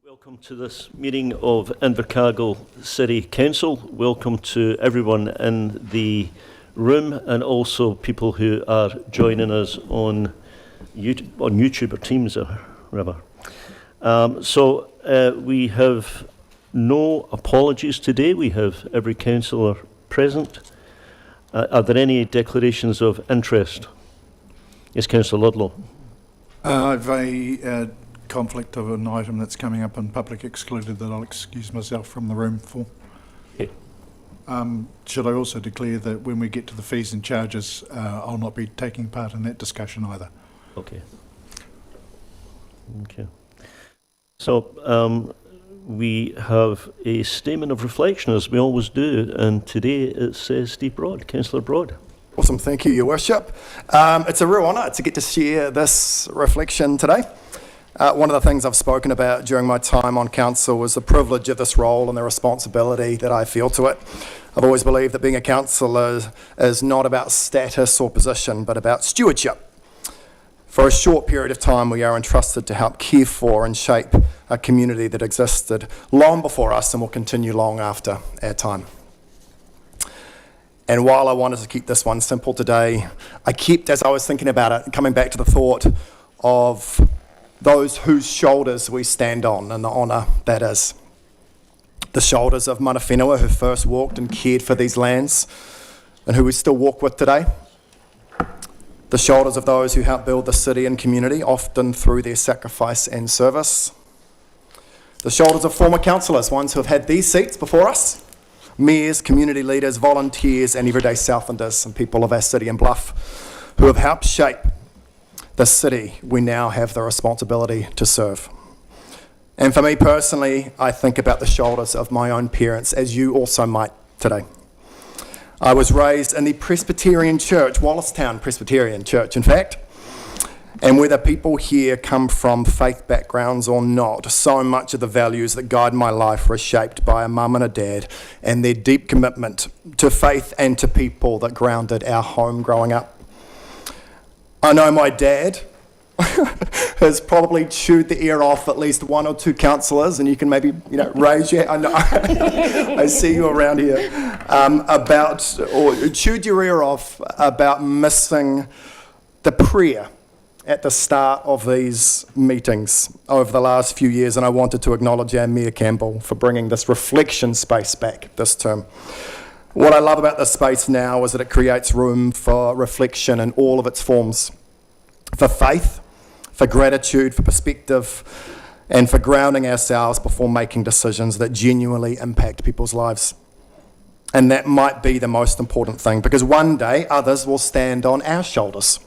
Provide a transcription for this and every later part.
Welcome to this meeting of Invercargill City Council. Welcome to everyone in the room and also people who are joining us on YouTube or Teams or whatever. We have no apologies today. We have every councillor present. Are there any declarations of interest? Yes, Councillor Ludlow. I've a conflict of an item that's coming up in public excluded that I'll excuse myself from the room for. Okay. Should I also declare that when we get to the fees and charges, I'll not be taking part in that discussion either? Okay. Okay. So we have a statement of reflection, as we always do, and today it says Steve Broad, Councillor Broad. Awesome, thank you, Your Worship. It's a real honour to get to share this reflection today. One of the things I've spoken about during my time on council was the privilege of this role and the responsibility that I feel to it. I've always believed that being a councillor is not about status or position, but about stewardship. For a short period of time, we are entrusted to help care for and shape a community that existed long before us and will continue long after our time. And while I wanted to keep this one simple today, I kept, as I was thinking about it, coming back to the thought of those whose shoulders we stand on and the honour that is. The shoulders of mana whenua who first walked and cared for these lands and who we still walk with today. The shoulders of those who helped build the city and community, often through their sacrifice and service. The shoulders of former councillors, ones who have had these seats before us. Mayors, community leaders, volunteers and everyday Southlanders and people of our city and Bluff who have helped shape the city we now have the responsibility to serve. And for me personally, I think about the shoulders of my own parents, as you also might today. I was raised in the Presbyterian Church, Wallistown Presbyterian Church in fact, and whether people here come from faith backgrounds or not, so much of the values that guide my life were shaped by a mum and a dad and their deep commitment to faith and to people that grounded our home growing up. I know my dad has probably chewed the ear off at least one or two councillors, and you can maybe, raise your hand. I see you around here, or chewed your ear off about missing the prayer at the start of these meetings over the last few years, and I wanted to acknowledge our Mayor Campbell for bringing this reflection space back this term. What I love about this space now is that it creates room for reflection in all of its forms, for faith, for gratitude, for perspective, and for grounding ourselves before making decisions that genuinely impact people's lives. And that might be the most important thing, because one day others will stand on our shoulders.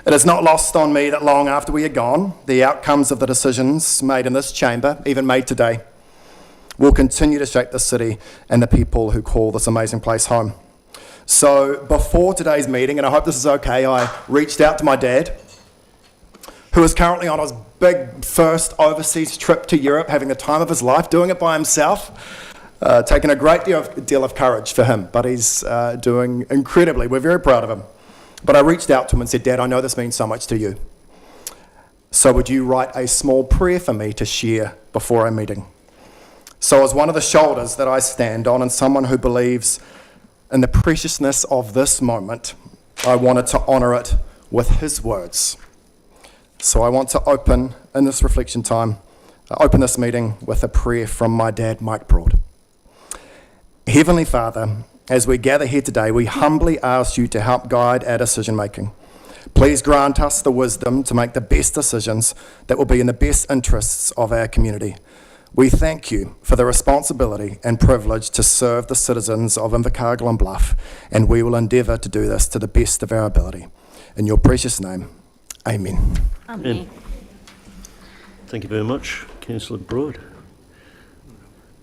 It is not lost on me that long after we are gone, the outcomes of the decisions made in this chamber, even made today, will continue to shape the city and the people who call this amazing place home. So before today's meeting, and I hope this is okay, I reached out to my dad, who is currently on his big first overseas trip to Europe, having the time of his life, doing it by himself, taking a great deal of courage for him, but he's doing incredibly. We're very proud of him. But I reached out to him and said, Dad, I know this means so much to you. So would you write a small prayer for me to share before our meeting? So as one of the shoulders that I stand on and someone who believes in the preciousness of this moment, I wanted to honour it with his words. So I want to open, in this reflection time, open this meeting with a prayer from my dad, Mike Broad. Heavenly Father, as we gather here today, we humbly ask you to help guide our decision making. Please grant us the wisdom to make the best decisions that will be in the best interests of our community. We thank you for the responsibility and privilege to serve the citizens of Invercargill and Bluff, and we will endeavour to do this to the best of our ability. In your precious name, amen. Amen. Thank you very much, Councillor Broad.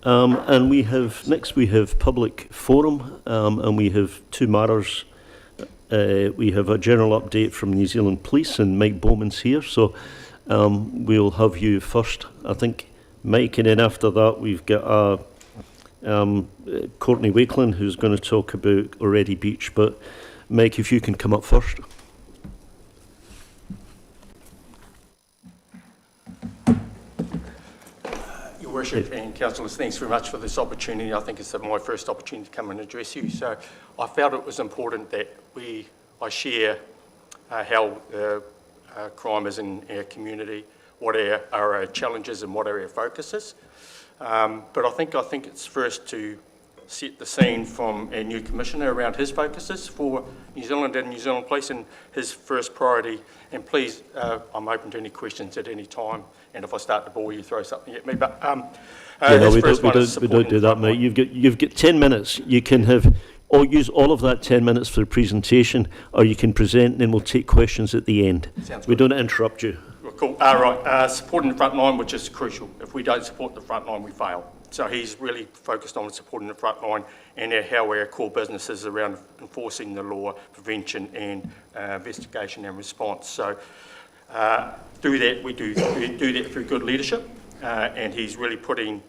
And we have public forum, and we have two matters. We have a general update from New Zealand Police, and Mike Bowman's here, so we'll have you first, I think, Mike, and then after that we've got Courtney Wakeland who's going to talk about Already Beach. But Mike, if you can come up first. Your Worship and Councillors, thanks very much for this opportunity. I think it's my first opportunity to come and address you. So I felt it was important that I share how crime is in our community, what are our challenges and what are our focuses. But I think it's first to set the scene from our new Commissioner around his focuses for New Zealand and New Zealand Police and his first priority. And please, I'm open to any questions at any time. And if I start to bore you, throw something at me. But his first one is we don't do that, mate. You've got 10 minutes. You can use all of that 10 minutes for the presentation, or you can present and then we'll take questions at the end. Sounds We good. don't interrupt you. Cool. Right. Supporting the front line, which is crucial. If we don't support the front line, we fail. So he's really focused on supporting the front line and how our core business is around enforcing the law, prevention and investigation and response. So through that, we do that through good leadership, and he's really putting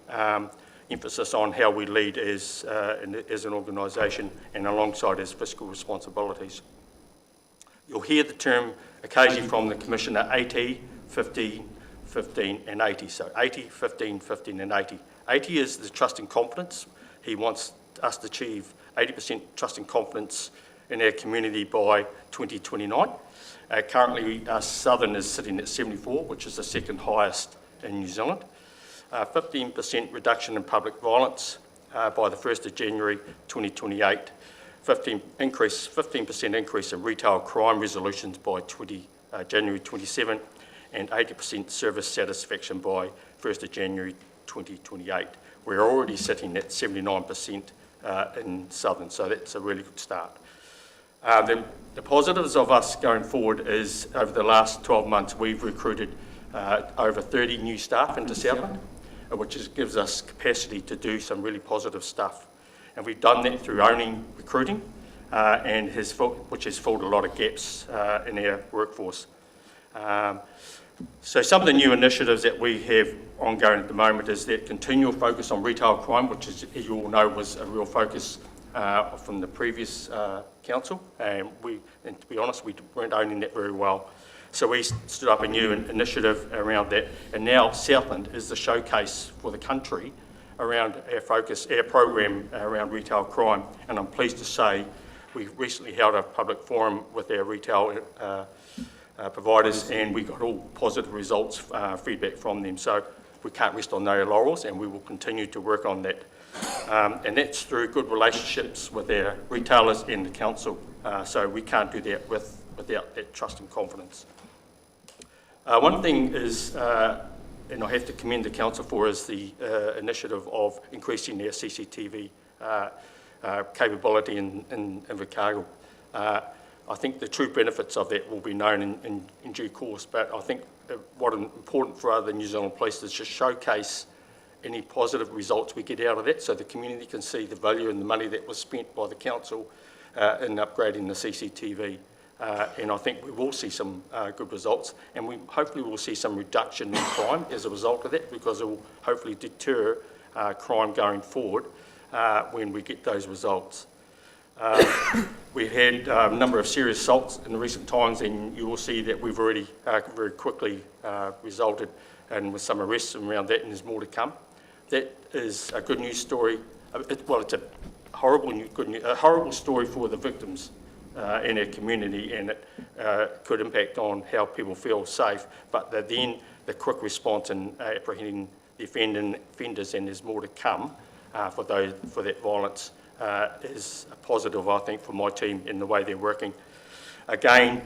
emphasis on how we lead as an organisation and alongside his fiscal responsibilities. You'll hear the term occasionally from the Commissioner 80, 15, 15 and 80. So 80, 15, 15 and 80. 80 is the trust and confidence. He wants us to achieve 80% trust and confidence in our community by 2029. Currently, Southern is sitting at 74, which is the second highest in New Zealand. 15% reduction in public violence by the 1st of January 2028. 15% increase in retail crime resolutions by January 27, and 80% service satisfaction by 1st of January 2028. We're already sitting at 79% in Southern, so that's a really good start. The positives of us going forward is over the last 12 months we've recruited over 30 new staff into Southland, which gives us capacity to do some really positive stuff. And we've done that through owning recruiting, which has filled a lot of gaps in our workforce. So some of the new initiatives that we have ongoing at the moment is that continual focus on retail crime, which, as you all know, was a real focus from the previous council. And to be honest, we weren't owning that very well. So we stood up a new initiative around that. And now Southland is the showcase for the country around our program around retail crime. And I'm pleased to say we recently held a public forum with our retail providers, and we got all positive results, feedback from them. So we can't rest on their laurels, and we will continue to work on that. And that's through good relationships with our retailers and the council. So we can't do that without that trust and confidence. One thing is, and I have to commend the council for, is the initiative of increasing their CCTV capability in Invercargill. I think the true benefits of that will be known in due course, but I think what is important for other New Zealand Police is just showcase any positive results we get out of that so the community can see the value and the money that was spent by the council in upgrading the CCTV. And I think we will see some good results, and we hopefully will see some reduction in crime as a result of that, because it will hopefully deter crime going forward when we get those results. We've had a number of serious assaults in recent times, and you will see that we've already very quickly resulted in with some arrests around that, and there's more to come. That is a good news story. It's a horrible story for the victims in our community, and it could impact on how people feel safe. But then the quick response in apprehending the offenders, and there's more to come for that violence. Is a positive, I think, for my team in the way they're working. Again,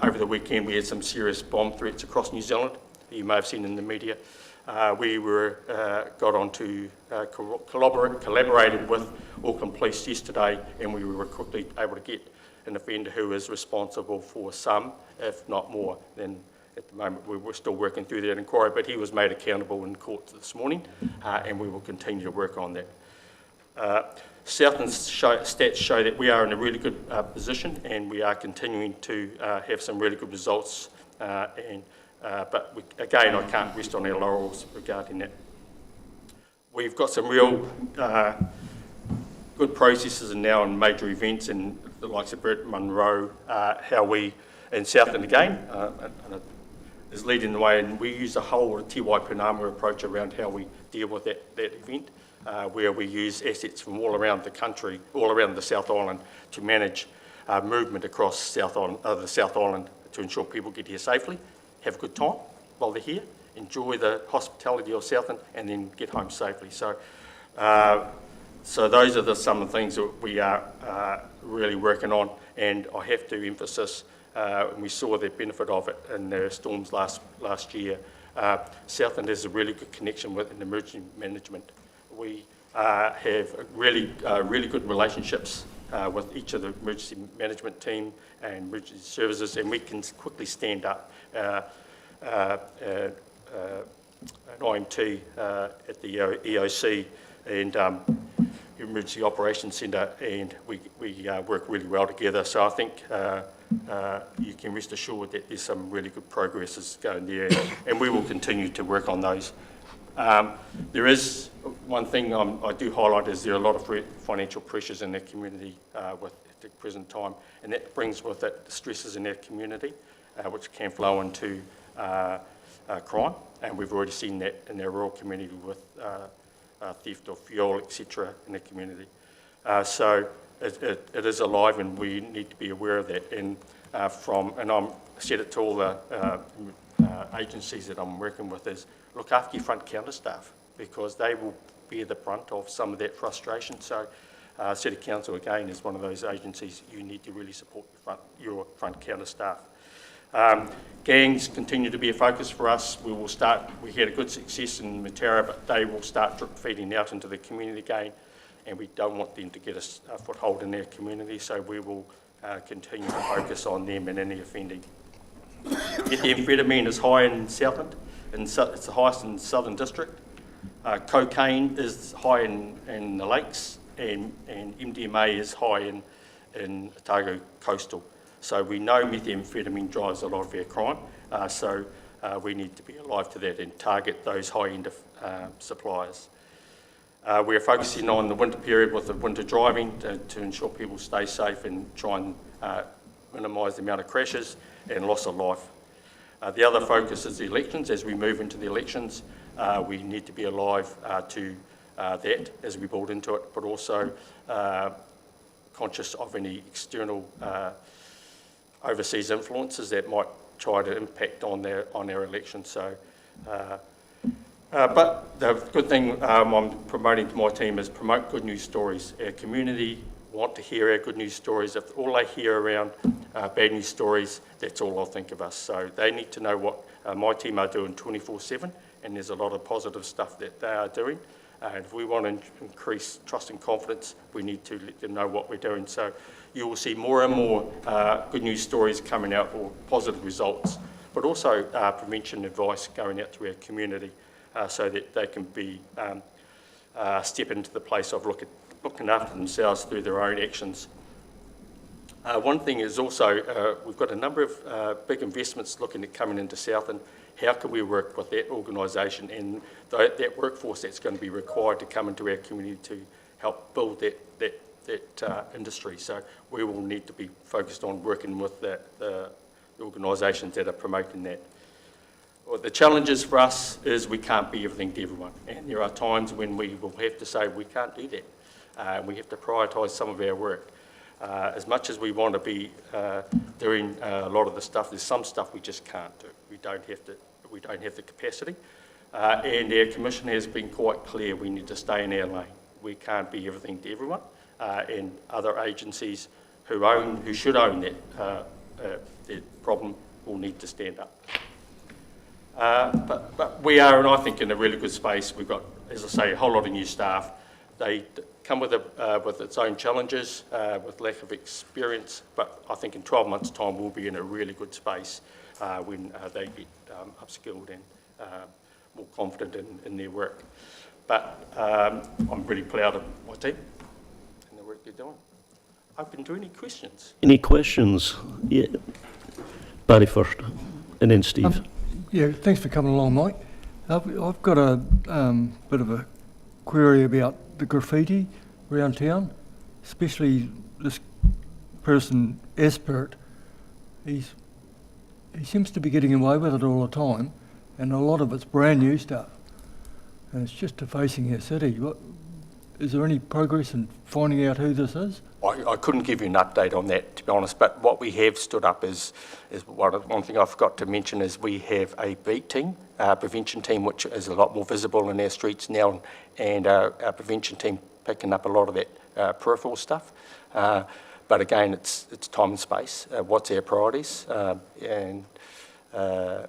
over the weekend we had some serious bomb threats across New Zealand. You may have seen in the media. We got on to collaborated with Auckland Police yesterday, and we were quickly able to get an offender who is responsible for some, if not more. Then at the moment we're still working through that inquiry, but he was made accountable in court this morning, and we will continue to work on that. Southland's stats show that we are in a really good position, and we are continuing to have some really good results. But again, I can't rest on our laurels regarding that. We've got some real good processes now in major events, and the likes of Brett Munro, how we in Southland again. There's was leading the way, and we use a whole Te Waipounamu approach around how we deal with that event, where we use assets from all around the country, all around the South Island, to manage movement across the South Island to ensure people get here safely, have a good time while they're here, enjoy the hospitality of Southland, and then get home safely. So those are some of the things that we are really working on, and I have to emphasise, and we saw the benefit of it in the storms last year. Southland has a really good connection with emergency management. We have really good relationships with each of the emergency management team and emergency services, and we can quickly stand up an IMT at the EOC and Emergency Operations Centre, and we work really well together. So I think you can rest assured that there's some really good progress is going there, and we will continue to work on those. There is one thing I do highlight is there are a lot of financial pressures in the community at the present time, and that brings with it stresses in our community, which can flow into crime, and we've already seen that in our rural community with theft of fuel, etc. in the community. So it is alive, and we need to be aware of that. And I said it to all the agencies that I'm working with is look after your front counter staff, because they will bear the brunt of some of that frustration. So City Council again is one of those agencies you need to really support your front counter staff. Gangs continue to be a focus for us. We had a good success in Matara, but they will start drip feeding out into the community again, and we don't want them to get a foothold in their community, so we will continue to focus on them and any offending. Methamphetamine is high in Southland, it's the highest in the Southern District. Cocaine is high in the lakes, and MDMA is high in Otago Coastal. So we know methamphetamine drives a lot of our crime, so we need to be alive to that and target those high-end suppliers. We're focusing on the winter period with the winter driving to ensure people stay safe and try and minimise the amount of crashes and loss of life. The other focus is the elections. As we move into the elections, we need to be alive to that as we build into it, but also conscious of any external overseas influences that might try to impact on our elections. So, but the good thing I'm promoting to my team is promote good news stories. Our community want to hear our good news stories. If all they hear around bad news stories, that's all they'll think of us. So they need to know what my team are doing 24/7, and there's a lot of positive stuff that they are doing. And if we want to increase trust and confidence, we need to let them know what we're doing. So you will see more and more good news stories coming out, or positive results, but also prevention advice going out to our community so that they can be step into the place of looking after themselves through their own actions. One thing is also we've got a number of big investments looking at coming into Southland. How can we work with that organisation and that workforce that's going to be required to come into our community to help build that industry? So we will need to be focused on working with the organisations that are promoting that. Well, the challenges for us is we can't be everything to everyone, and there are times when we will have to say we can't do that. We have to prioritise some of our work. As much as we want to be doing a lot of the stuff, there's some stuff we just can't do. We don't have the capacity, and our commission has been quite clear. We need to stay in our lane. We can't be everything to everyone, and other agencies who should own that problem will need to stand up. But we are, and I think, in a really good space. We've got, as I say, a whole lot of new staff. They come with its own challenges, with lack of experience, but I think in 12 months' time we'll be in a really good space when they get upskilled and more confident in their work. But I'm really proud of my team and the work they're doing. Open to any questions. Any questions? Yeah. Barry first, and then Steve. Yeah, thanks for coming along, Mike. I've got a bit of a query about the graffiti around town, especially this person, Espert. He's he seems to be getting away with it all the time, and a lot of it's brand new stuff. And it's just defacing our city. Is there any progress in finding out who this is? I couldn't give you an update on that, to be honest, but what we have stood up is one thing I forgot to mention is we have a beat team, prevention team, which is a lot more visible in our streets now, and our prevention team picking up a lot of that peripheral stuff. But again, it's time and space. What's our priorities? And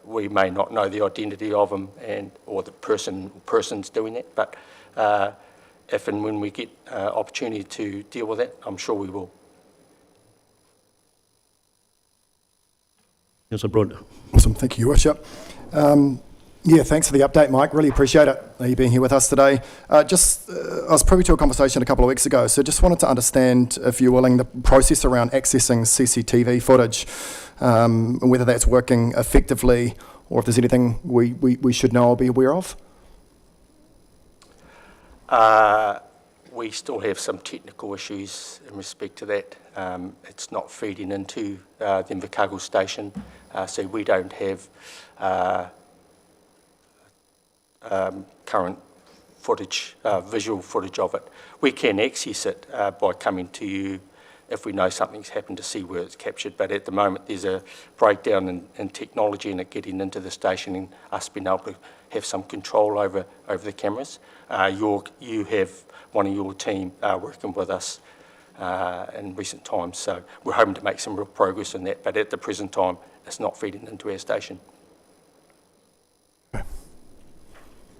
we may not know the identity of them or the persons doing that, but if and when we get opportunity to deal with that, I'm sure we will. Councillor Broad. Awesome, thank you, Your Worship. Yeah, thanks for the update, Mike. Really appreciate it, you being here with us today. I was privy to a conversation a couple of weeks ago, so just wanted to understand, if you're willing, the process around accessing CCTV footage, and whether that's working effectively, or if there's anything we should know or be aware of. We still have some technical issues in respect to that. It's not feeding into the Invercargill station, so we don't have current footage, visual footage of it. We can access it by coming to you if we know something's happened to see where it's captured, but at the moment there's a breakdown in technology and it getting into the station and us being able to have some control over the cameras. You have one of your team working with us in recent times, so we're hoping to make some real progress in that, but at the present time it's not feeding into our station.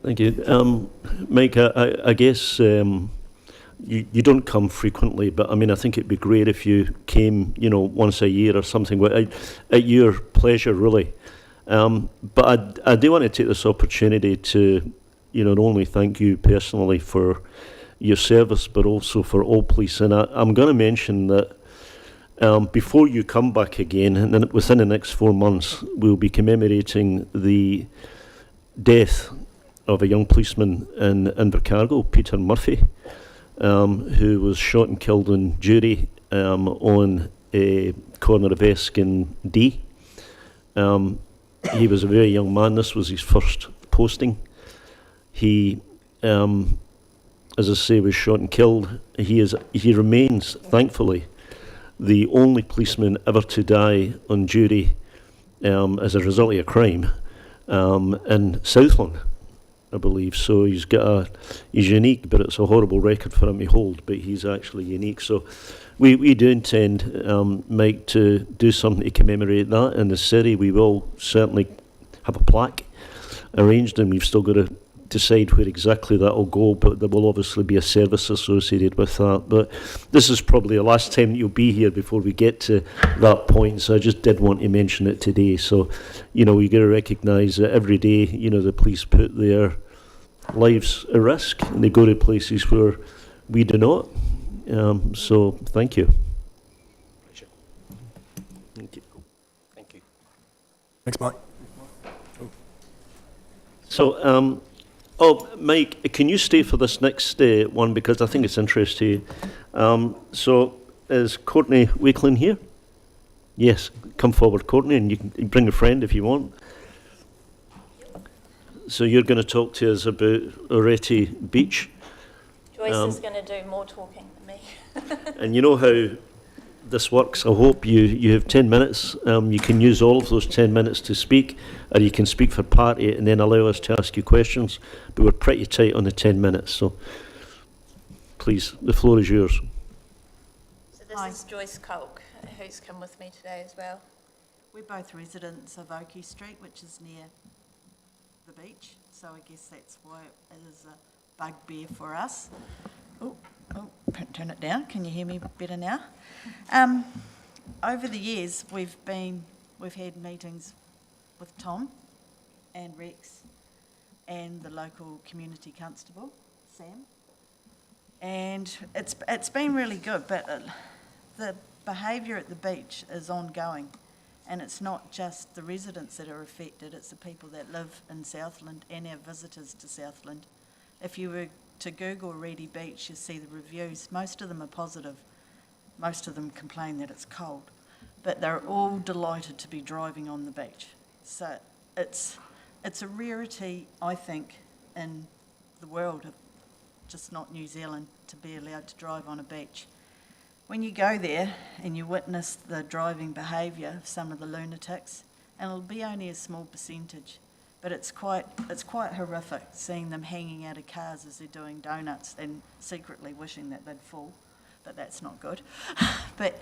Thank you. Mike, I guess you don't come frequently, but I mean, I think it'd be great if you came, once a year or something, at your pleasure, really. But I do want to take this opportunity to, not only thank you personally for your service, but also for all police. And I'm going to mention that before you come back again, and then within the next 4 months, we'll be commemorating the death of a young policeman in Invercargill, Peter Murphy, who was shot and killed on duty on a corner of Esk and D. He was a very young man. This was his first posting. He, as I say, was shot and killed. He remains, thankfully, the only policeman ever to die on duty as a result of a crime in Southland, I believe. So he's unique, but it's a horrible record for him to hold, but he's actually unique. So we do intend, Mike, to do something to commemorate that in the city. We will certainly have a plaque arranged, and we've still got to decide where exactly that will go, but there will obviously be a service associated with that. But this is probably the last time that you'll be here before we get to that point, so I just did want to mention it today. So, we got to recognise that every day, the police put their lives at risk, and they go to places where we do not. So, thank you. Pleasure. Thank you. Thank you. Thanks, Mike. So, Mike, can you stay for this next one, because I think it's interesting to you. So, is Courtney Wakelin here? Yes, come forward, Courtney, and you can bring a friend if you want. So you're going to talk to us about Oreti Beach. Joyce is going to do more talking than me. And you know how this works. I hope you have 10 minutes. You can use all of those 10 minutes to speak, or you can speak for part of it and then allow us to ask you questions. But we're pretty tight on the 10 minutes, so please, the floor is yours. So this is Joyce Kolk, who's come with me today as well. We're both residents of Oakey Street, which is near the beach, so I guess that's why it is a bugbear for us. Turn it down. Can you hear me better now? Over the years, we've had meetings with Tom and Rex and the local community constable, Sam, and it's been really good. But the behaviour at the beach is ongoing. And it's not just the residents that are affected, it's the people that live in Southland and our visitors to Southland. If you were to Google Reedy Beach, you see the reviews. Most of them are positive. Most of them complain that it's cold. but they're all delighted to be driving on the beach. So it's a rarity, I think, in the world, just not New Zealand, to be allowed to drive on a beach. When you go there and you witness the driving behaviour of some of the lunatics, and it'll be only a small percentage, but it's quite horrific seeing them hanging out of cars as they're doing donuts and secretly wishing that they'd fall, but that's not good. But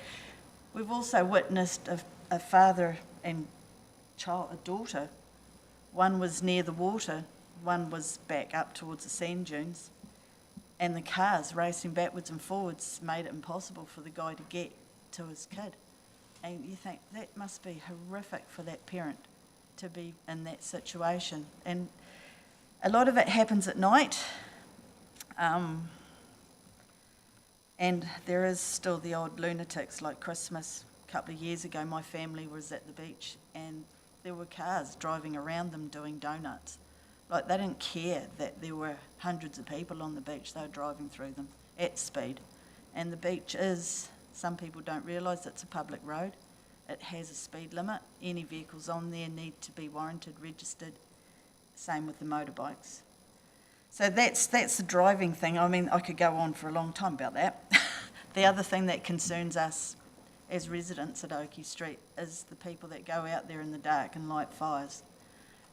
we've also witnessed a father and child, a daughter. One was near the water, one was back up towards the sand dunes, and the cars racing backwards and forwards made it impossible for the guy to get to his kid. And you think, that must be horrific for that parent to be in that situation. And a lot of it happens at night. And there is still the odd lunatics, like Christmas. A couple of years ago, my family was at the beach and there were cars driving around them doing donuts. Like, they didn't care that there were hundreds of people on the beach. They were driving through them at speed. And the beach is, some people don't realise, it's a public road. It has a speed limit. Any vehicles on there need to be warranted, registered. Same with the motorbikes. So that's the driving thing. I mean, I could go on for a long time about that. The other thing that concerns us as residents at Oakey Street is the people that go out there in the dark and light fires.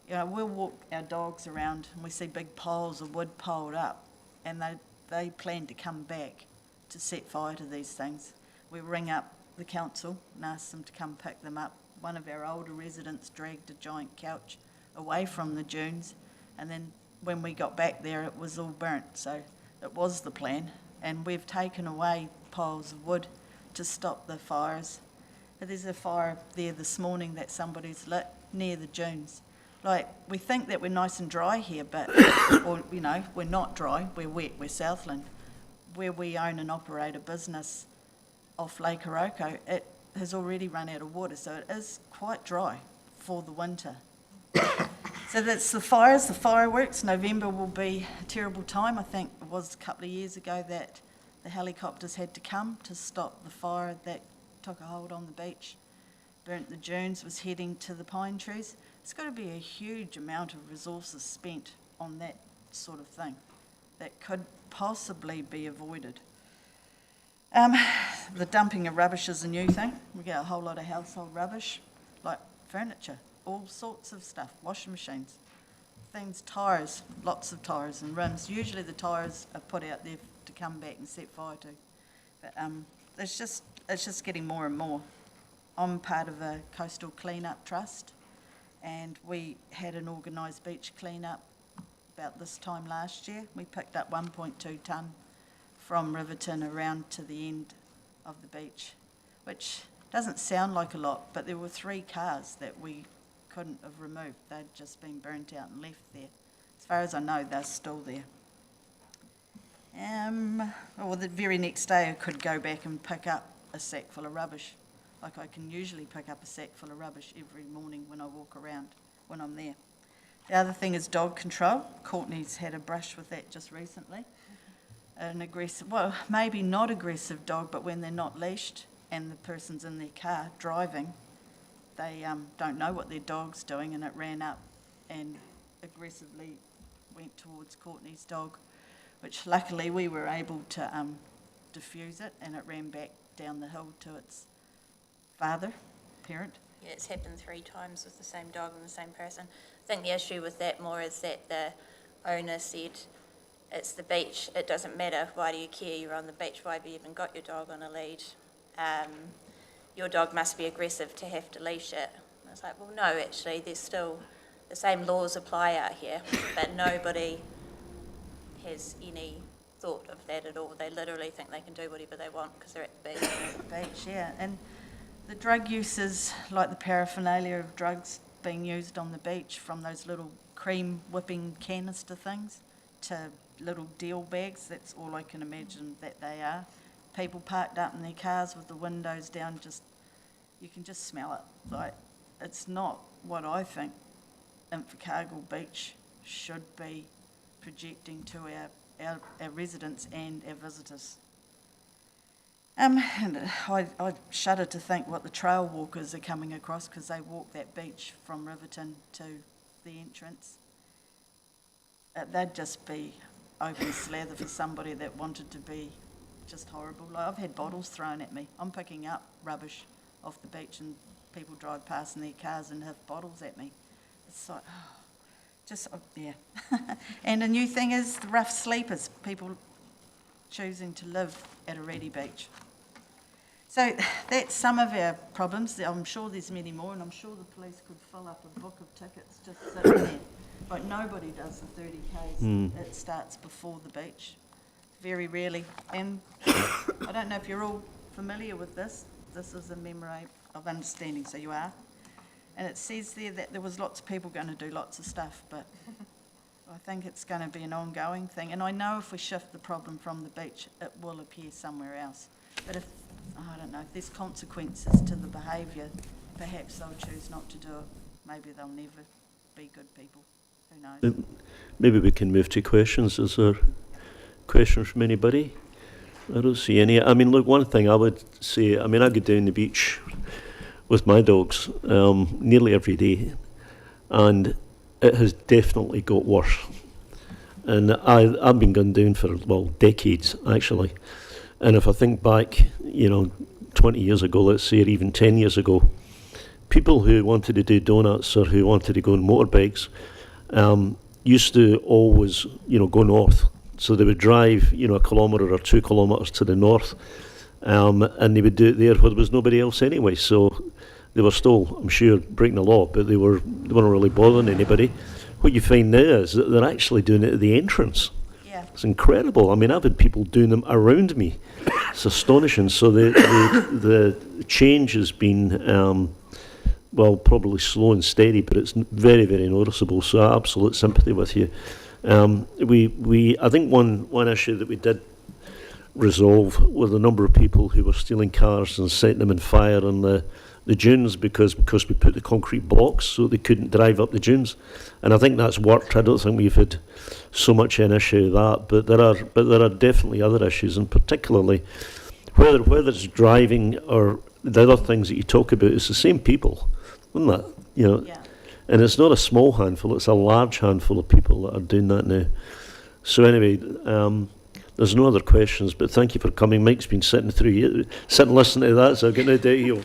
You know, we'll walk our dogs around and we see big piles of wood piled up, and they plan to come back to set fire to these things. We ring up the council and ask them to come pick them up. One of our older residents dragged a giant couch away from the dunes, and then when we got back there it was all burnt. So it was the plan, and we've taken away piles of wood to stop the fires. But there's a fire there this morning that somebody's lit near the dunes. Like, we think that we're nice and dry here, but, or, you know, we're not dry, we're wet, we're Southland. Where we own and operate a business off Lake Oroko, it has already run out of water, so it is quite dry for the winter. So that's the fires, the fireworks. November will be a terrible time. I think it was a couple of years ago that the helicopters had to come to stop the fire that took a hold on the beach, burnt the dunes, was heading to the pine trees. It's got to be a huge amount of resources spent on that sort of thing that could possibly be avoided. The dumping of rubbish is a new thing. We get a whole lot of household rubbish, like furniture, all sorts of stuff, washing machines, things, tyres, lots of tyres and rims. Usually the tyres are put out there to come back and set fire to. But it's just getting more and more. I'm part of a coastal clean-up trust, and we had an organised beach clean-up about this time last year. We picked up 1.2 tonne from Riverton around to the end of the beach, which doesn't sound like a lot, but there were 3 cars that we couldn't have removed. They'd just been burnt out and left there. As far as I know, they're still there. Well, the very next day I could go back and pick up a sack full of rubbish. Like, I can usually pick up a sack full of rubbish every morning when I walk around, when I'm there. The other thing is dog control. Courtney's had a brush with that just recently. An aggressive, well, maybe not aggressive dog, but when they're not leashed and the person's in their car driving, they don't know what their dog's doing, and it ran up and aggressively went towards Courtney's dog, which luckily we were able to diffuse it, and it ran back down the hill to its father, parent. Yeah, it's happened 3 times with the same dog and the same person. I think the issue with that more is that the owner said, it's the beach, it doesn't matter, why do you care, you're on the beach, why have you even got your dog on a lead? Your dog must be aggressive to have to leash it. And I was like, well, no, actually, there's still, the same laws apply out here, but nobody has any thought of that at all. They literally think they can do whatever they want because they're at the beach. Beach, yeah. And the drug uses, like the paraphernalia of drugs being used on the beach, from those little cream whipping canister things to little deal bags, that's all I can imagine that they are. People parked up in their cars with the windows down, just, you can just smell it. Like, it's not what I think Invercargill Beach should be projecting to our residents and our visitors. And I shudder to think what the trail walkers are coming across, because they walk that beach from Riverton to the entrance. They'd just be open slather for somebody that wanted to be just horrible. Like, I've had bottles thrown at me. I'm picking up rubbish off the beach and people drive past in their cars and have bottles at me. It's like, yeah. And a new thing is the rough sleepers, people choosing to live at a reedy beach. So that's some of our problems. I'm sure there's many more, and I'm sure the police could fill up a book of tickets just sitting there. But nobody does the 30 Ks. It starts before the beach, very rarely. And I don't know if you're all familiar with this. This is a memorandum of understanding, so you are. And it says there that there was lots of people going to do lots of stuff, but I think it's going to be an ongoing thing. And I know if we shift the problem from the beach, it will appear somewhere else. But if, I don't know, if there's consequences to the behaviour, perhaps they'll choose not to do it. Maybe they'll never be good people. Who knows? Maybe we can move to questions. Is there questions from anybody? I don't see any. I mean, look, one thing I would say, I mean, I go down the beach with my dogs nearly every day, and it has definitely got worse. And I've been going down for, well, decades, actually. And if I think back, 20 years ago, let's say, or even 10 years ago, people who wanted to do donuts or who wanted to go on motorbikes used to always, go north. So they would drive, a kilometre or 2 kilometres to the north, and they would do it there where there was nobody else anyway. So they were still, I'm sure, breaking the law, but they weren't really bothering anybody. What you find now is that they're actually doing it at the entrance. Yeah. It's incredible. I mean, I've had people doing them around me. It's astonishing. So the change has been, probably slow and steady, but it's very, very noticeable. So absolute sympathy with you. I think one issue that we did resolve with a number of people who were stealing cars and setting them on fire on the dunes because we put the concrete blocks so they couldn't drive up the dunes, and I think that's worked. I don't think we've had so much an issue with that, but there are definitely other issues, and particularly whether it's driving or the other things that you talk about, it's the same people, isn't it? Yeah. And it's not a small handful; it's a large handful of people that are doing that now. So anyway, there's no other questions, but thank you for coming. Mike's been sitting listening to that, so I've got no doubt he'll.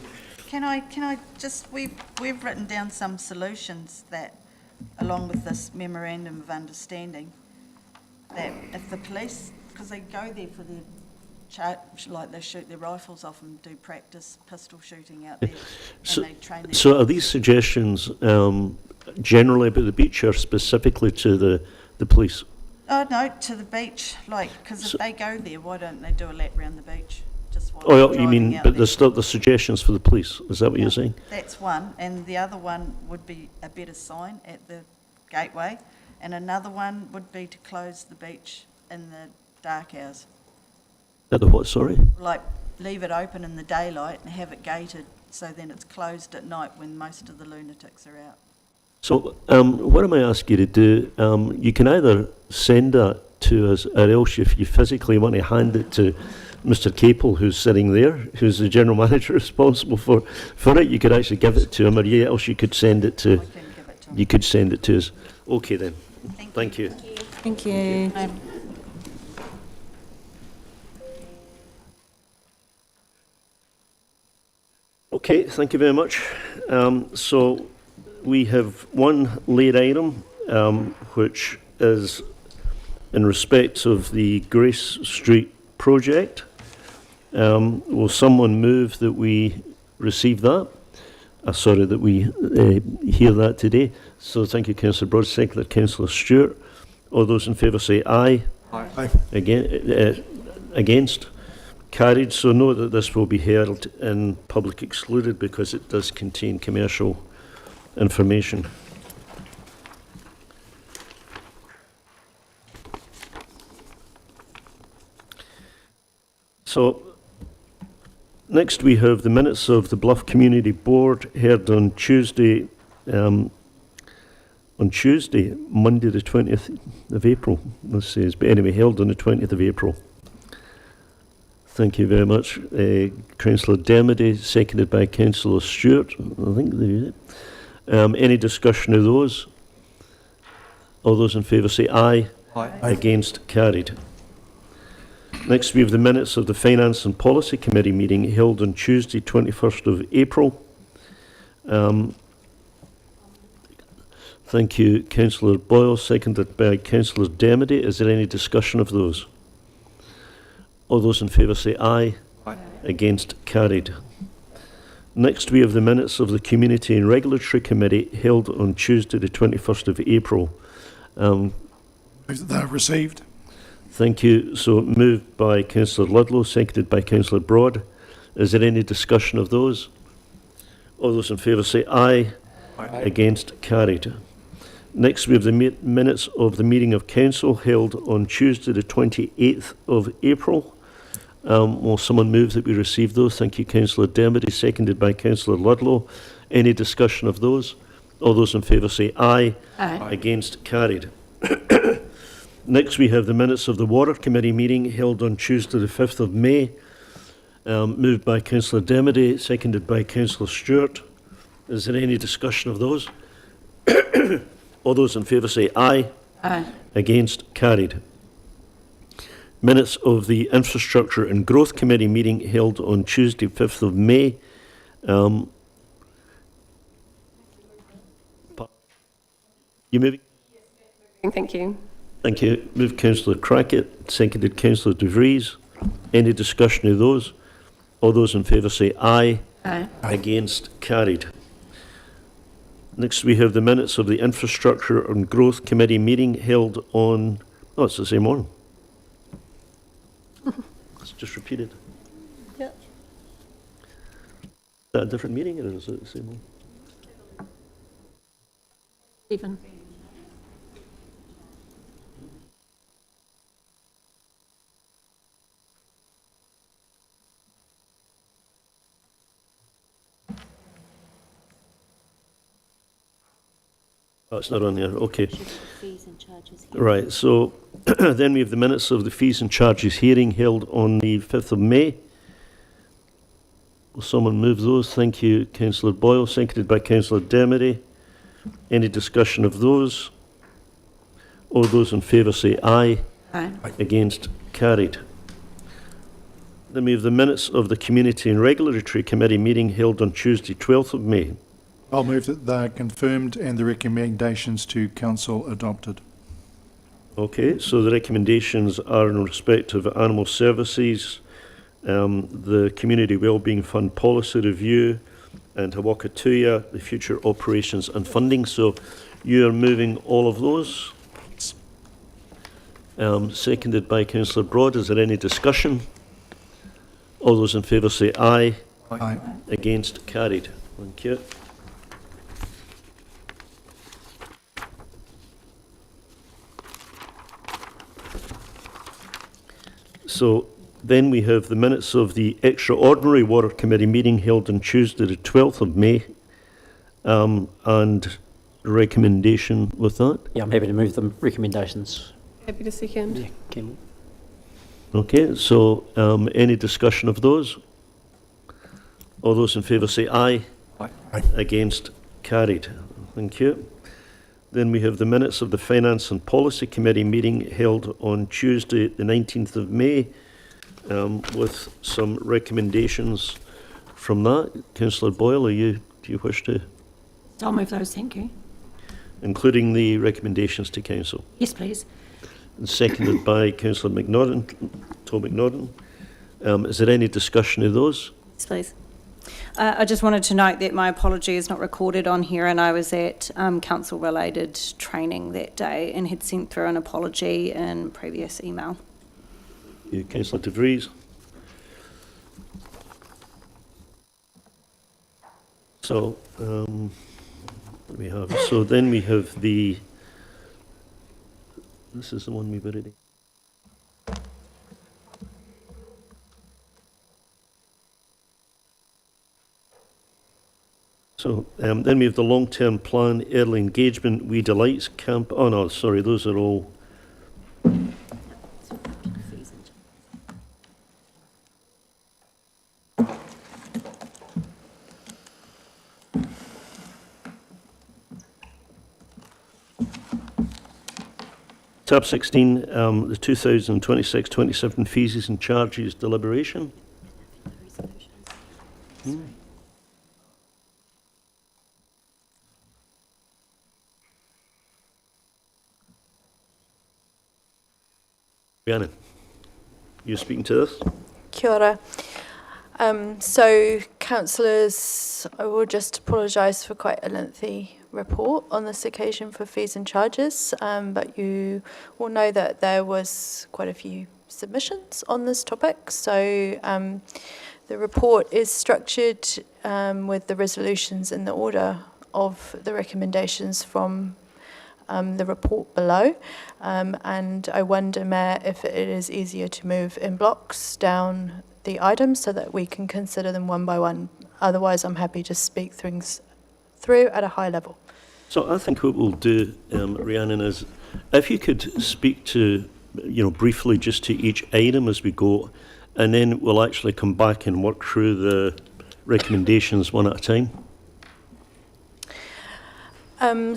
Can I just, we've written down some solutions that, along with this memorandum of understanding, that if the police, because they go there for their like they shoot their rifles off and do practice pistol shooting out there, and they train their So are these suggestions generally about the beach or specifically to the police? Oh, no, to the beach, because if they go there, why don't they do a lap round the beach? Just while Oh, they're you driving mean, out but there? there's still the suggestions for the police, is that what you're saying? That's one, and the other one would be a better sign at the gateway, and another one would be to close the beach in the dark hours. At the what, sorry? Like, leave it open in the daylight and have it gated, so then it's closed at night when most of the lunatics are out. So what am I asking you to do? You can either send that to us, or else if you physically want to hand it to Mr. Capel, who's sitting there, who's the general manager responsible for it, you could actually give it to him, or else you could send it to. I can give it to them. You could send it to us. Okay then. Thank you. Thank you. Okay, thank you very much. So we have one late item, which is in respect of the Grace Street project. Will someone move that we receive that? Sorry, that we hear that today. So thank you, Councillor Broad. Seconded, Councillor Stewart. All those in favour say aye. Aye. Against? Carried. So note that this will be held in public excluded because it does contain commercial information. So next we have the minutes of the Bluff Community Board heard on Tuesday, Monday the 20th of April, this says, but anyway, held on the 20th of April. Thank you very much. Councillor Dermody, seconded by Councillor Stewart. I think they any discussion of those? All those in favour say aye. Aye. Against, carried. Next, we have the minutes of the Finance and Policy Committee meeting held on Tuesday, 21st of April. Thank you, Councillor Boyle, seconded by Councillor Dermody. Is there any discussion of those? All those in favour say aye. Aye. Against, carried. Next, we have the minutes of the Community and Regulatory Committee held on Tuesday, the 21st of April. They're received. Thank you. So moved by Councillor Ludlow, seconded by Councillor Broad. Is there any discussion of those? All those in favour say aye. Aye. Against, carried. Next, we have the minutes of the meeting of council held on Tuesday, the 28th of April. Will someone move that we receive those? Thank you, Councillor Dermody, seconded by Councillor Ludlow. Any discussion of those? All those in favour say aye. Aye. Against, carried. Next, we have the minutes of the Water Committee meeting held on Tuesday, the 5th of May. Moved by Councillor Dermody, seconded by Councillor Stewart. Is there any discussion of those? All those in favour say aye. Aye. Against, carried. Minutes of the Infrastructure and Growth Committee meeting held on Tuesday, 5th of May. You moving? Thank you. Thank you. Moved Councillor Crackett, seconded Councillor De Vries. Any discussion of those? All those in favour say aye. Aye. Against, carried. Next, we have the minutes of the Infrastructure and Growth Committee meeting held on, oh, it's the same one. It's just repeated. Yeah. Is that a different meeting or is it the same one? Stephen. Oh, it's not on there, okay. Fees and charges here. Right, so then we have the minutes of the fees and charges hearing held on the 5th of May. Will someone move those? Thank you, Councillor Boyle, seconded by Councillor Dermody. Any discussion of those? All those in favour say aye. Aye. Against, carried. Then we have the minutes of the Community and Regulatory Committee meeting held on Tuesday, 12th of May. I'll move that they are confirmed and the recommendations to council adopted. Okay, so the recommendations are in respect of animal services, the Community Wellbeing Fund Policy Review, and Hawakatuya, the future operations and funding. So you are moving all of those. Seconded by Councillor Broad. Is there any discussion? All those in favour say aye. Aye. Against, carried. Thank you. So then we have the minutes of the Extraordinary Water Committee meeting held on Tuesday, the 12th of May, and recommendation with that. Yeah, I'm happy to move the recommendations. Happy to second. Yeah, can Okay, so any discussion of those? All those in favour say aye. Aye. Against, carried. Thank you. Then we have the minutes of the Finance and Policy Committee meeting held on Tuesday, the 19th of May, with some recommendations from that. Councillor Boyle, do you wish to, I'll move those, thank you. including the recommendations to council? Yes, please. And seconded by Councillor McNaughton, Tom McNaughton. Is there any discussion of those? Yes, please. I just wanted to note that my apology is not recorded on here, and I was at council-related training that day and had sent through an apology in previous email. You, Councillor De Vries. So, what do we have? So then we have the, this is the one we've already. So then we have the long-term plan, early engagement, We Delights camp. Oh no, sorry, those are all. Tab 16, the 2026-27 fees and charges deliberation. Rhiannon, you speaking to this? Kia ora. So, councillors, I will just apologise for quite a lengthy report on this occasion for fees and charges, but you will know that there was quite a few submissions on this topic. So the report is structured with the resolutions in the order of the recommendations from the report below, and I wonder, Mayor, if it is easier to move in blocks down the items so that we can consider them one by one. Otherwise, I'm happy to speak things through at a high level. So I think what we'll do, Rhiannon, is if you could speak to, briefly just to each item as we go, and then we'll actually come back and work through the recommendations one at a time.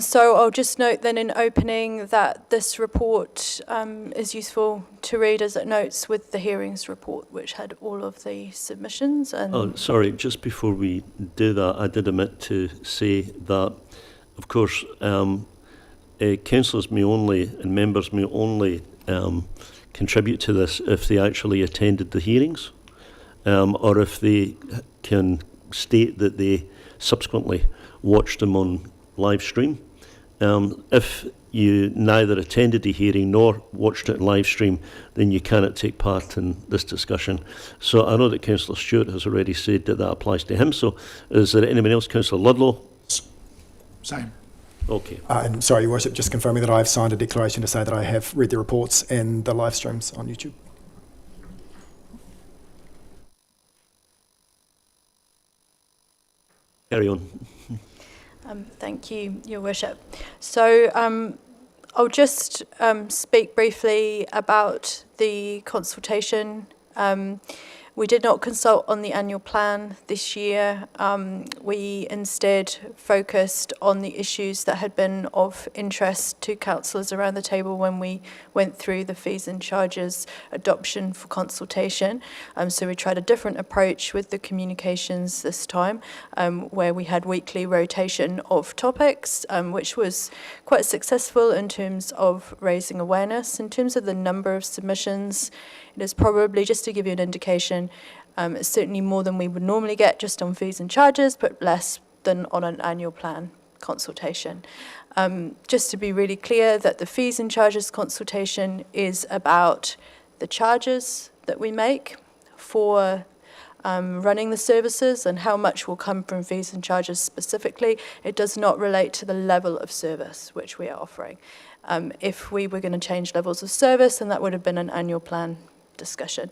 So I'll just note then in opening that this report is useful to read as it notes with the hearings report, which had all of the submissions. And Oh, sorry, just before we do that, I did omit to say that, of course, councillors may only, and members may only contribute to this if they actually attended the hearings, or if they can state that they subsequently watched them on live stream. If you neither attended the hearing nor watched it live stream, then you cannot take part in this discussion. So I know that Councillor Stewart has already said that that applies to him. So is there anyone else? Councillor Ludlow? Same. Okay. And sorry, Your Worship, just confirming that I've signed a declaration to say that I have read the reports and the live streams on YouTube. Carry on. Thank you, Your Worship. So I'll just speak briefly about the consultation. We did not consult on the annual plan this year. We instead focused on the issues that had been of interest to councillors around the table when we went through the fees and charges adoption for consultation. So we tried a different approach with the communications this time, where we had weekly rotation of topics, which was quite successful in terms of raising awareness. In terms of the number of submissions, it is probably, just to give you an indication, it's certainly more than we would normally get just on fees and charges, but less than on an annual plan consultation. Just to be really clear that the fees and charges consultation is about the charges that we make for running the services and how much will come from fees and charges specifically. It does not relate to the level of service which we are offering. If we were going to change levels of service, then that would have been an annual plan discussion.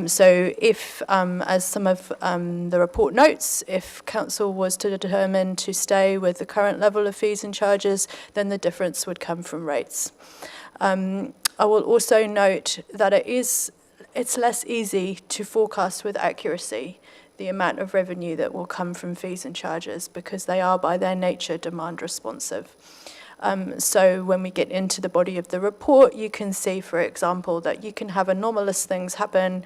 So if, as some of the report notes, if council was to determine to stay with the current level of fees and charges, then the difference would come from rates. I will also note that it's less easy to forecast with accuracy the amount of revenue that will come from fees and charges because they are by their nature demand responsive. So when we get into the body of the report, you can see, for example, that you can have anomalous things happen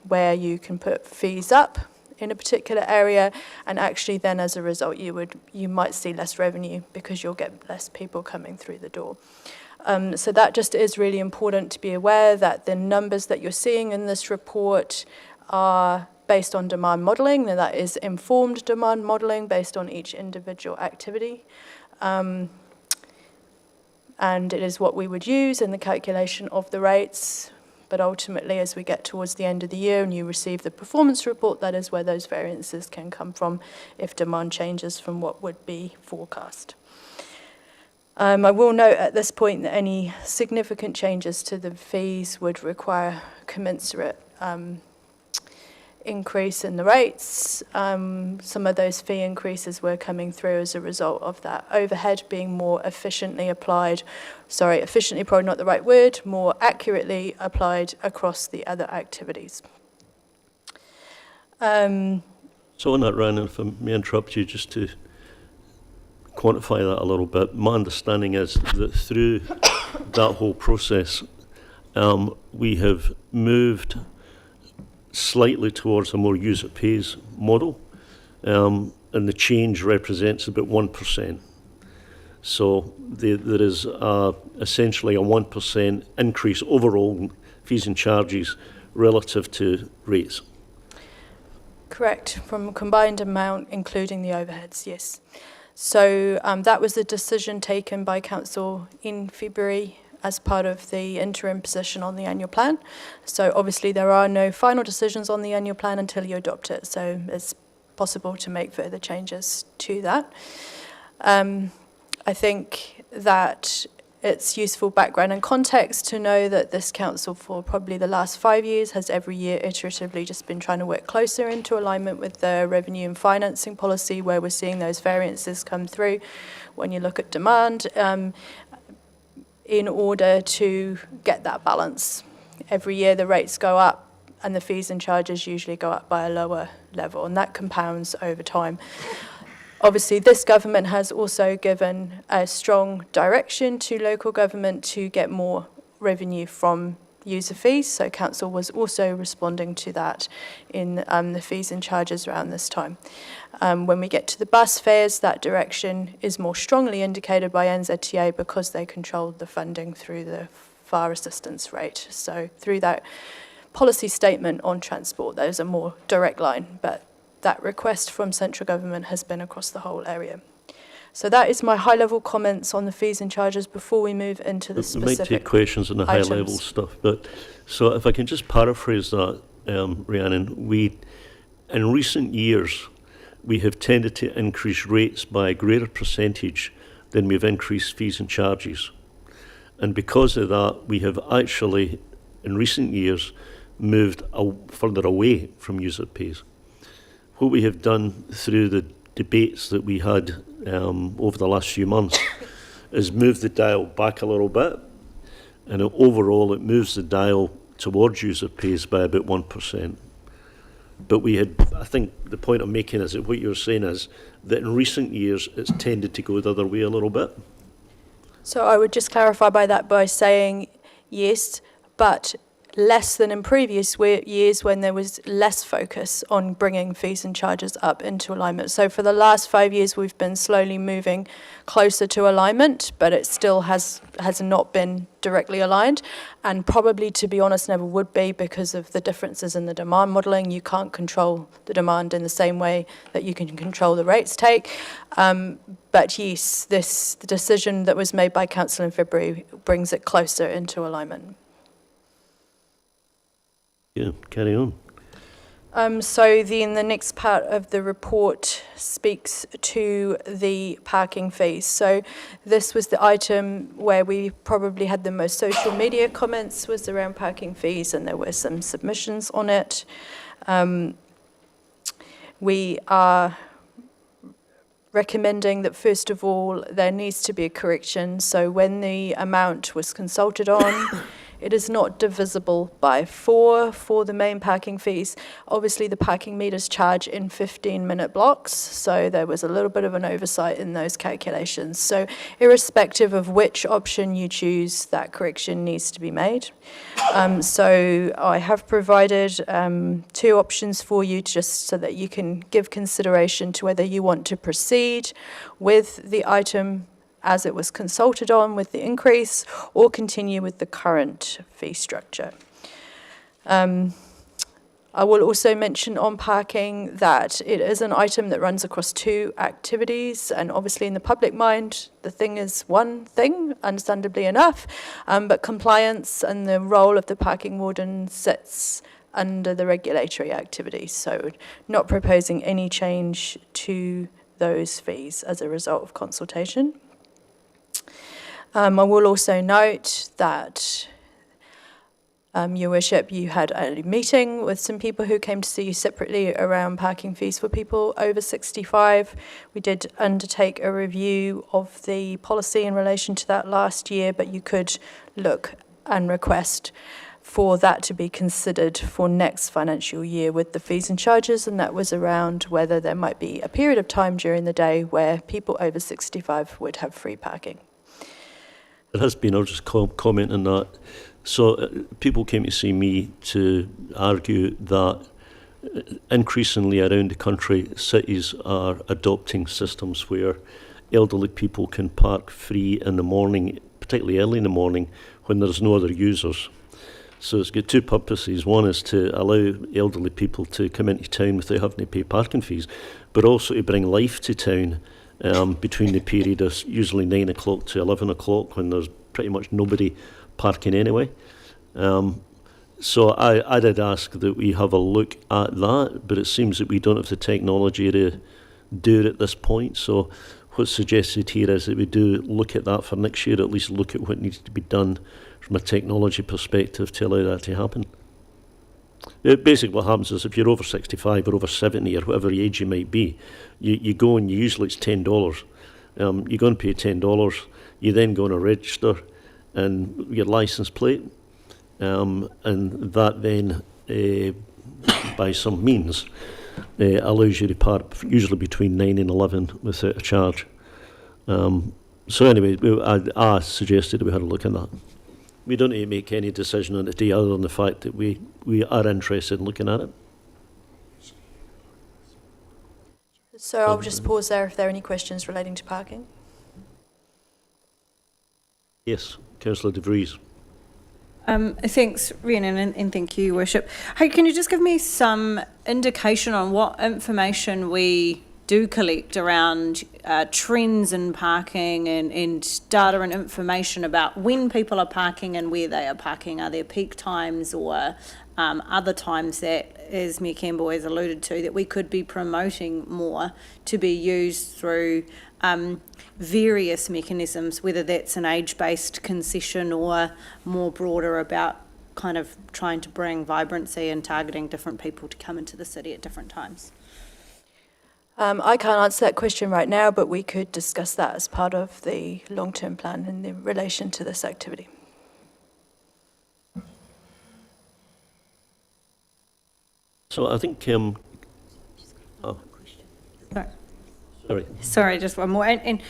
where you can put fees up in a particular area, and actually then as a result you might see less revenue because you'll get less people coming through the door. So that just is really important to be aware that the numbers that you're seeing in this report are based on demand modelling, and that is informed demand modelling based on each individual activity. And it is what we would use in the calculation of the rates, but ultimately as we get towards the end of the year and you receive the performance report, that is where those variances can come from if demand changes from what would be forecast. I will note at this point that any significant changes to the fees would require commensurate increase in the rates. Some of those fee increases were coming through as a result of that overhead being more efficiently applied, efficiently probably not the right word, more accurately applied across the other activities. So on that, Rhiannon, if I may interrupt you just to quantify that a little bit, my understanding is that through that whole process, we have moved slightly towards a more user pays model, and the change represents about 1%. So there is essentially a 1% increase overall in fees and charges relative to rates. Correct, from a combined amount, including the overheads, yes. So that was a decision taken by Council in February as part of the interim position on the annual plan. So obviously there are no final decisions on the annual plan until you adopt it, so it's possible to make further changes to that. I think that it's useful background and context to know that this council for probably the last 5 years has every year iteratively just been trying to work closer into alignment with the revenue and financing policy, where we're seeing those variances come through when you look at demand, in order to get that balance. Every year the rates go up and the fees and charges usually go up by a lower level, and that compounds over time. Obviously, this government has also given a strong direction to local government to get more revenue from user fees, so council was also responding to that in the fees and charges around this time. When we get to the bus fares, that direction is more strongly indicated by NZTA because they control the funding through the fare assistance rate. So through that policy statement on transport, there's a more direct line, but that request from central government has been across the whole area. So that is my high-level comments on the fees and charges before we move into the We might specific take questions on the items. high-level stuff, but so if I can just paraphrase that, Rhiannon, in recent years, we have tended to increase rates by a greater percentage than we've increased fees and charges. And because of that, we have actually, in recent years, moved further away from user pays. What we have done through the debates that we had over the last few months is move the dial back a little bit, and overall it moves the dial towards user pays by about 1%. But we had, I think the point I'm making is that what you're saying is that in recent years it's tended to go the other way a little bit. So I would just clarify by saying yes, but less than in previous years when there was less focus on bringing fees and charges up into alignment. So for the last 5 years, we've been slowly moving closer to alignment, but it still has not been directly aligned, and probably, to be honest, never would be because of the differences in the demand modelling. You can't control the demand in the same way that you can control the rates take. But yes, the decision that was made by Council in February brings it closer into alignment. Yeah, carry on. So then the next part of the report speaks to the parking fees. So this was the item where we probably had the most social media comments, was around parking fees, and there were some submissions on it. We are recommending that, first of all, there needs to be a correction. So when the amount was consulted on, it is not divisible by 4 for the main parking fees. Obviously, the parking meters charge in 15-minute blocks, so there was a little bit of an oversight in those calculations. So irrespective of which option you choose, that correction needs to be made. So I have provided 2 options for you just so that you can give consideration to whether you want to proceed with the item as it was consulted on with the increase, or continue with the current fee structure. I will also mention on parking that it is an item that runs across 2 activities, and obviously in the public mind, the thing is one thing, understandably enough, but compliance and the role of the parking warden sits under the regulatory activity, so not proposing any change to those fees as a result of consultation. I will also note that, Your Worship, you had a meeting with some people who came to see you separately around parking fees for people over 65. We did undertake a review of the policy in relation to that last year, but you could look and request for that to be considered for next financial year with the fees and charges, and that was around whether there might be a period of time during the day where people over 65 would have free parking. There has been, I'll just comment on that. So people came to see me to argue that increasingly around the country, cities are adopting systems where elderly people can park free in the morning, particularly early in the morning, when there's no other users. So it's got two purposes. One is to allow elderly people to come into town without having to pay parking fees, but also to bring life to town between the period of usually 9 o'clock to 11 o'clock, when there's pretty much nobody parking anyway. So I did ask that we have a look at that, but it seems that we don't have the technology to do it at this point. So what's suggested here is that we do look at that for next year, at least look at what needs to be done from a technology perspective to allow that to happen. Basically what happens is if you're over 65 or over 70 or whatever age you might be, you go and usually it's $10. You go and pay $10, you then go and register and your license plate, and that then, by some means, allows you to park usually between 9 and 11 without a charge. So anyway, I suggested we had a look at that. We don't need to make any decision on it today other than the fact that we are interested in looking at it. So I'll just pause there if there are any questions relating to parking. Yes, Councillor De Vries. Thanks, Rhiannon, and thank you, Your Worship. Hey, can you just give me some indication on what information we do collect around trends in parking and data and information about when people are parking and where they are parking? Are there peak times or other times that, as Mayor Campbell has alluded to, that we could be promoting more to be used through various mechanisms, whether that's an age-based concession or more broader about kind of trying to bring vibrancy and targeting different people to come into the city at different times? I can't answer that question right now, but we could discuss that as part of the long-term plan in relation to this activity. So I think, Sorry, just one more. And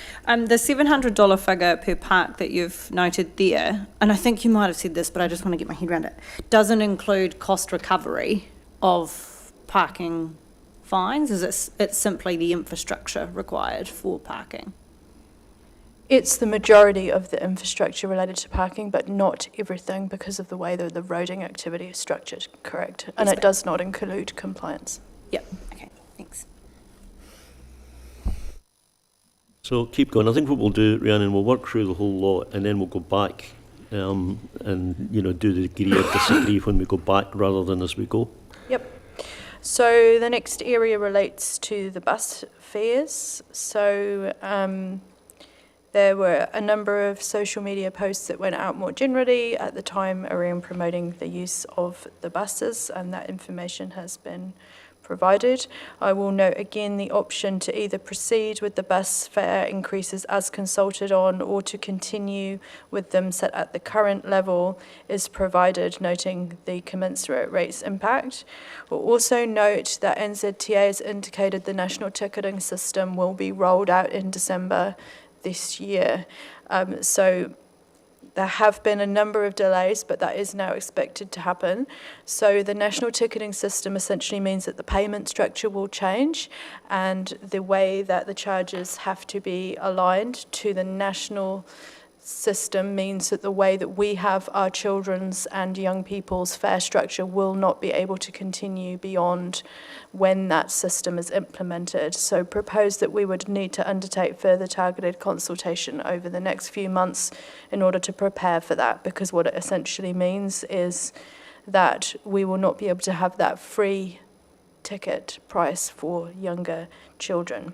the $700 figure per park that you've noted there, and I think you might have said this, but I just want to get my head around it, doesn't include cost recovery of parking fines? Is it's simply the infrastructure required for parking? It's the majority of the infrastructure related to parking, but not everything because of the way that the roading activity is structured, correct? And it does not include compliance. Yep, okay, thanks. so keep going. I think what we'll do, Rhiannon, we'll work through the whole lot and then we'll go back and, do the agree or disagree when we go back rather than as we go. Yep. So the next area relates to the bus fares. So there were a number of social media posts that went out more generally at the time around promoting the use of the buses, and that information has been provided. I will note again the option to either proceed with the bus fare increases as consulted on or to continue with them set at the current level is provided, noting the commensurate rates impact. We'll also note that NZTA has indicated the national ticketing system will be rolled out in December this year. So there have been a number of delays, but that is now expected to happen. So the national ticketing system essentially means that the payment structure will change and the way that the charges have to be aligned to the national system means that the way that we have our children's and young people's fare structure will not be able to continue beyond when that system is implemented. So propose that we would need to undertake further targeted consultation over the next few months in order to prepare for that, because what it essentially means is that we will not be able to have that free ticket price for younger children.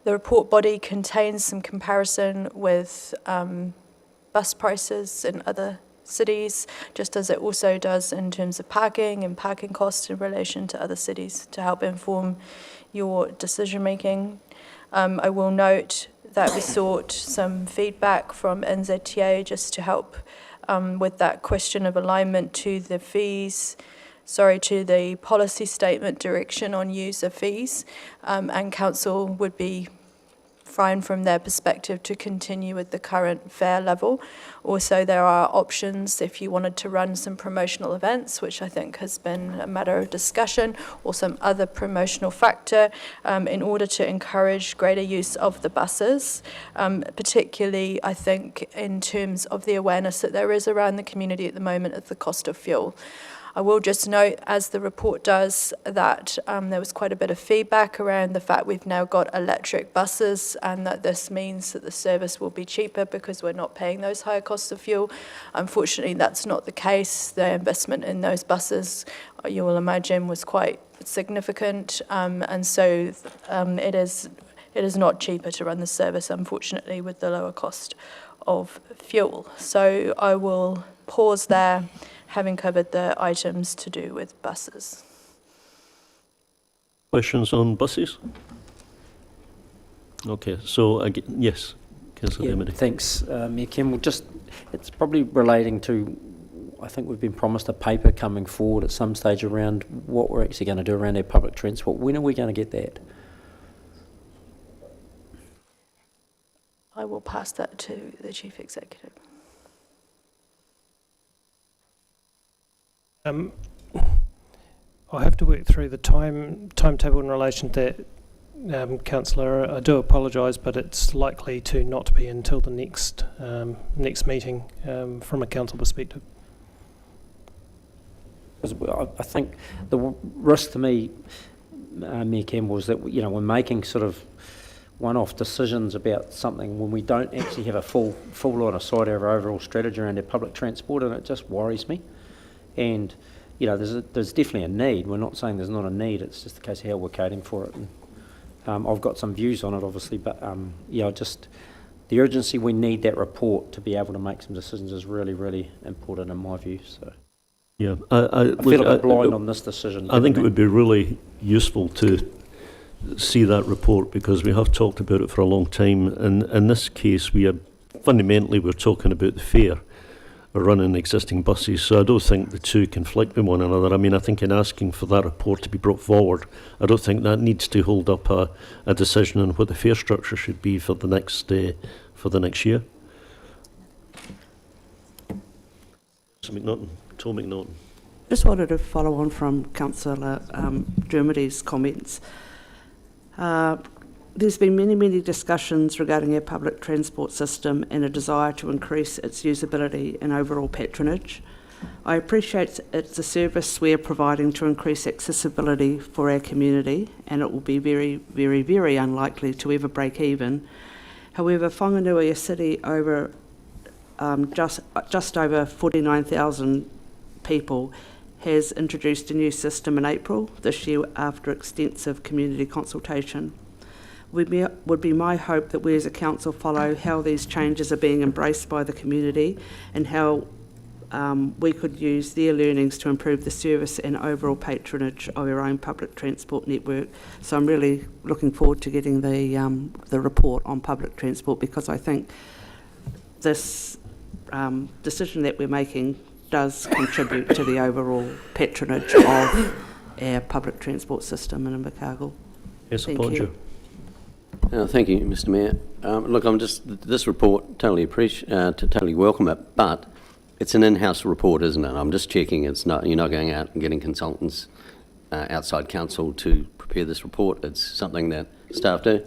The report body contains some comparison with bus prices in other cities, just as it also does in terms of parking and parking costs in relation to other cities to help inform your decision making. I will note that we sought some feedback from NZTA just to help with that question of alignment to the fees, to the policy statement direction on user fees, and council would be fine from their perspective to continue with the current fare level. Also, there are options if you wanted to run some promotional events, which I think has been a matter of discussion, or some other promotional factor in order to encourage greater use of the buses, particularly I think in terms of the awareness that there is around the community at the moment of the cost of fuel. I will just note, as the report does, that there was quite a bit of feedback around the fact we've now got electric buses and that this means that the service will be cheaper because we're not paying those higher costs of fuel. Unfortunately, that's not the case. The investment in those buses, you will imagine, was quite significant, and so it is not cheaper to run the service, unfortunately, with the lower cost of fuel. So I will pause there, having covered the items to do with buses. Questions on buses? Okay, so yes, Councillor Dermody. Thanks, Mayor Campbell. It's probably relating to, I think we've been promised a paper coming forward at some stage around what we're actually going to do around our public transport. When are we going to get that? I will pass that to the Chief Executive. I have to work through the timetable in relation to that, Councillor. I do apologise, but it's likely to not be until the next meeting from a council perspective. I think the risk to me, Mayor Campbell, is that we're making sort of one-off decisions about something when we don't actually have a full line of sight of our overall strategy around our public transport, and it just worries me. And there's definitely a need. We're not saying there's not a need. It's just a case of how we're catering for it. And I've got some views on it, obviously, but just the urgency. We need that report to be able to make some decisions is really, really important in my view. So yeah, I feel a bit blind on this decision. I think it would be really useful to see that report because we have talked about it for a long time. And in this case, we're talking about the fare. We're running existing buses, so I don't think the two conflict with one another. I mean, I think in asking for that report to be brought forward, I don't think that needs to hold up a decision on what the fare structure should be for the next year. So Tom McNaughton. Just wanted to follow on from Councillor Dermody's comments. There's been many discussions regarding our public transport system and a desire to increase its usability and overall patronage. I appreciate it's a service we're providing to increase accessibility for our community, and it will be very unlikely to ever break even. However, Whanganui, a city over just over 49,000 people, has introduced a new system in April this year after extensive community consultation. Would be my hope that we as a council follow how these changes are being embraced by the community and how we could use their learnings to improve the service and overall patronage of our own public transport network. So I'm really looking forward to getting the report on public transport, because I think this decision that we're making does contribute to the overall patronage of our public transport system in Invercargill. Yes, Thank you. Thank you, Mr. Mayor. Look, this report, totally welcome it, but it's an in-house report, isn't it? I'm just checking you're not going out and getting consultants outside council to prepare this report. It's something that staff do.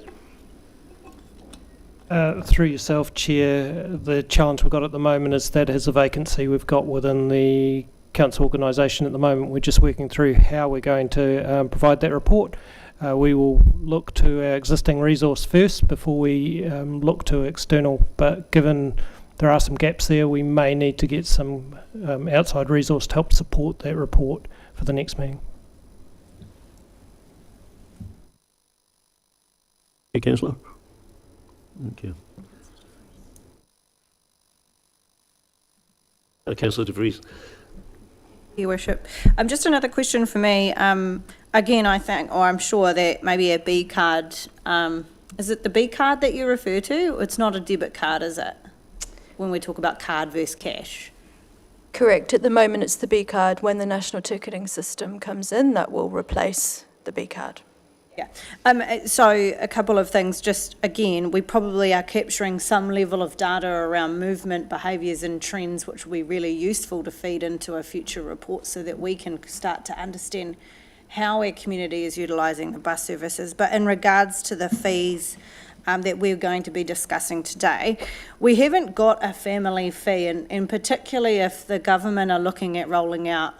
Through yourself, Chair, the challenge we've got at the moment is that as a vacancy we've got within the council organisation at the moment. We're just working through how we're going to provide that report. We will look to our existing resource first before we look to external, but given there are some gaps there, we may need to get some outside resource to help support that report for the next meeting. Hey, Councillor. Thank you. Councillor De Vries. Your Worship. Just another question for me. Again, I think, or I'm sure that maybe a B card, is it the B card that you refer to? It's not a debit card, is it? When we talk about card versus cash. Correct. At the moment, it's the B card. When the national ticketing system comes in, that will replace the B card. Yeah. So a couple of things, just again, we probably are capturing some level of data around movement, behaviours and trends, which will be really useful to feed into a future report so that we can start to understand how our community is utilising the bus services. But in regards to the fees that we're going to be discussing today, we haven't got a family fee, and particularly if the government are looking at rolling out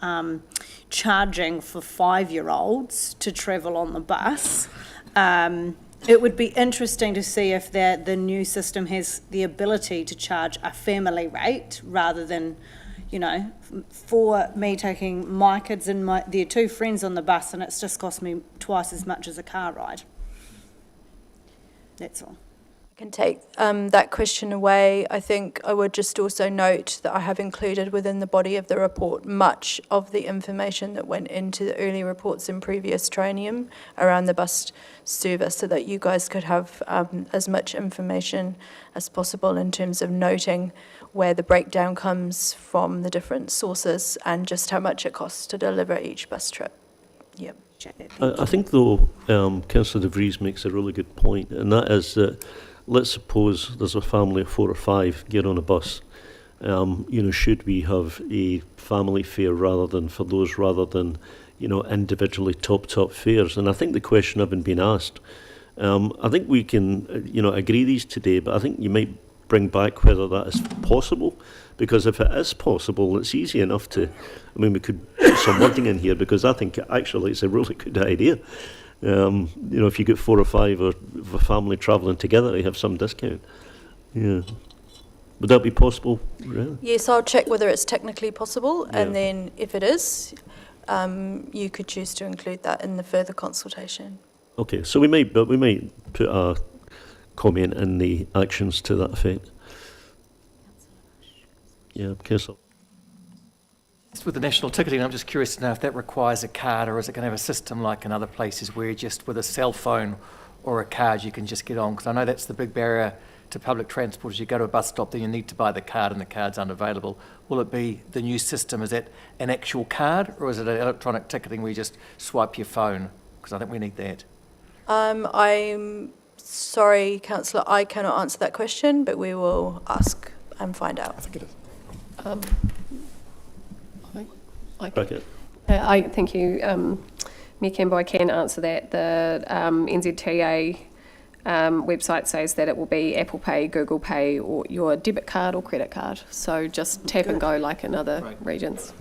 charging for 5-year-olds to travel on the bus. It would be interesting to see if the new system has the ability to charge a family rate rather than, you know, for me taking my kids and their 2 friends on the bus and it's just cost me twice as much as a car ride. That's all. I can take that question away. I think I would just also note that I have included within the body of the report much of the information that went into the early reports in previous triennium around the bus service so that you guys could have as much information as possible in terms of noting where the breakdown comes from the different sources and just how much it costs to deliver each bus trip. Yep. I think, though, Councillor De Vries makes a really good point, and that is that let's suppose there's a family of 4 or 5 get on a bus. You know, should we have a family fare rather than, you know, individually top fares? And I think the question having been asked, I think we can, you know, agree these today, but I think you might bring back whether that is possible, because if it is possible, it's easy enough to, I mean, we could put some wording in here, because I think actually it's a really good idea. You know, if you get 4 or 5 of a family travelling together, they have some discount. Yeah. Would that be possible? Really? Yes, I'll check whether it's technically possible, and then if it is, you could choose to include that in the further consultation. Okay, so we might put a comment in the actions to that effect. Yeah, Councillor. Just with the national ticketing, I'm just curious to know if that requires a card, or is it going to have a system like in other places where just with a cell phone or a card you can just get on? Because I know that's the big barrier to public transport, is you go to a bus stop, then you need to buy the card and the card's unavailable. Will it be the new system, is it an actual card, or is it an electronic ticketing where you just swipe your phone? Because I think we need that. I'm sorry, Councillor, I cannot answer that question, but we will ask and find out. I think it is. Thank you, Mayor Campbell. I can answer that. The NZTA website says that it will be Apple Pay, Google Pay, or your debit card or credit card. So just tap and go like in other regions.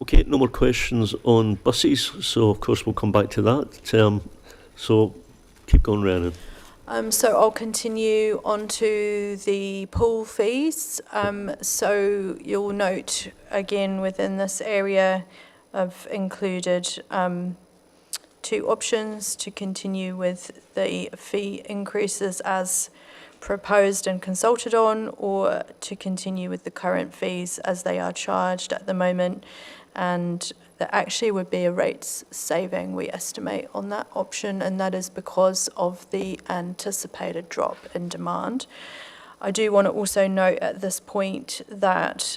Okay, no more questions on buses, so of course we'll come back to that. So keep going, Rhiannon. So I'll continue on to the pool fees. So you'll note again within this area I've included 2 options to continue with the fee increases as proposed and consulted on, or to continue with the current fees as they are charged at the moment. And there actually would be a rates saving, we estimate, on that option, and that is because of the anticipated drop in demand. I do want to also note at this point that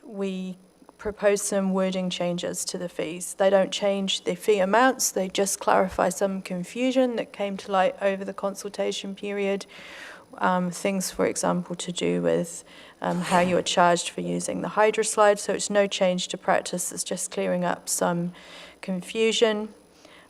we propose some wording changes to the fees. They don't change the fee amounts, they just clarify some confusion that came to light over the consultation period. Things, for example, to do with how you are charged for using the hydroslide. So it's no change to practice, it's just clearing up some confusion.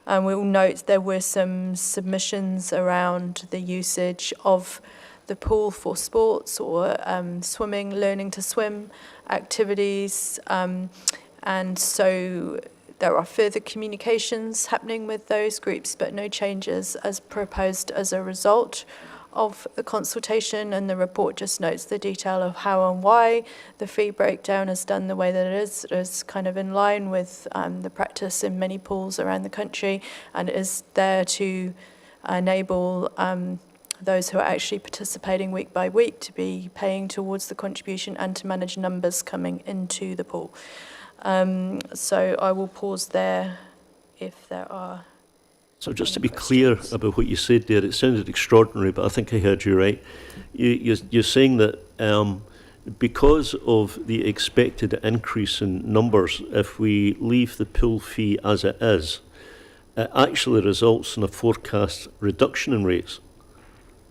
We will note there were some submissions around the usage of the pool for sports or swimming, learning to swim activities. And so there are further communications happening with those groups, but no changes as proposed as a result of the consultation, and the report just notes the detail of how and why the fee breakdown is done the way that it is. It is kind of in line with the practice in many pools around the country, and it is there to enable those who are actually participating week by week to be paying towards the contribution and to manage numbers coming into the pool. So I will pause there if there are. So just to be clear about what you said there, it sounded extraordinary, but I think I heard you right. You're saying that because of the expected increase in numbers, if we leave the pool fee as it is, it actually results in a forecast reduction in rates.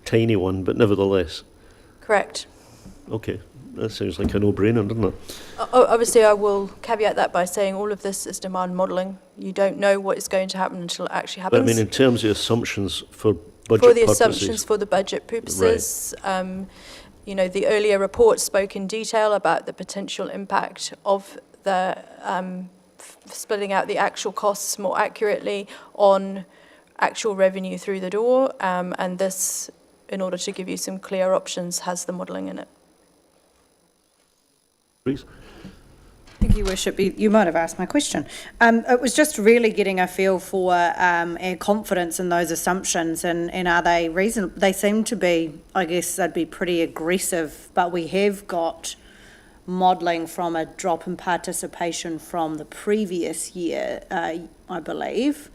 Tiny one, but nevertheless. Correct. Okay, that sounds like a no-brainer, doesn't it? Obviously, I will caveat that by saying all of this is demand modelling. You don't know what is going to happen until it actually happens. But I mean, in terms of assumptions for budget for the purposes. assumptions for the budget purposes, you know, the earlier report spoke in detail about the potential impact of the splitting out the actual costs more accurately on actual revenue through the door, and this, in order to give you some clear options, has the modelling in it. Please. Thank you, Worship. You might have asked my question. It was just really getting a feel for our confidence in those assumptions, and are they reasonable? They seem to be, I guess they'd be pretty aggressive, but we have got modelling from a drop in participation from the previous year, I believe.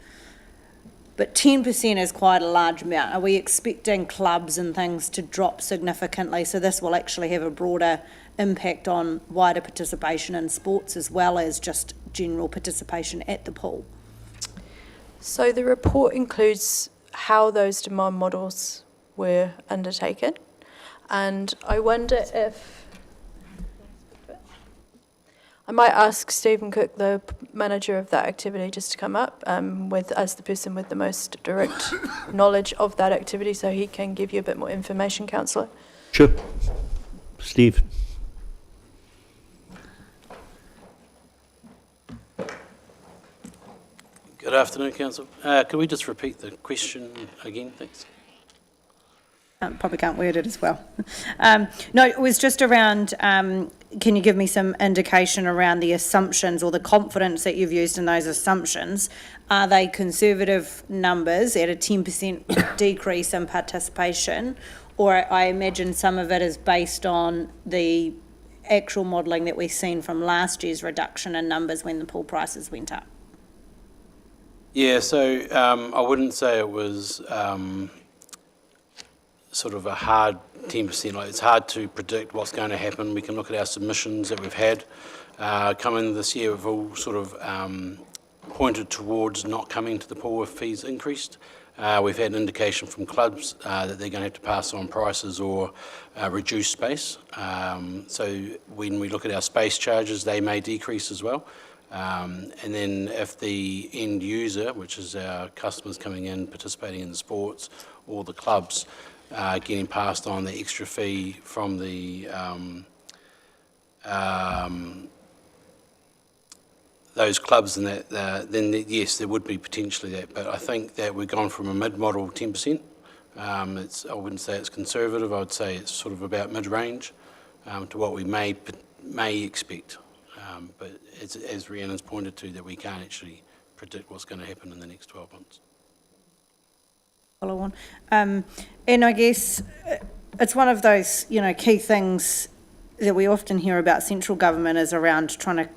But 10% is quite a large amount. Are we expecting clubs and things to drop significantly? So this will actually have a broader impact on wider participation in sports as well as just general participation at the pool? So the report includes how those demand models were undertaken, and I wonder if I might ask Stephen Cook, the manager of that activity, just to come up as the person with the most direct knowledge of that activity, so he can give you a bit more information, Councillor. Sure. Steve. Good afternoon, Council. Could we just repeat the question again, thanks? Probably can't word it as well. No, it was just around, can you give me some indication around the assumptions or the confidence that you've used in those assumptions? Are they conservative numbers at a 10% decrease in participation? Or I imagine some of it is based on the actual modelling that we've seen from last year's reduction in numbers when the pool prices went up? Yeah, so I wouldn't say it was sort of a hard 10%. Like, it's hard to predict what's going to happen. We can look at our submissions that we've had coming this year. We've all sort of pointed towards not coming to the pool if fees increased. We've had an indication from clubs that they're going to have to pass on prices or reduce space. So when we look at our space charges, they may decrease as well. And then if the end user, which is our customers coming in, participating in the sports, or the clubs, getting passed on the extra fee from the those clubs, and then yes, there would be potentially that. But I think that we've gone from a mid-model 10%. I wouldn't say it's conservative. I would say it's sort of about mid-range to what we may expect. But as Rhiannon's pointed to, that we can't actually predict what's going to happen in the next 12 months. Follow on. And I guess it's one of those, key things that we often hear about central government is around trying to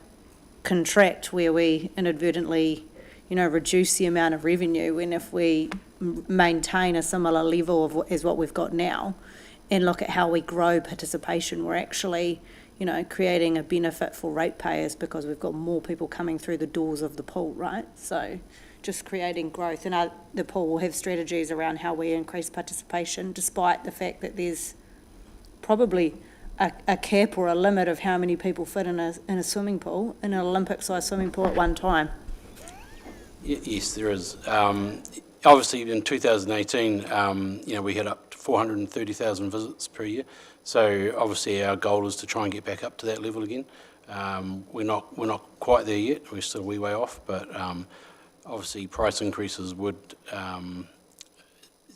contract where we inadvertently, reduce the amount of revenue, and if we maintain a similar level as what we've got now and look at how we grow participation, we're actually creating a benefit for ratepayers because we've got more people coming through the doors of the pool, right? So just creating growth. And the pool will have strategies around how we increase participation, despite the fact that there's probably a cap or a limit of how many people fit in a swimming pool, in an Olympic-sized swimming pool at one time. Yes, there is. Obviously, in 2018, we had up to 430,000 visits per year. So obviously, our goal is to try and get back up to that level again. We're not quite there yet. We're still a wee way off, but obviously, price increases would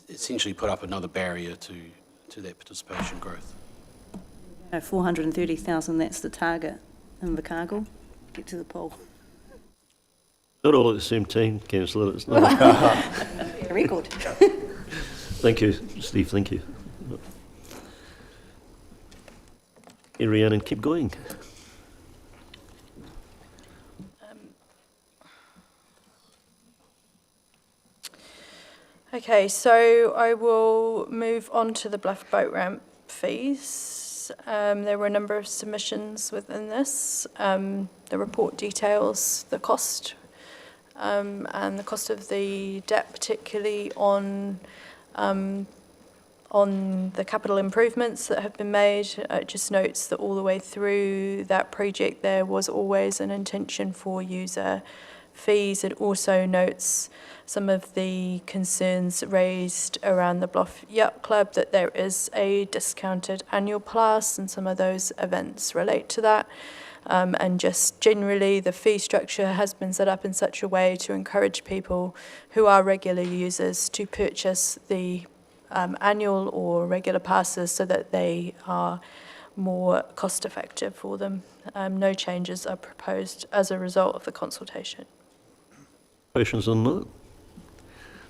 essentially put up another barrier to that participation growth. 430,000, that's the target in Invercargill. Get to the pool. Not all at the same time, Councillor. It's not. A record. Thank you, Steve. Thank you. Hey, Rhiannon, keep going. Okay, so I will move on to the Bluff boat ramp fees. this. There were a number of submissions within this. The report details the cost and the cost of the debt, particularly on the capital improvements that have been made. It just notes that all the way through that project there was always an intention for user fees. It also notes some of the concerns raised around the Bluff Yacht Club, that there is a discounted annual pass, and some of those events relate to that. And just generally, the fee structure has been set up in such a way to encourage people who are regular users to purchase the annual or regular passes so that they are more cost effective for them. No changes are proposed as a result of the consultation. Questions on that?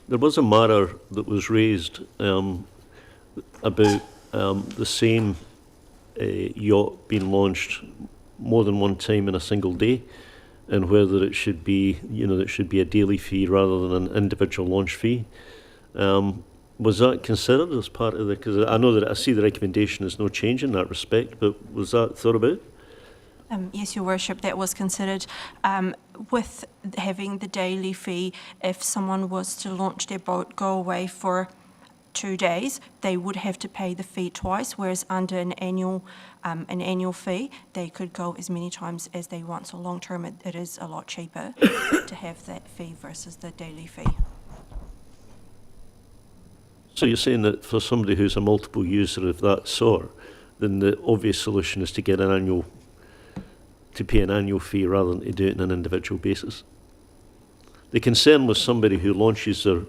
There was a matter that was raised about the same yacht being launched more than one time in a single day, and whether it should be, it should be a daily fee rather than an individual launch fee. Was that considered as part of the? Because I know that I see the recommendation is no change in that respect, but was that thought about? Yes, Your Worship, that was considered. With having the daily fee, if someone was to launch their boat, go away for 2 days, they would have to pay the fee twice, whereas under an annual fee, they could go as many times as they want. So long term, it is a lot cheaper to have that fee versus the daily fee. So you're saying that for somebody who's a multiple user of that sort, then the obvious solution is to get to pay an annual fee rather than to do it on an individual basis. The concern was somebody who launches their,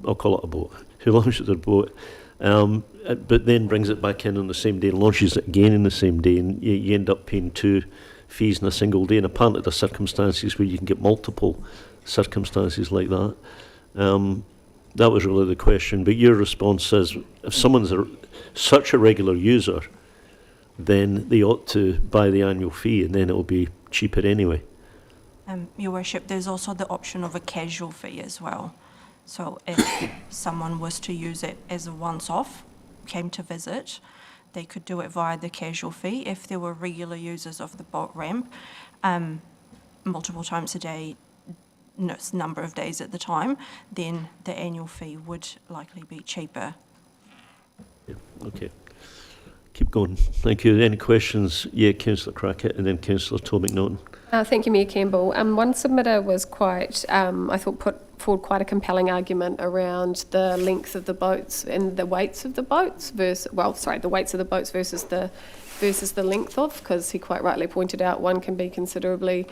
I'll call it a boat, who launches their boat, but then brings it back in on the same day and launches it again in the same day, and you end up paying 2 fees in a single day. And apparently there are circumstances where you can get multiple circumstances like that. That was really the question. But your response is, if someone's such a regular user, then they ought to buy the annual fee, and then it will be cheaper anyway. Your Worship, there's also the option of a casual fee as well. So if someone was to use it as a once-off, came to visit, they could do it via the casual fee. If there were regular users of the boat ramp, multiple times a day, number of days at the time, then the annual fee would likely be cheaper. Yeah, okay. Keep going. Thank you. Any questions? Yeah, Councillor Crackett and then Councillor Tom McNaughton. Thank you, Mayor Campbell. One submitter was quite, I thought, put forward quite a compelling argument around the length of the boats and the weights of the boats the weights of the boats versus the length of, because he quite rightly pointed out one can be considerably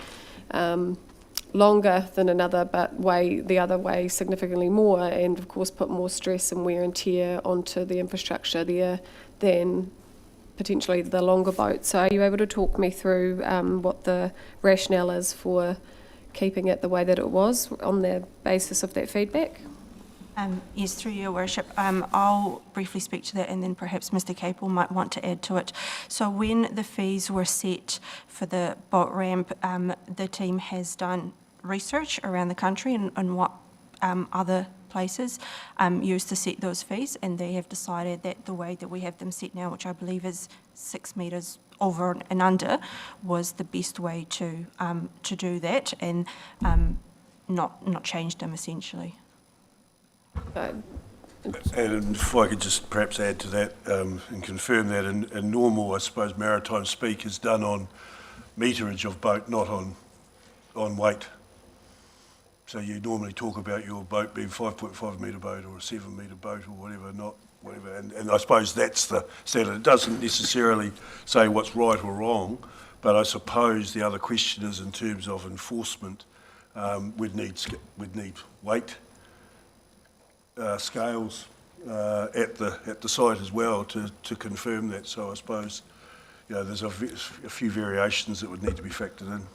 longer than another, but weigh the other way significantly more, and of course put more stress and wear and tear onto the infrastructure there than potentially the longer boat. So are you able to talk me through what the rationale is for keeping it the way that it was on the basis of that feedback? Yes, through your worship. I'll briefly speak to that, and then perhaps Mr. Capel might want to add to it. So when the fees were set for the boat ramp, the team has done research around the country and what other places use to set those fees, and they have decided that the way that we have them set now, which I believe is 6 metres over and under, was the best way to do that, and not change them essentially. And if I could just perhaps add to that and confirm that in normal, I suppose, maritime speak is done on meterage of boat, not on weight. So you normally talk about your boat being 5.5 metre boat or a 7 metre boat or whatever, not whatever. And I suppose that's the standard. It doesn't necessarily say what's right or wrong, but I suppose the other question is in terms of enforcement, we'd need weight scales at the site as well to confirm that. So I suppose there's a few variations that would need to be factored in.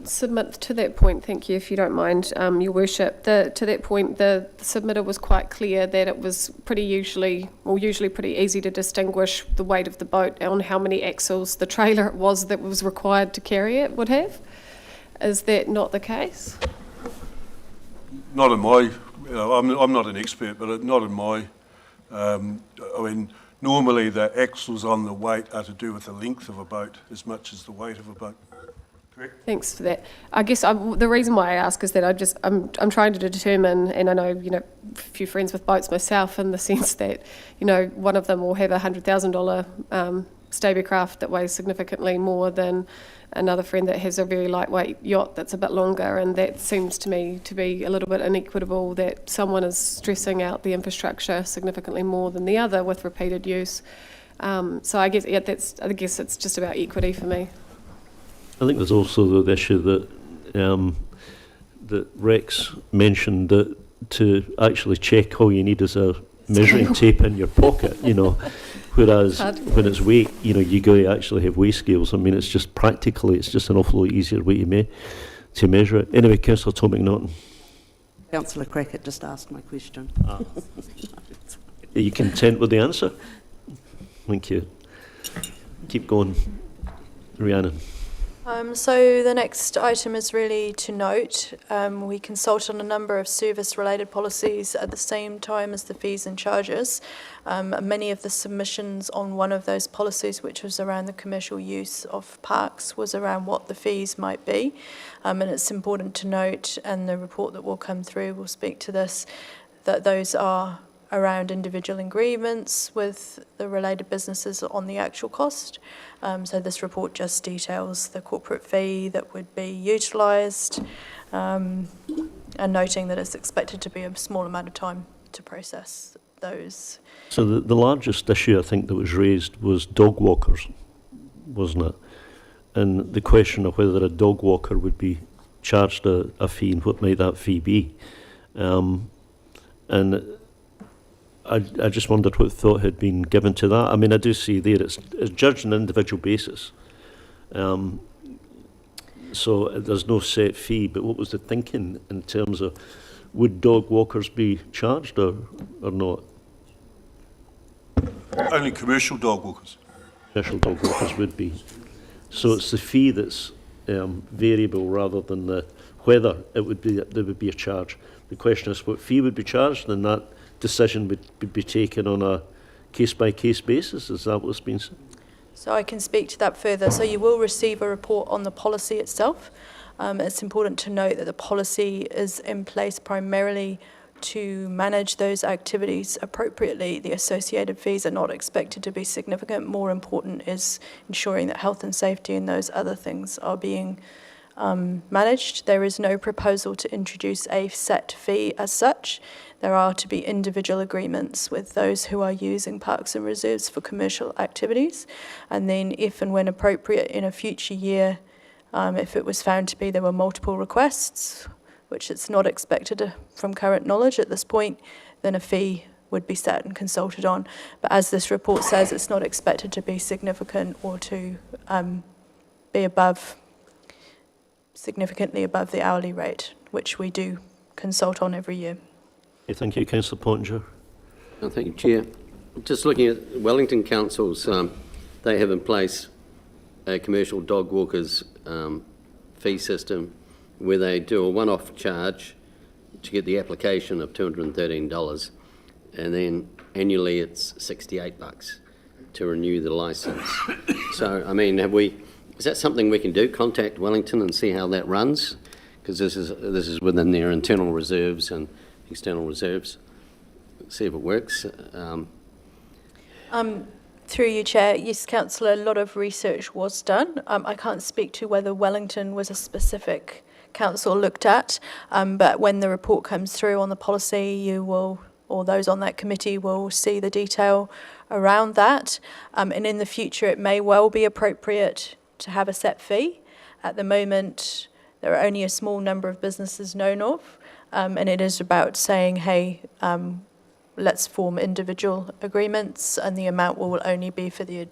Submit to that point, thank you, if you don't mind, Your Worship. To that point, the submitter was quite clear that it was usually pretty easy to distinguish the weight of the boat on how many axles the trailer it was that was required to carry it would have. Is that not the case? Not in my, I'm not an expert, but not in my, I mean, normally the axles on the weight are to do with the length of a boat as much as the weight of a boat. Correct? Thanks for that. I guess the reason why I ask is that I'm trying to determine, and I know, a few friends with boats myself, in the sense that, one of them will have a $100,000 Stabicraft that weighs significantly more than another friend that has a very lightweight yacht that's a bit longer, and that seems to me to be a little bit inequitable, that someone is stressing out the infrastructure significantly more than the other with repeated use. So I guess it's just about equity for me. I think there's also the issue that that Rex mentioned, that to actually check, all you need is a measuring tape in your pocket, whereas when it's weight, you go to actually have weigh scales. I mean, it's just an awful lot easier way to measure it. Anyway, Councillor Tom McNaughton. Councillor Crackett just asked my question. Are you content with the answer? Thank you. Keep going, Rhiannon. So the next item is really to note, we consult on a number of service-related policies at the same time as the fees and charges. Many of the submissions on one of those policies, which was around the commercial use of parks, was around what the fees might be. And it's important to note, and the report that will come through will speak to this, that those are around individual agreements with the related businesses on the actual cost. So this report just details the corporate fee that would be utilised, and noting that it's expected to be a small amount of time to process those. So the largest issue I think that was raised was dog walkers, wasn't it? And the question of whether a dog walker would be charged a fee, and what might that fee be. And I just wondered what thought had been given to that. I mean, I do see there it's judged on an individual basis. So there's no set fee, but what was the thinking in terms of, would dog walkers be charged or not? Only commercial dog walkers. Commercial dog walkers would be. So it's the fee that's variable rather than whether there would be a charge. The question is what fee would be charged, and that decision would be taken on a case-by-case basis. Is that what's been said? So I can speak to that further. So you will receive a report on the policy itself. It's important to note that the policy is in place primarily to manage those activities appropriately. The associated fees are not expected to be significant. More important is ensuring that health and safety and those other things are being managed. There is no proposal to introduce a set fee as such. There are to be individual agreements with those who are using parks and reserves for commercial activities. And then if and when appropriate in a future year, if it was found to be there were multiple requests, which it's not expected from current knowledge at this point, then a fee would be set and consulted on. But as this report says, it's not expected to be significant or to be significantly above the hourly rate, which we do consult on every year. Okay, thank you, Councillor Pottinger. Thank you, Chair. Just looking at Wellington Councils, they have in place a commercial dog walkers fee system where they do a one-off charge to get the application of $213, and then annually it's $68 to renew the licence. So, I mean, is that something we can do? Contact Wellington and see how that runs, because this is within their internal reserves and external reserves. See if it works. Through you, Chair. Yes, Councillor, a lot of research was done. I can't speak to whether Wellington was a specific council looked at, but when the report comes through on the policy, you will, or those on that committee will see the detail around that. And in the future, it may well be appropriate to have a set fee. At the moment, there are only a small number of businesses known of, and it is about saying, hey, let's form individual agreements, and the amount will only be for the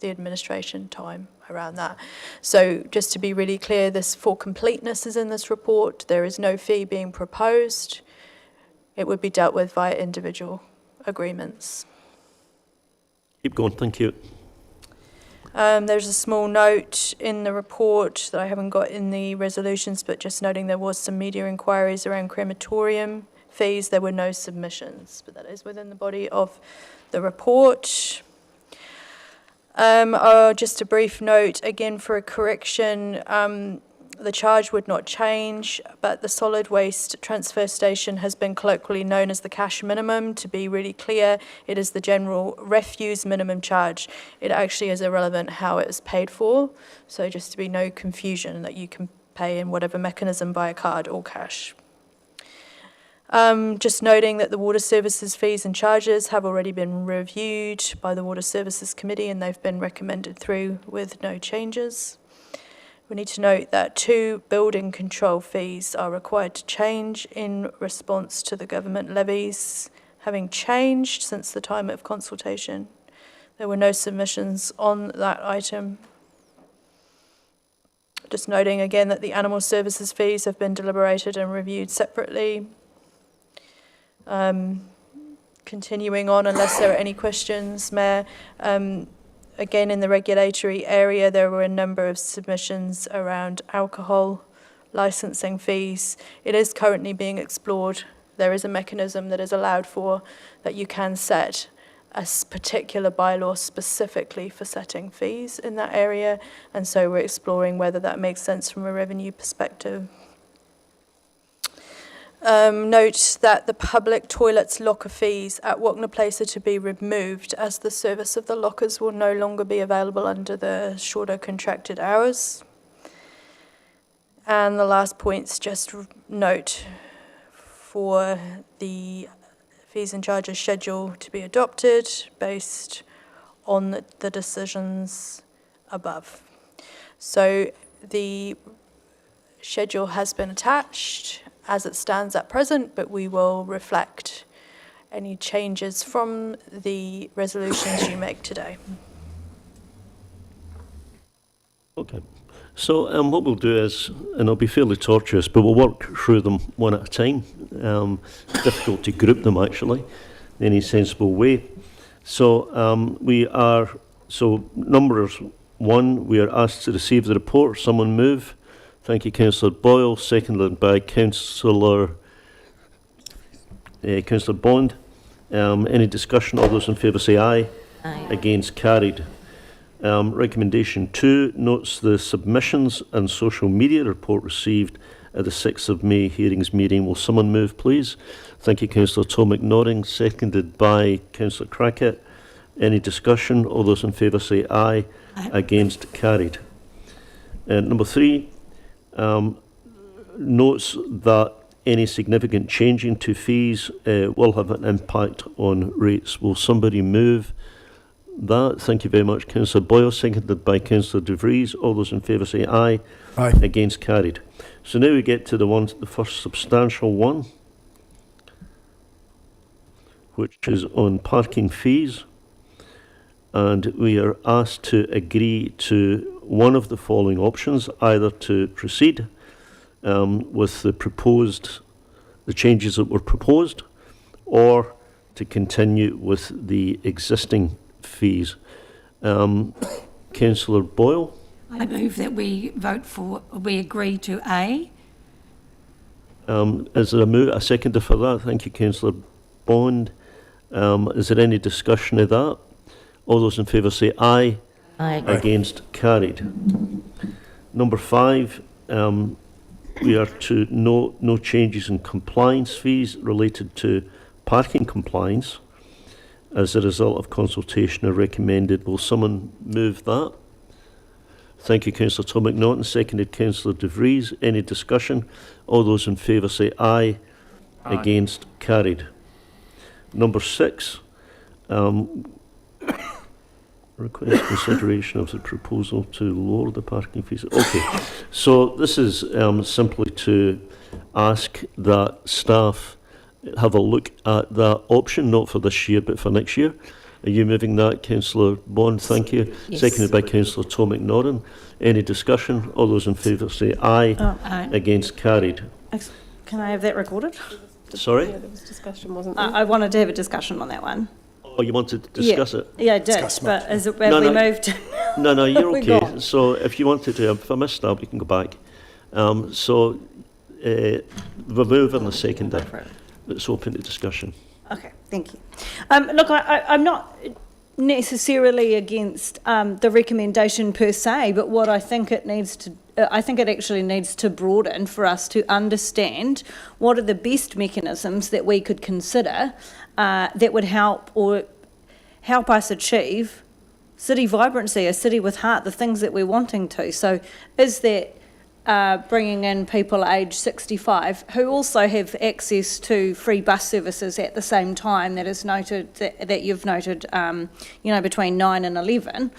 administration time around that. So just to be really clear, this for completeness is in this report. There is no fee being proposed. It would be dealt with via individual agreements. Keep going, thank you. There's a small note in the report that I haven't got in the resolutions, but just noting there was some media inquiries around crematorium fees, there were no submissions, but that is within the body of the report. Just a brief note, again for a correction, the charge would not change, but the solid waste transfer station has been colloquially known as the cash minimum. To be really clear, it is the general refuse minimum charge. It actually is irrelevant how it is paid for, so just to be no confusion that you can pay in whatever mechanism by a card or cash. Just noting that the water services fees and charges have already been reviewed by the Water Services Committee and they've been recommended through with no changes. We need to note that 2 building control fees are required to change in response to the government levies having changed since the time of consultation. There were no submissions on that item. Just noting again that the animal services fees have been deliberated and reviewed separately. Continuing on, unless there are any questions, Mayor, again, in the regulatory area, there were a number of submissions around alcohol licensing fees. It is currently being explored. There is a mechanism that is allowed for that you can set a particular bylaw specifically for setting fees in that area, and so we're exploring whether that makes sense from a revenue perspective. Note that the public toilets locker fees at Wagner Place are to be removed as the service of the lockers will no longer be available under the shorter contracted hours. And the last point's just note for the fees and charges schedule to be adopted based on the decisions above. So the schedule has been attached as it stands at present, but we will reflect any changes from the resolutions you make today. Okay. So what we'll do is, and it'll be fairly tortuous, but we'll work through them one at a time. It's difficult to group them actually in any sensible way. So number 1, we are asked to receive the report. Someone move. Thank you, Councillor Boyle, seconded by Councillor Bond. Any discussion? All those in favour say aye. Aye. Against, carried. Recommendation 2 notes the submissions and social media report received at the 6th of May hearings meeting. Will someone move, please? Thank you, Councillor Tom McNaughton, seconded by Councillor Crackett. Any discussion? All those in favour say aye. Aye. Against, carried. Number 3 notes that any significant changing to fees will have an impact on rates. Will somebody move that? Thank you very much, Councillor Boyle, seconded by Councillor De Vries. All those in favour say aye. Aye. Against, carried. So now we get to the first substantial one, which is on parking fees, and we are asked to agree to one of the following options: either to proceed with the changes that were proposed, or to continue with the existing fees. Councillor Boyle? I move that we agree to A. Is there a seconder for that? Thank you, Councillor Bond. Is there any discussion of that? All those in favour say aye. Aye. Against, carried. Number 5, we are to note no changes in compliance fees related to parking compliance as a result of consultation are recommended. Will someone move that? Thank you, Councillor Tom McNaughton, seconded Councillor De Vries. Any discussion? All those in favour say aye. Aye. Against, carried. Number 6, request consideration of the proposal to lower the parking fees. Okay, so this is simply to ask that staff have a look at that option, not for this year, but for next year. Are you moving that, Councillor Bond? Thank you. Yes. Seconded by Councillor Tom McNaughton. Any discussion? All those in favour say aye. Aye. Against, carried. Can I have that recorded? Sorry? Yeah, there was discussion, wasn't there? I wanted to have a discussion on that one. Oh, you wanted to discuss it? Yeah, I did, but have we moved? No, you're We okay. gone. So if you wanted to, if I missed that, we can go back. We'll move in a second. that's open to discussion. Okay, thank you. Look, I'm not necessarily against the recommendation per se, but what I think it needs to, I think it actually needs to broaden for us to understand what are the best mechanisms that we could consider that would help us achieve city vibrancy, a city with heart, the things that we're wanting to. So is that bringing in people aged 65 who also have access to free bus services at the same time that is noted, that you've noted, between 9 and 11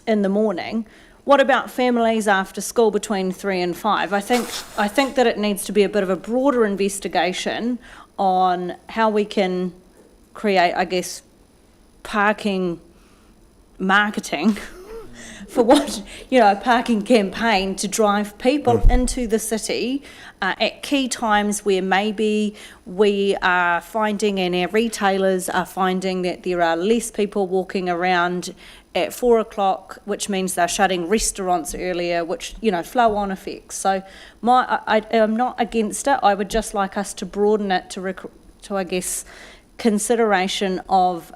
in the morning. What about families after school between 3 and 5? I think that it needs to be a bit of a broader investigation on how we can create, I guess, parking marketing for what, a parking campaign to drive people into the city at key times where maybe we are finding, and our retailers are finding, that there are less people walking around at 4 o'clock, which means they're shutting restaurants earlier, which, flow on effects. So I am not against it. I would just like us to broaden it to I guess, consideration of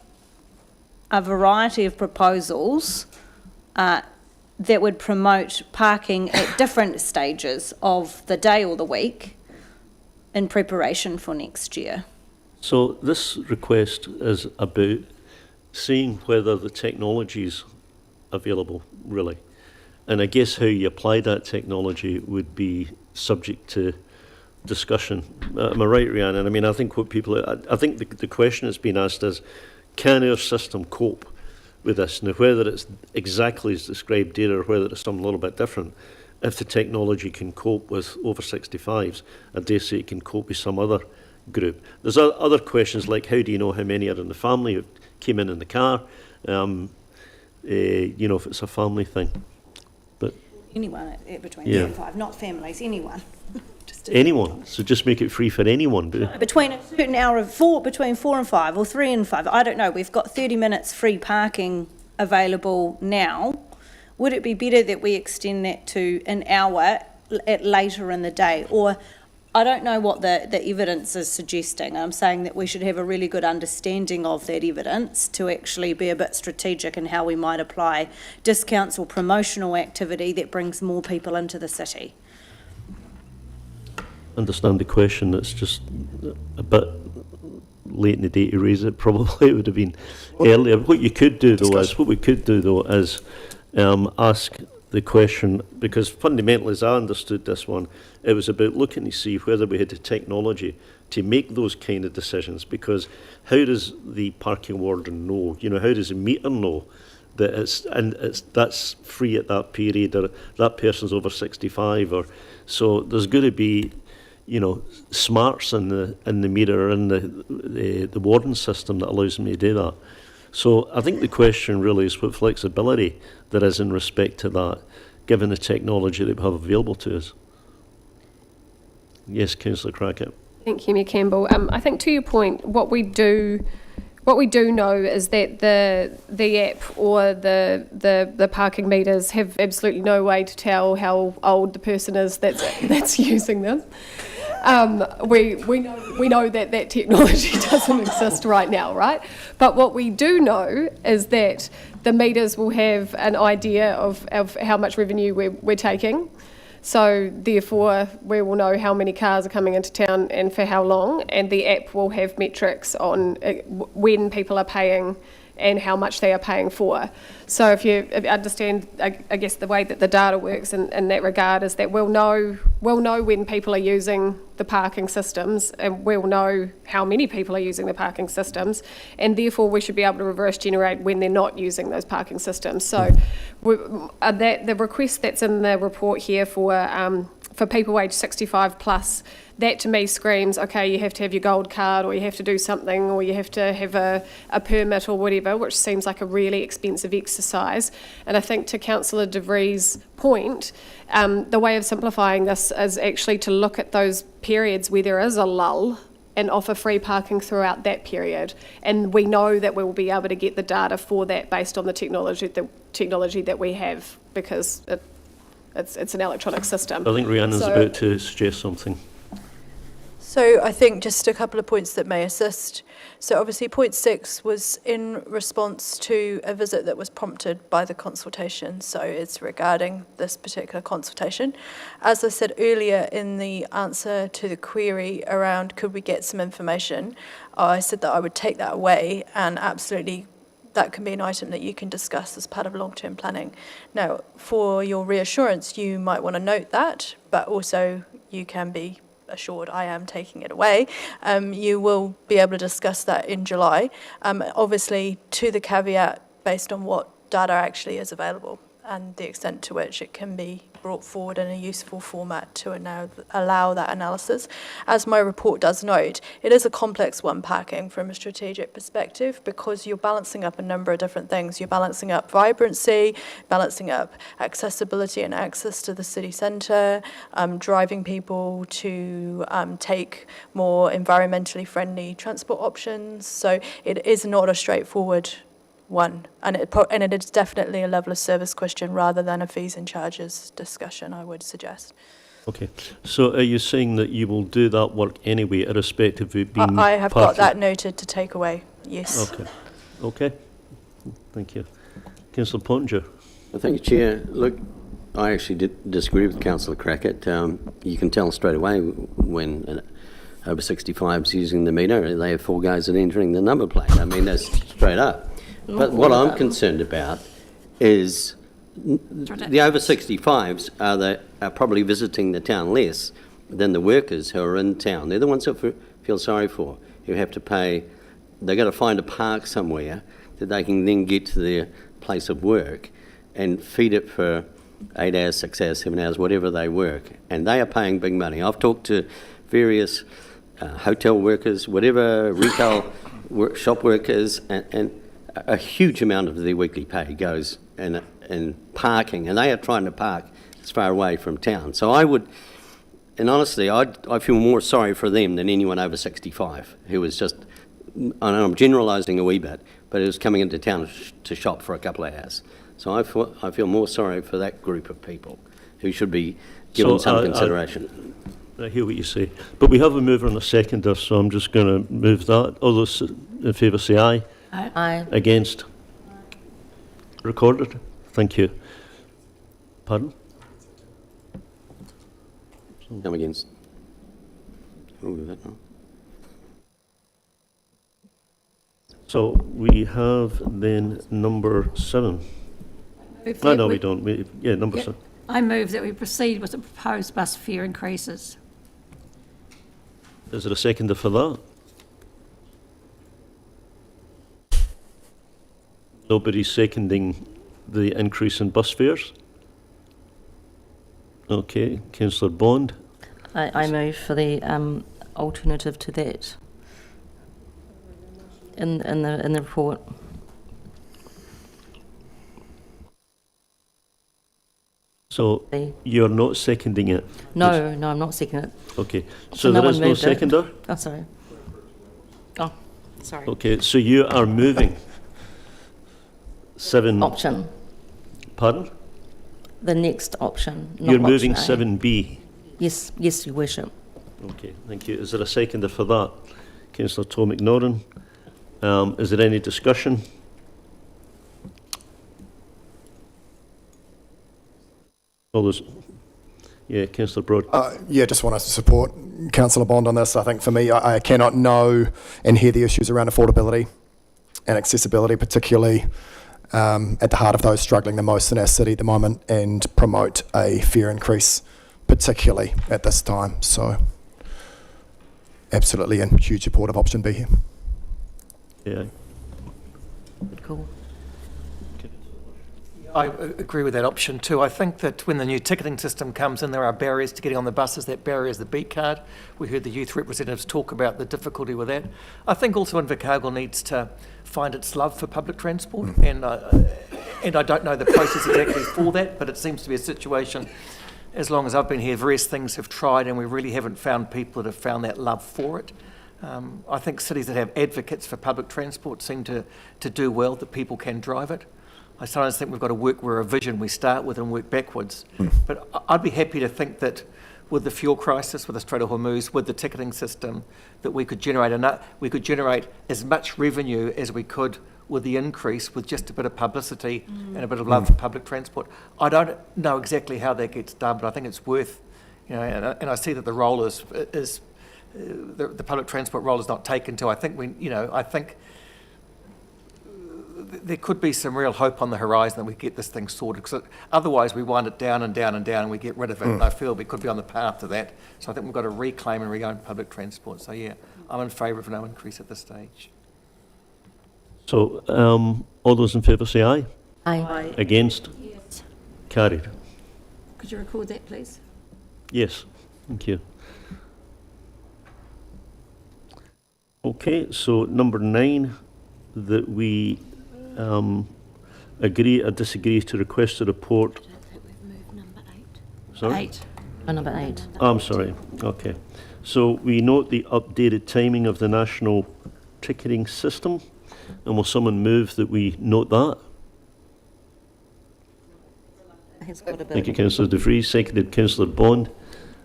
a variety of proposals that would promote parking at different stages of the day or the week in preparation for next year. So this request is about seeing whether the technology is available, really. And I guess how you apply that technology would be subject to discussion. Am I right, Rhiannon? I mean, I think the question that's been asked is, can our system cope with this? Now, whether it's exactly as described here or whether it's something a little bit different, if the technology can cope with over 65s, I dare say it can cope with some other group. There's other questions like, how do you know how many are in the family who came in the car? If it's a family thing. But Anyone between 3 Yeah. and 5, not families, anyone. anyone, so just make it free for anyone. Between a certain hour of between 4 and 5 or 3 and 5, I don't know, we've got 30 minutes free parking available now. Would it be better that we extend that to an hour later in the day? Or I don't know what the evidence is suggesting. I'm saying that we should have a really good understanding of that evidence to actually be a bit strategic in how we might apply discounts or promotional activity that brings more people into the city. Understand the question. It's just a bit late in the day to raise it. Probably it would have been earlier. What we could do though is ask the question, because fundamentally, as I understood this one, it was about looking to see whether we had the technology to make those kind of decisions. Because how does the parking warden know? How does the meter know that that's free at that period, or that person's over 65, or so? There's going to be smarts in the meter and the warden system that allows them to do that. So I think the question really is what flexibility there is in respect to that, given the technology that we have available to us. Yes, Councillor Crackett. Thank you, Mayor Campbell. I think to your point, what we do know is that the app or the parking meters have absolutely no way to tell how old the person is that's using them. We know that technology doesn't exist right now, right? But what we do know is that the meters will have an idea of how much revenue we're taking. So therefore, we will know how many cars are coming into town and for how long, and the app will have metrics on when people are paying and how much they are paying for. So if you understand, I guess, the way that the data works in that regard is that we'll know when people are using the parking systems, and we'll know how many people are using the parking systems, and therefore we should be able to reverse generate when they're not using those parking systems. So the request that's in the report here for people aged 65 plus, that to me screams, okay, you have to have your gold card, or you have to do something, or you have to have a permit or whatever, which seems like a really expensive exercise. And I think to Councillor De Vries' point, the way of simplifying this is actually to look at those periods where there is a lull and offer free parking throughout that period. And we know that we will be able to get the data for that based on the technology that we have, because it's an electronic system. I think Rhiannon's about to suggest something. So I think just a couple of points that may assist. So obviously point 6 was in response to a visit that was prompted by the consultation. So it's regarding this particular consultation. As I said earlier in the answer to the query around could we get some information, I said that I would take that away, and absolutely that can be an item that you can discuss as part of long-term planning. Now, for your reassurance, you might want to note that, but also you can be assured I am taking it away. You will be able to discuss that in July, obviously to the caveat based on what data actually is available and the extent to which it can be brought forward in a useful format to allow that analysis. As my report does note, it is a complex one, parking, from a strategic perspective, because you're balancing up a number of different things. You're balancing up vibrancy, balancing up accessibility and access to the city centre, driving people to take more environmentally friendly transport options. So it is not a straightforward one, and it is definitely a level of service question rather than a fees and charges discussion, I would suggest. Okay, so are you saying that you will do that work anyway, irrespective of it being I have got parking? that noted to take away, yes. Okay, okay, thank you. Councillor Pottinger. Well, thank you, Chair. Look, I actually did disagree with Councillor Crackett. You can tell straight away when an over 65's using the meter, they have 4 guys that are entering the number plate. I mean, that's straight up. But what I'm concerned about is the over 65s are probably visiting the town less than the workers who are in town. They're the ones who feel sorry for, who have to pay. They've got to find a park somewhere that they can then get to their place of work and feed it for 8 hours, 6 hours, 7 hours, whatever they work. And they are paying big money. I've talked to various hotel workers, whatever, retail shop workers, and a huge amount of their weekly pay goes in parking, and they are trying to park as far away from town. So I would, and honestly, I feel more sorry for them than anyone over 65 who was just, I know I'm generalising a wee bit, but it was coming into town to shop for a couple of hours. So I feel more sorry for that group of people who should be given some consideration. I hear what you say, but we have a mover and a seconder, so I'm just going to move that. All those in favour say aye. Aye. Against? Recorded. Thank you. Pardon? I'm against. Oh, that now. So we have then number 7. No, we don't. Number 7. I move that we proceed with the proposed bus fare increases. Is there a seconder for that? Nobody's seconding the increase in bus fares? Okay, Councillor Bond. I move for the alternative to that in the report. So you're not seconding it? No, I'm not seconding it. Okay, so there is no seconder? Oh, sorry. Oh, sorry. Okay, so you are moving 7... Option. Pardon? The next option. Not You're moving option A. 7B? Yes, Your Worship. Okay, thank you. Is there a seconder for that? Councillor Tom McNaughton. Is there any discussion? All those... Yeah, Councillor Broad. Just want to support Councillor Bond on this. I think for me, I cannot know and hear the issues around affordability and accessibility, particularly at the heart of those struggling the most in our city at the moment, and promote a fare increase, particularly at this time. So absolutely in huge support of option B here. Yeah. Cool. I agree with that option too. I think that when the new ticketing system comes in, there are barriers to getting on the buses. That barrier is the beat card. We heard the youth representatives talk about the difficulty with that. I think also Invercargill needs to find its love for public transport, and I don't know the process exactly for that, but it seems to be a situation, as long as I've been here, various things have tried, and we really haven't found people that have found that love for it. I think cities that have advocates for public transport seem to do well, that people can drive it. I sometimes think we've got to work where a vision we start with and work backwards. But I'd be happy to think that with the fuel crisis, with the Strait of Hormuz, with the ticketing system, that we could generate as much revenue as we could with the increase, with just a bit of publicity and a bit of love for public transport. I don't know exactly how that gets done, but I think it's worth, and I see that the role is the public transport role is not taken to. I think there could be some real hope on the horizon that we get this thing sorted, because otherwise we wind it down and down and down and we get rid of it. And I feel we could be on the path to that. So I think we've got to reclaim and re-own public transport. So yeah, I'm in favour of no increase at this stage. So, all those in favour say aye. Aye. Against? Yes. Carried. Could you record that, please? Yes, thank you. Okay, so number 9, that we agree or disagree to request a report. I don't think we've moved number 8. Sorry? 8. Number 8. I'm sorry, okay. So we note the updated timing of the national ticketing system, and will someone move that we note that? Thank you, Councillor De Vries. Seconded, Councillor Bond.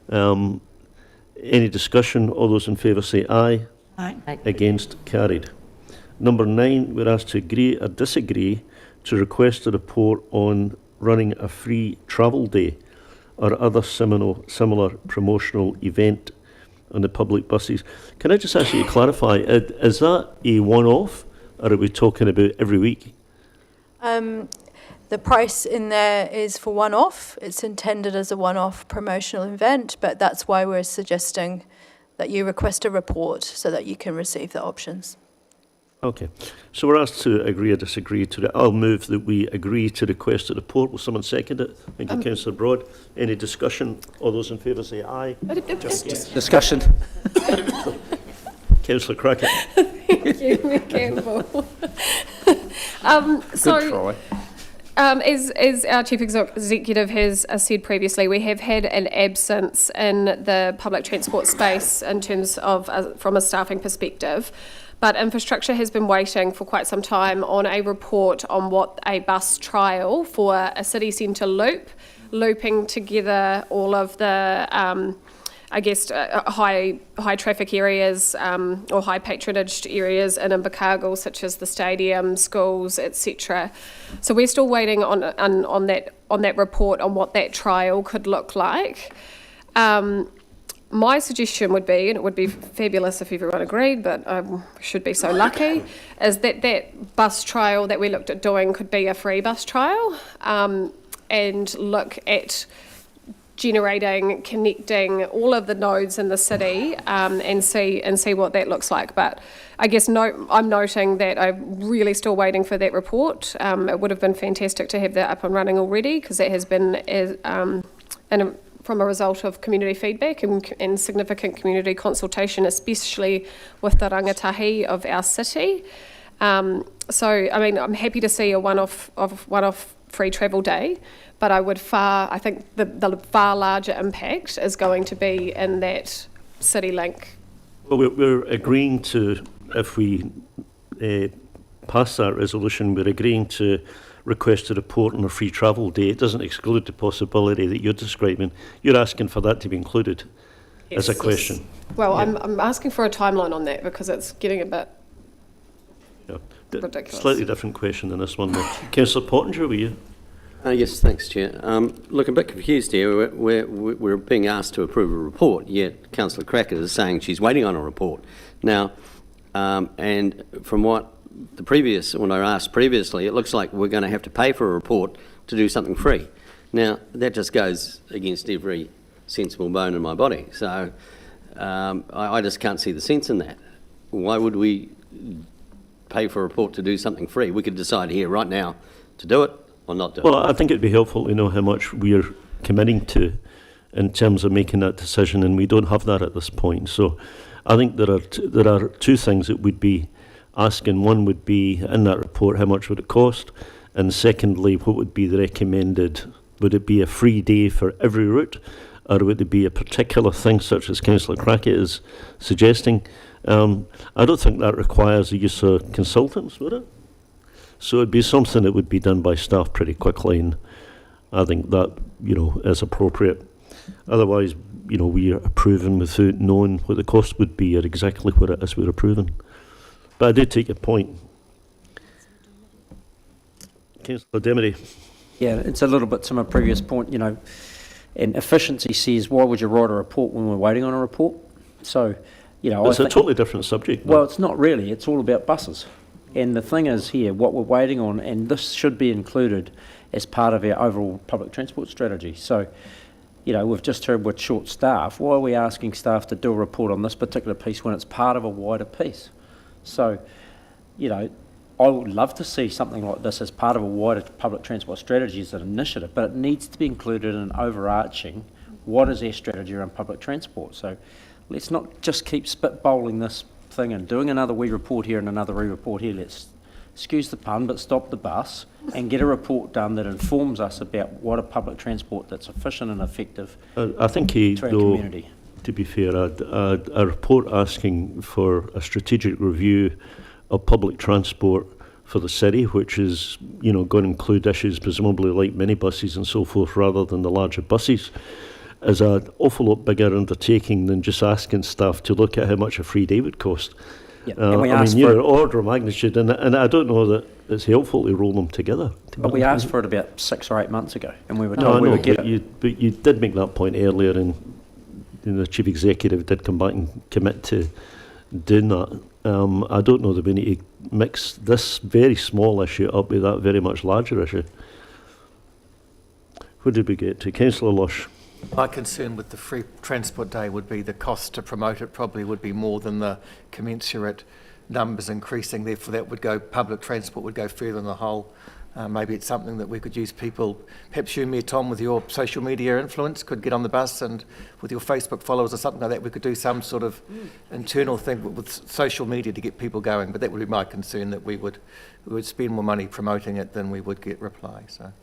Any discussion? All those in favour say aye. Aye. Against? Carried. Number 9, we're asked to agree or disagree to request a report on running a free travel day or other similar promotional event on the public buses. Can I just ask you to clarify, is that a one-off, or are we talking about every week? The price in there is for one-off. It's intended as a one-off promotional event, but that's why we're suggesting that you request a report so that you can receive the options. Okay, so we're asked to agree or disagree to that. I'll move that we agree to request a report. Will someone second it? Thank you, Councillor Broad. Any discussion? All those in favour say aye. Discussion. Councillor Crockett. Thank you, Mayor Campbell. Good try. As our Chief Executive has said previously, we have had an absence in the public transport space in terms of, from a staffing perspective, but infrastructure has been waiting for quite some time on a report on what a bus trial for a city centre looping together all of the high traffic areas or high patronaged areas in Invercargill, such as the stadium, schools, etc. So we're still waiting on that report on what that trial could look like. My suggestion would be, and it would be fabulous if everyone agreed, but I should be so lucky, is that bus trial that we looked at doing could be a free bus trial, and look at generating, connecting all of the nodes in the city, and see what that looks like. But I guess I'm noting that I'm really still waiting for that report. It would have been fantastic to have that up and running already, because that has been from a result of community feedback and significant community consultation, especially with the rangatahi of our city. So, I mean, I'm happy to see a one-off free travel day, but I think the far larger impact is going to be in that city link. Well, we're agreeing to, if we pass that resolution, we're agreeing to request a report on a free travel day. It doesn't exclude the possibility that you're describing. You're asking for that to be included as a question. Well, yeah. I'm asking for a timeline on that, because it's getting a bit ridiculous. Slightly different question than this one. Councillor Pottinger, were you? Yes, thanks, Chair. Look, I'm a bit confused here. We're being asked to approve a report, yet Councillor Crockett is saying she's waiting on a report. Now, and from what when I asked previously, it looks like we're going to have to pay for a report to do something free. Now, that just goes against every sensible bone in my body. So I just can't see the sense in that. Why would we pay for a report to do something free? We could decide here right now to do it or not do it. Well, I think it'd be helpful to know how much we're committing to in terms of making that decision, and we don't have that at this point. So I think there are two things that would be asking. One would be, in that report, how much would it cost? And secondly, what would be the recommended? Would it be a free day for every route, or would it be a particular thing, such as Councillor Crockett is suggesting? I don't think that requires the use of consultants, would it? So it'd be something that would be done by staff pretty quickly, and I think that, is appropriate. Otherwise, you know, we are approving without knowing what the cost would be or exactly what it is we're approving. But I do take your point. Councillor Demery. Yeah, it's a little bit to my previous point, you know, and efficiency says, why would you write a report when we're waiting on a report? So, you know, It's a totally different subject. Well, it's not really. It's all about buses. And the thing is here, what we're waiting on, and this should be included as part of our overall public transport strategy. So, you know, we've just heard we're short staff. Why are we asking staff to do a report on this particular piece when it's part of a wider piece? So, you know, I would love to see something like this as part of a wider public transport strategy as an initiative, but it needs to be included in an overarching, what is our strategy around public transport? So let's not just keep spitballing this thing and doing another wee report here and another wee report here. Let's, excuse the pun, but stop the bus and get a report done that informs us about what a public transport that's efficient and effective I think to our though, community. to be fair, a report asking for a strategic review of public transport for the city, which is, you know, going to include issues presumably like minibuses and so forth rather than the larger buses, is an awful lot bigger undertaking than just asking staff to look at how much a free day would cost. Yeah. And we I asked mean, you for know, order of magnitude, and I don't know that it's helpful to roll them together. But we asked for it about 6 or 8 months ago, and we were No, told I we know, would get but it. you did make that point earlier, and the chief executive did come back and commit to doing that. I don't know that we need to mix this very small issue up with that very much larger issue. Who did we get to? Councillor Lush. My concern with the free transport day would be the cost to promote it probably would be more than the commensurate numbers increasing. Therefore, that would go, public transport would go further in the whole. Maybe it's something that we could use people, perhaps you and me, Tom, with your social media influence, could get on the bus, and with your Facebook followers or something like that, we could do some sort of internal thing with social media to get people going. But that would be my concern, that we would spend more money promoting it than we would get reply. So.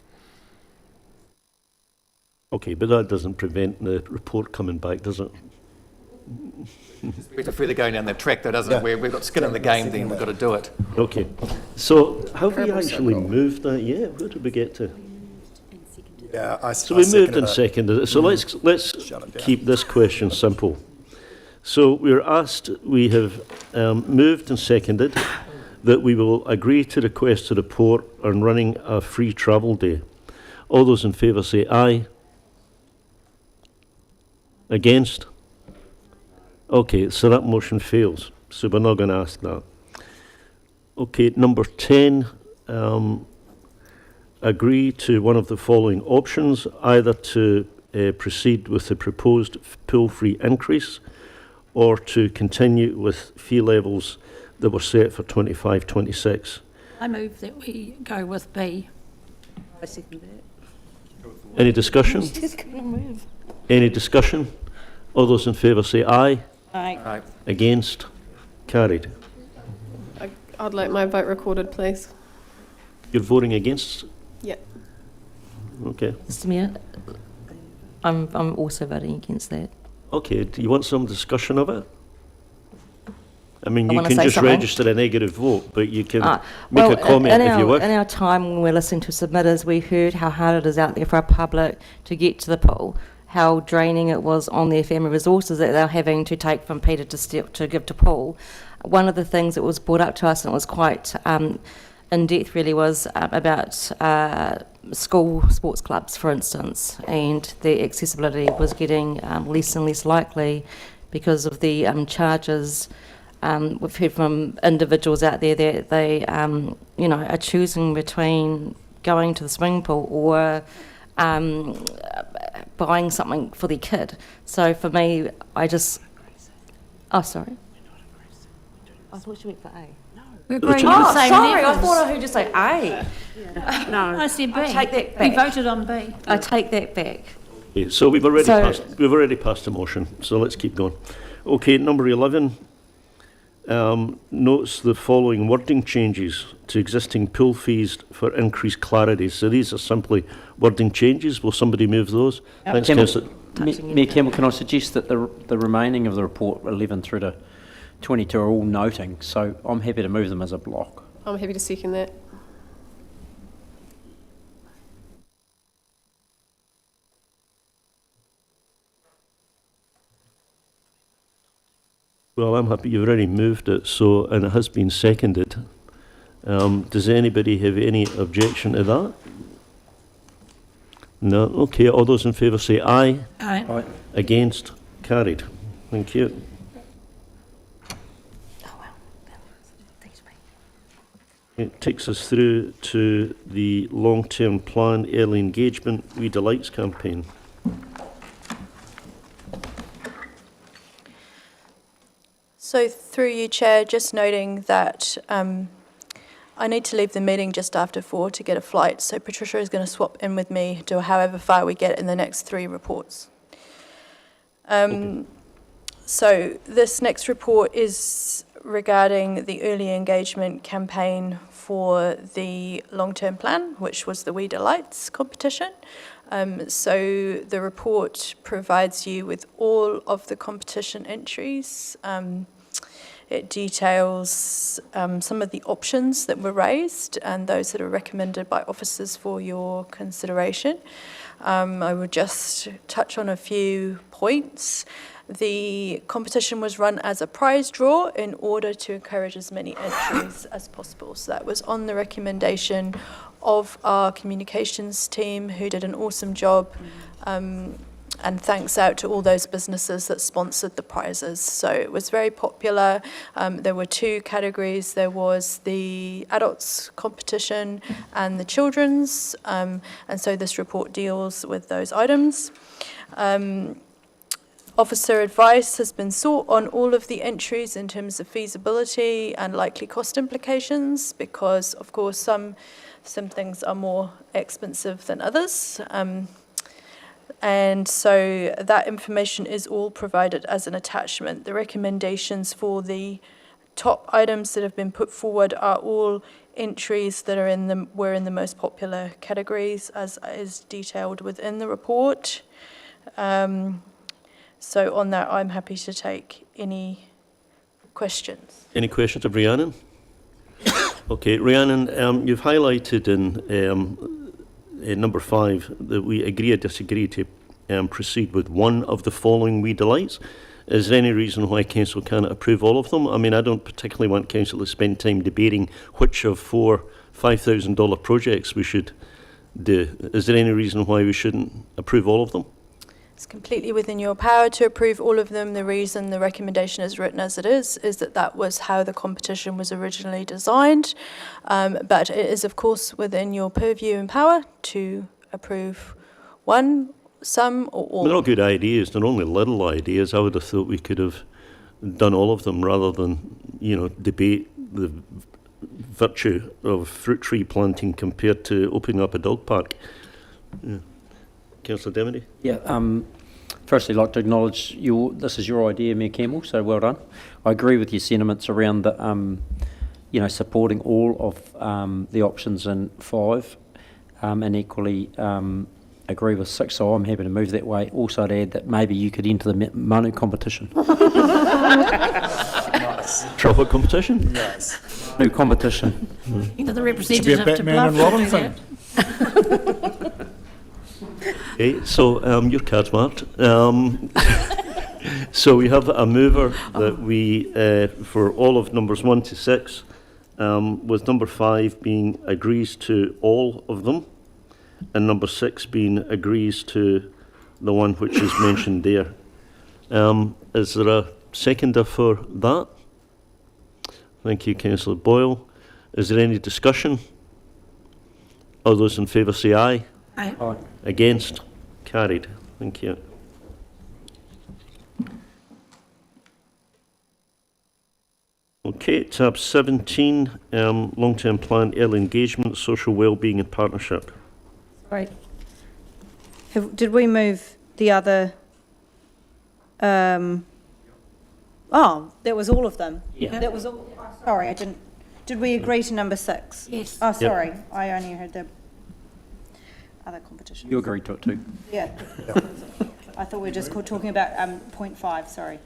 Okay, but that doesn't prevent the report coming back, does it? We prefer going down that track, though, doesn't it? Where we've got skin in the game, then we've got to do it. Okay. So have we actually moved that yet? Where did we get to? Yeah, So we moved and seconded it. So let's keep this question simple. So we're asked, we have moved and seconded that we will agree to request a report on running a free travel day. All those in favour say aye. Against? Okay, so that motion fails. So we're not going to ask that. Okay, number 10, agree to one of the following options, either to proceed with the proposed pool fee increase or to continue with fee levels that were set for 25-26. I move that we go with B. I second that. Any discussion? Just gonna move. Any discussion? All those in favour say aye. Aye. Against? Carried. I'd like my vote recorded, please. You're voting against? Yeah. Okay. Mr Mayor, I'm also voting against that. Okay, do you want some discussion of it? I mean, I you wanna can say just something. register a negative vote, but you can make Well, a comment in if you our, wish. in our time when we're listening to submitters, we heard how hard it is out there for our public to get to the pool, how draining it was on their family resources that they're having to take from Peter to give to Paul. One of the things that was brought up to us, and it was quite in depth really, was about school sports clubs, for instance, and the accessibility was getting less and less likely because of the charges. We've heard from individuals out there that they, you know, are choosing between going to the swimming pool or buying something for their kid. So for me, I just... Oh, sorry. I thought you went for A. We're agreeing Oh, the same sorry, I levels. thought I heard you say A. No, I said B. I take that We back. voted on B. I take that back. Okay, so we've already So- passed the motion, so let's keep going. Okay, number 11 notes the following wording changes to existing pool fees for increased clarity. So these are simply wording changes. Will somebody move those? Thanks, Councillor. Mayor Campbell, can I suggest that the remaining of the report, 11 through to 22, are all noting, so I'm happy to move them as a block. I'm happy to second that. Well, I'm happy you've already moved it, so, and it has been seconded. Does anybody have any objection to that? No? Okay, all those in favour say aye. Aye. Against? Carried. Thank you. It takes us through to the long-term plan early engagement We Delights campaign. So through you, Chair, just noting that I need to leave the meeting just after 4 to get a flight, so Patricia is going to swap in with me to however far we get in the next 3 reports. So this next report is regarding the early engagement campaign for the long-term plan, which was the We Delights competition. So the report provides you with all of the competition entries. It details some of the options that were raised and those that are recommended by officers for your consideration. I would just touch on a few points. The competition was run as a prize draw in order to encourage as many entries as possible. So that was on the recommendation of our communications team, who did an awesome job. And thanks out to all those businesses that sponsored the prizes. So it was very popular. There were 2 categories. There was the adults competition and the children's. And so this report deals with those items. Officer advice has been sought on all of the entries in terms of feasibility and likely cost implications, because of course some things are more expensive than others. And so that information is all provided as an attachment. The recommendations for the top items that have been put forward are all entries that are were in the most popular categories, as is detailed within the report. So on that, I'm happy to take any questions. Any questions of Rhiannon? Okay, Rhiannon, you've highlighted in number 5 that we agree or disagree to proceed with one of the following We Delights. Is there any reason why Council cannot approve all of them? I mean, I don't particularly want Council to spend time debating which of 4 $5,000 projects we should do. Is there any reason why we shouldn't approve all of them? It's completely within your power to approve all of them. The reason the recommendation is written as it is that was how the competition was originally designed. But it is, of course, within your purview and power to approve one, some, or all. They're all good ideas. They're only little ideas. I would have thought we could have done all of them rather than, debate the virtue of fruit tree planting compared to opening up a dog park. Yeah. Councillor Demedy? Yeah, firstly, I'd like to acknowledge this is your idea, Mayor Campbell, so well done. I agree with your sentiments around the, supporting all of the options in 5, and equally agree with 6, so I'm happy to move that way. Also, I'd add that maybe you could enter the Manu competition. Nice. Chocolate competition? Yes. New competition. Either the representative Should be a Batman and Robin thing. Okay, so your card's marked. So we have a mover that we, for all of numbers 1 to 6, with number 5 being agrees to all of them, and number 6 being agrees to the one which is mentioned there. Is there a seconder for that? Thank you, Councillor Boyle. Is there any discussion? All those in favour say aye. Aye. Aye. Against? Carried. Thank you. Okay, tab 17, long-term plan, early engagement, social well-being and partnership. Right. Did we move the other? Oh, that was all of them. Yeah. That was all. Sorry, I didn't. Did we agree to number 6? Yes. Oh, sorry. I only heard the other competitions. You agreed to it too. Yeah. I thought we were just talking about point 5. Sorry.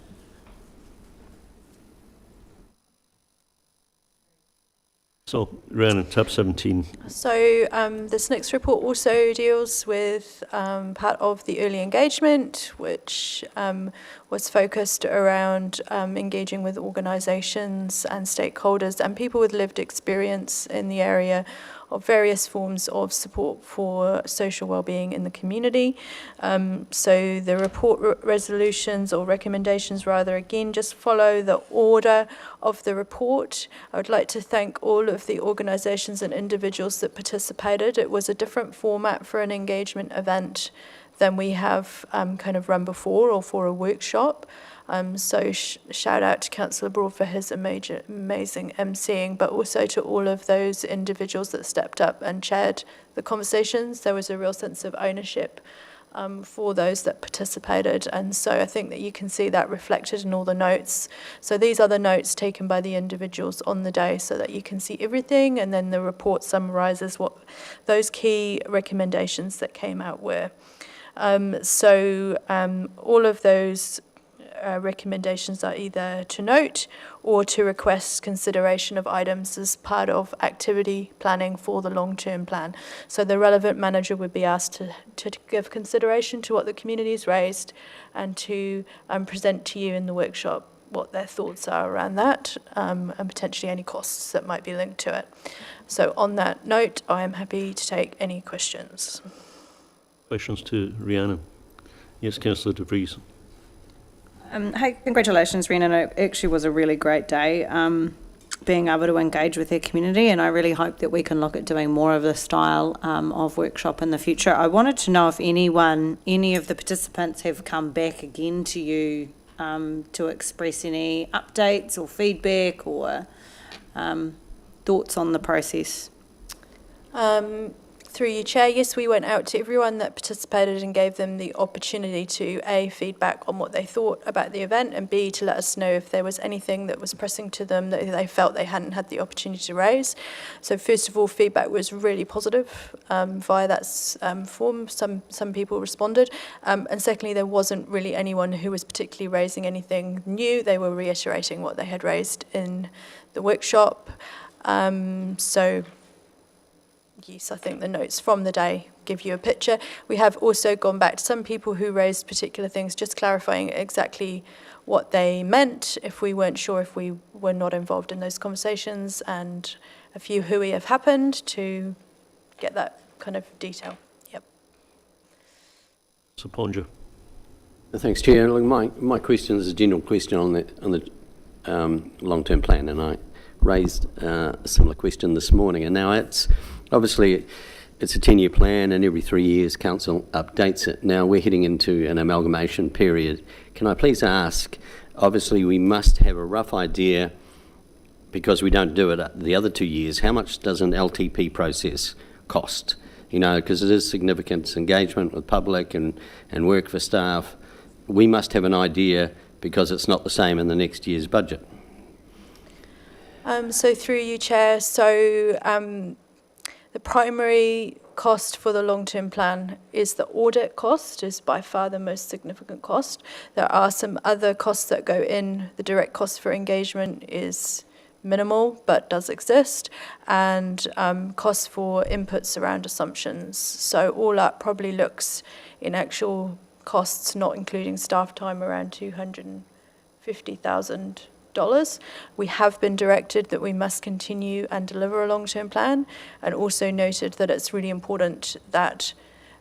So, Rhiannon, tab 17. So this next report also deals with part of the early engagement, which was focused around engaging with organisations and stakeholders and people with lived experience in the area of various forms of support for social wellbeing in the community. So the report resolutions or recommendations rather, again, just follow the order of the report. I would like to thank all of the organisations and individuals that participated. It was a different format for an engagement event than we have kind of run before or for a workshop. So shout out to Councillor Broad for his amazing emceeing, but also to all of those individuals that stepped up and chaired the conversations. There was a real sense of ownership for those that participated, and so I think that you can see that reflected in all the notes. So these are the notes taken by the individuals on the day so that you can see everything, and then the report summarises what those key recommendations that came out were. All of those recommendations are either to note or to request consideration of items as part of activity planning for the long-term plan. So the relevant manager would be asked to give consideration to what the community has raised and to present to you in the workshop what their thoughts are around that and potentially any costs that might be linked to it. So on that note, I am happy to take any questions. Questions to Rhiannon? Yes, Councillor De Vries. Hey, congratulations, Rhiannon. It actually was a really great day being able to engage with their community, and I really hope that we can look at doing more of this style of workshop in the future. I wanted to know if any of the participants have come back again to you to express any updates or feedback or thoughts on the process. Through you, Chair, yes, we went out to everyone that participated and gave them the opportunity to A, feedback on what they thought about the event, and B, to let us know if there was anything that was pressing to them that they felt they hadn't had the opportunity to raise. So first of all, feedback was really positive via that form. Some people responded. And secondly, there wasn't really anyone who was particularly raising anything new. They were reiterating what they had raised in the workshop. Yes, I think the notes from the day give you a picture. We have also gone back to some people who raised particular things, just clarifying exactly what they meant if we weren't sure, if we were not involved in those conversations, and a few hui have happened to get that kind of detail. Yep. So Ponja. Thanks, Chair. Look, my question is a general question on the long-term plan, and I raised a similar question this morning. And now obviously, it's a 10-year plan, and every 3 years Council updates it. Now we're heading into an amalgamation period. Can I please ask, obviously we must have a rough idea, because we don't do it the other 2 years, how much does an LTP process cost? You know, because it is significant engagement with public and work for staff. We must have an idea, because it's not the same in the next year's budget. So through you, Chair, the primary cost for the long-term plan is the audit cost, is by far the most significant cost. There are some other costs that go in. The direct cost for engagement is minimal, but does exist, and costs for inputs around assumptions. So all up probably looks in actual costs, not including staff time, around $250,000. We have been directed that we must continue and deliver a long-term plan, and also noted that it's really important that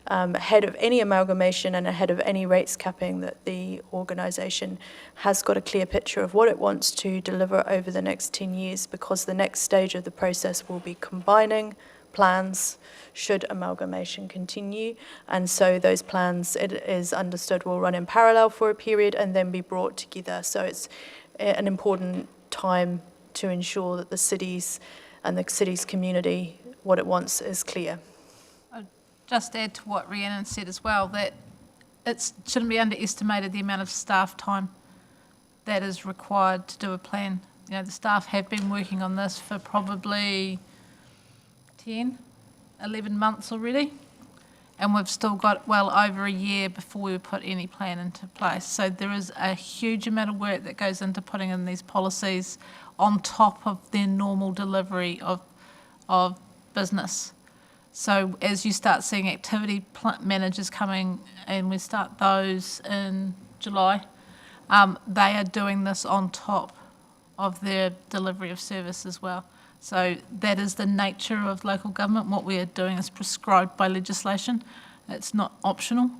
ahead of any amalgamation and ahead of any rates capping, that the organisation has got a clear picture of what it wants to deliver over the next 10 years, because the next stage of the process will be combining plans should amalgamation continue, and so those plans, it is understood, will run in parallel for a period and then be brought together. So it's an important time to ensure that the cities and the city's community, what it wants is clear. I'd just add to what Rhiannon said as well, that it shouldn't be underestimated the amount of staff time that is required to do a plan. You know, the staff have been working on this for probably 10, 11 months already, and we've still got well over a year before we put any plan into place. So there is a huge amount of work that goes into putting in these policies on top of their normal delivery of of business. So as you start seeing activity managers coming, and we start those in July, they are doing this on top of their delivery of service as well. So that is the nature of local government. What we are doing is prescribed by legislation. It's not optional,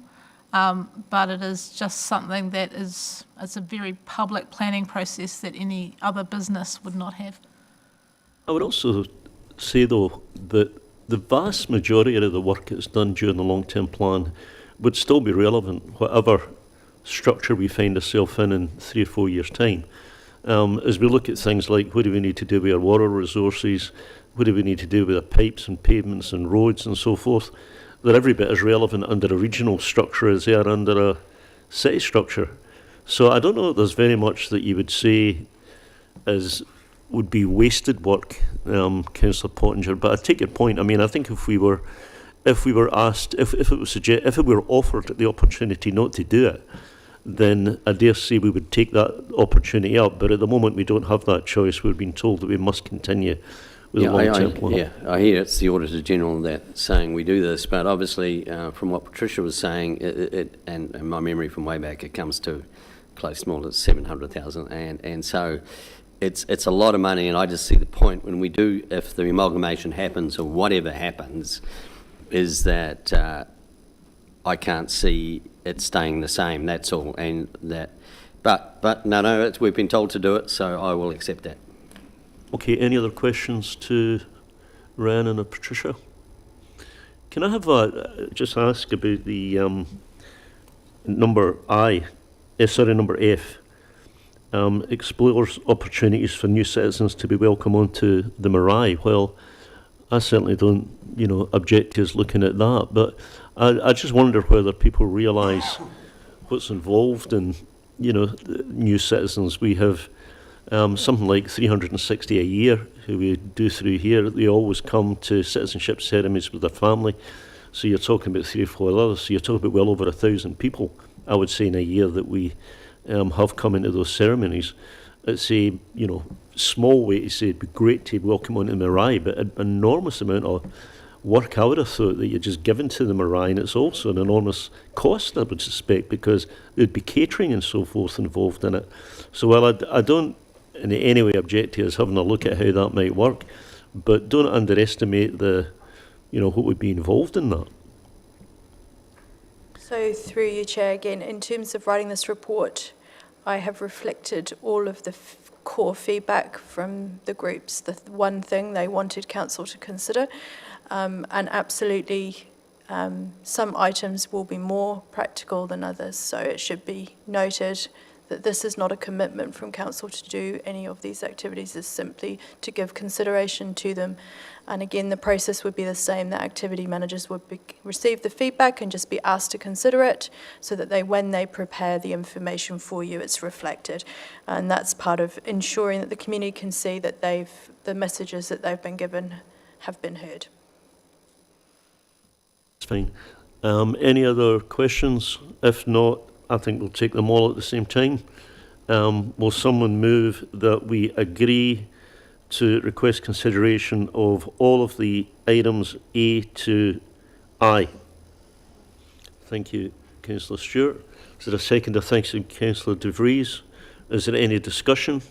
but it is just something that it's a very public planning process that any other business would not have. I would also say, though, that the vast majority of the work that's done during the long-term plan would still be relevant, whatever structure we find ourselves in 3 or 4 years' time. As we look at things like what do we need to do with our water resources, what do we need to do with our pipes and pavements and roads and so forth, they're every bit as relevant under a regional structure as they are under a city structure. So I don't know that there's very much that you would say would be wasted work, Councillor Pottinger. But I take your point. I mean, I think if we were asked, if it were offered the opportunity not to do it, then I dare say we would take that opportunity up. But at the moment, we don't have that choice. We're being told that we must continue with the long-term plan. Yeah, I hear it's the Auditor General that's saying we do this, but obviously, from what Patricia was saying, and my memory from way back, it comes to close more to 700,000, and so it's a lot of money. And I just see the point when we do, if the amalgamation happens or whatever happens, is that I can't see it staying the same. That's all, and that. But no, we've been told to do it, so I will accept that. Okay, any other questions to Rhiannon or Patricia? Can I have just ask about the number F, explores opportunities for new citizens to be welcome onto the marae. Well, I certainly don't, object to us looking at that, but I just wonder whether people realise what's involved in, new citizens. We have something like 360 a year who we do through here. They always come to citizenship ceremonies with their family. So you're talking about 3 or 4 others. So you're talking about well over 1,000 people, I would say, in a year that we have come into those ceremonies. It's a small way to say it'd be great to welcome onto the marae, but an enormous amount of work I would have thought that you're just given to the marae, and it's also an enormous cost, I would suspect, because there'd be catering and so forth involved in it. So while I don't in any way object to us having a look at how that might work, but don't underestimate what would be involved in that. So through you, Chair, again, in terms of writing this report, I have reflected all of the core feedback from the groups, the one thing they wanted Council to consider, and absolutely some items will be more practical than others, so it should be noted that this is not a commitment from Council to do any of these activities, it's simply to give consideration to them. And again, the process would be the same. The activity managers would receive the feedback and just be asked to consider it so that when they prepare the information for you, it's reflected. And that's part of ensuring that the community can see that the messages that they've been given have been heard. That's fine. Any other questions? If not, I think we'll take them all at the same time. Will someone move that we agree to request consideration of all of the items A to I? Thank you, Councillor Stewart. Is there a second? Thanks to Councillor De Vries. Is there any discussion?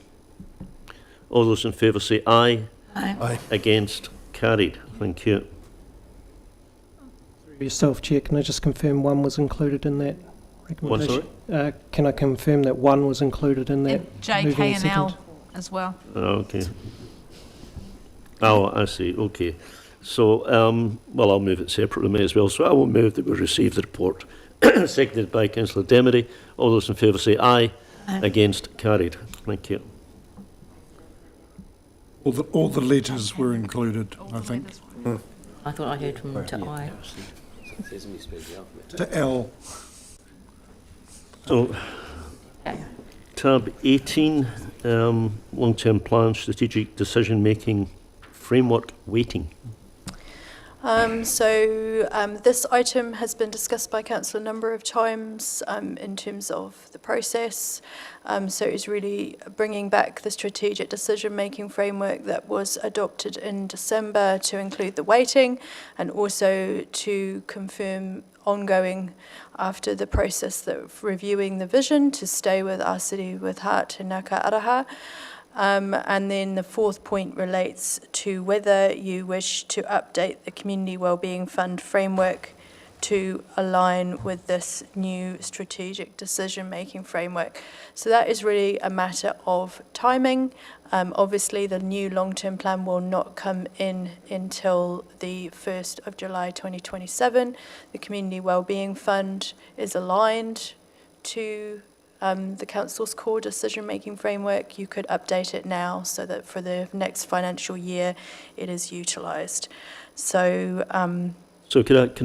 All those in favour say aye. Aye. Aye. Against? Carried. Thank you. Yourself, Chair, can I just confirm 1 was included in that recommendation? One, sorry? Can I confirm that 1 was included in that? And J, moving K and second? L as well. Okay. Oh, I see. Okay. So, well, I'll move it separately may as well. So I will move that we receive the report. Seconded by Councillor Demery. All those in favour say aye. Aye. Against? Carried. Thank you. All the letters were included, I think. I thought I heard from to I. To L. So, tab 18, long-term plan, strategic decision-making framework weighting. This item has been discussed by council a number of times in terms of the process. So it's really bringing back the strategic decision-making framework that was adopted in December to include the weighting, and also to confirm ongoing after the process of reviewing the vision to stay with our city with heart Te Ngāka Araha. And then the fourth point relates to whether you wish to update the Community Wellbeing Fund framework to align with this new strategic decision-making framework. So that is really a matter of timing. Obviously, the new long-term plan will not come in until the 1st of July 2027. The Community Wellbeing Fund is aligned to the council's core decision-making framework. You could update it now so that for the next financial year it is utilised. So can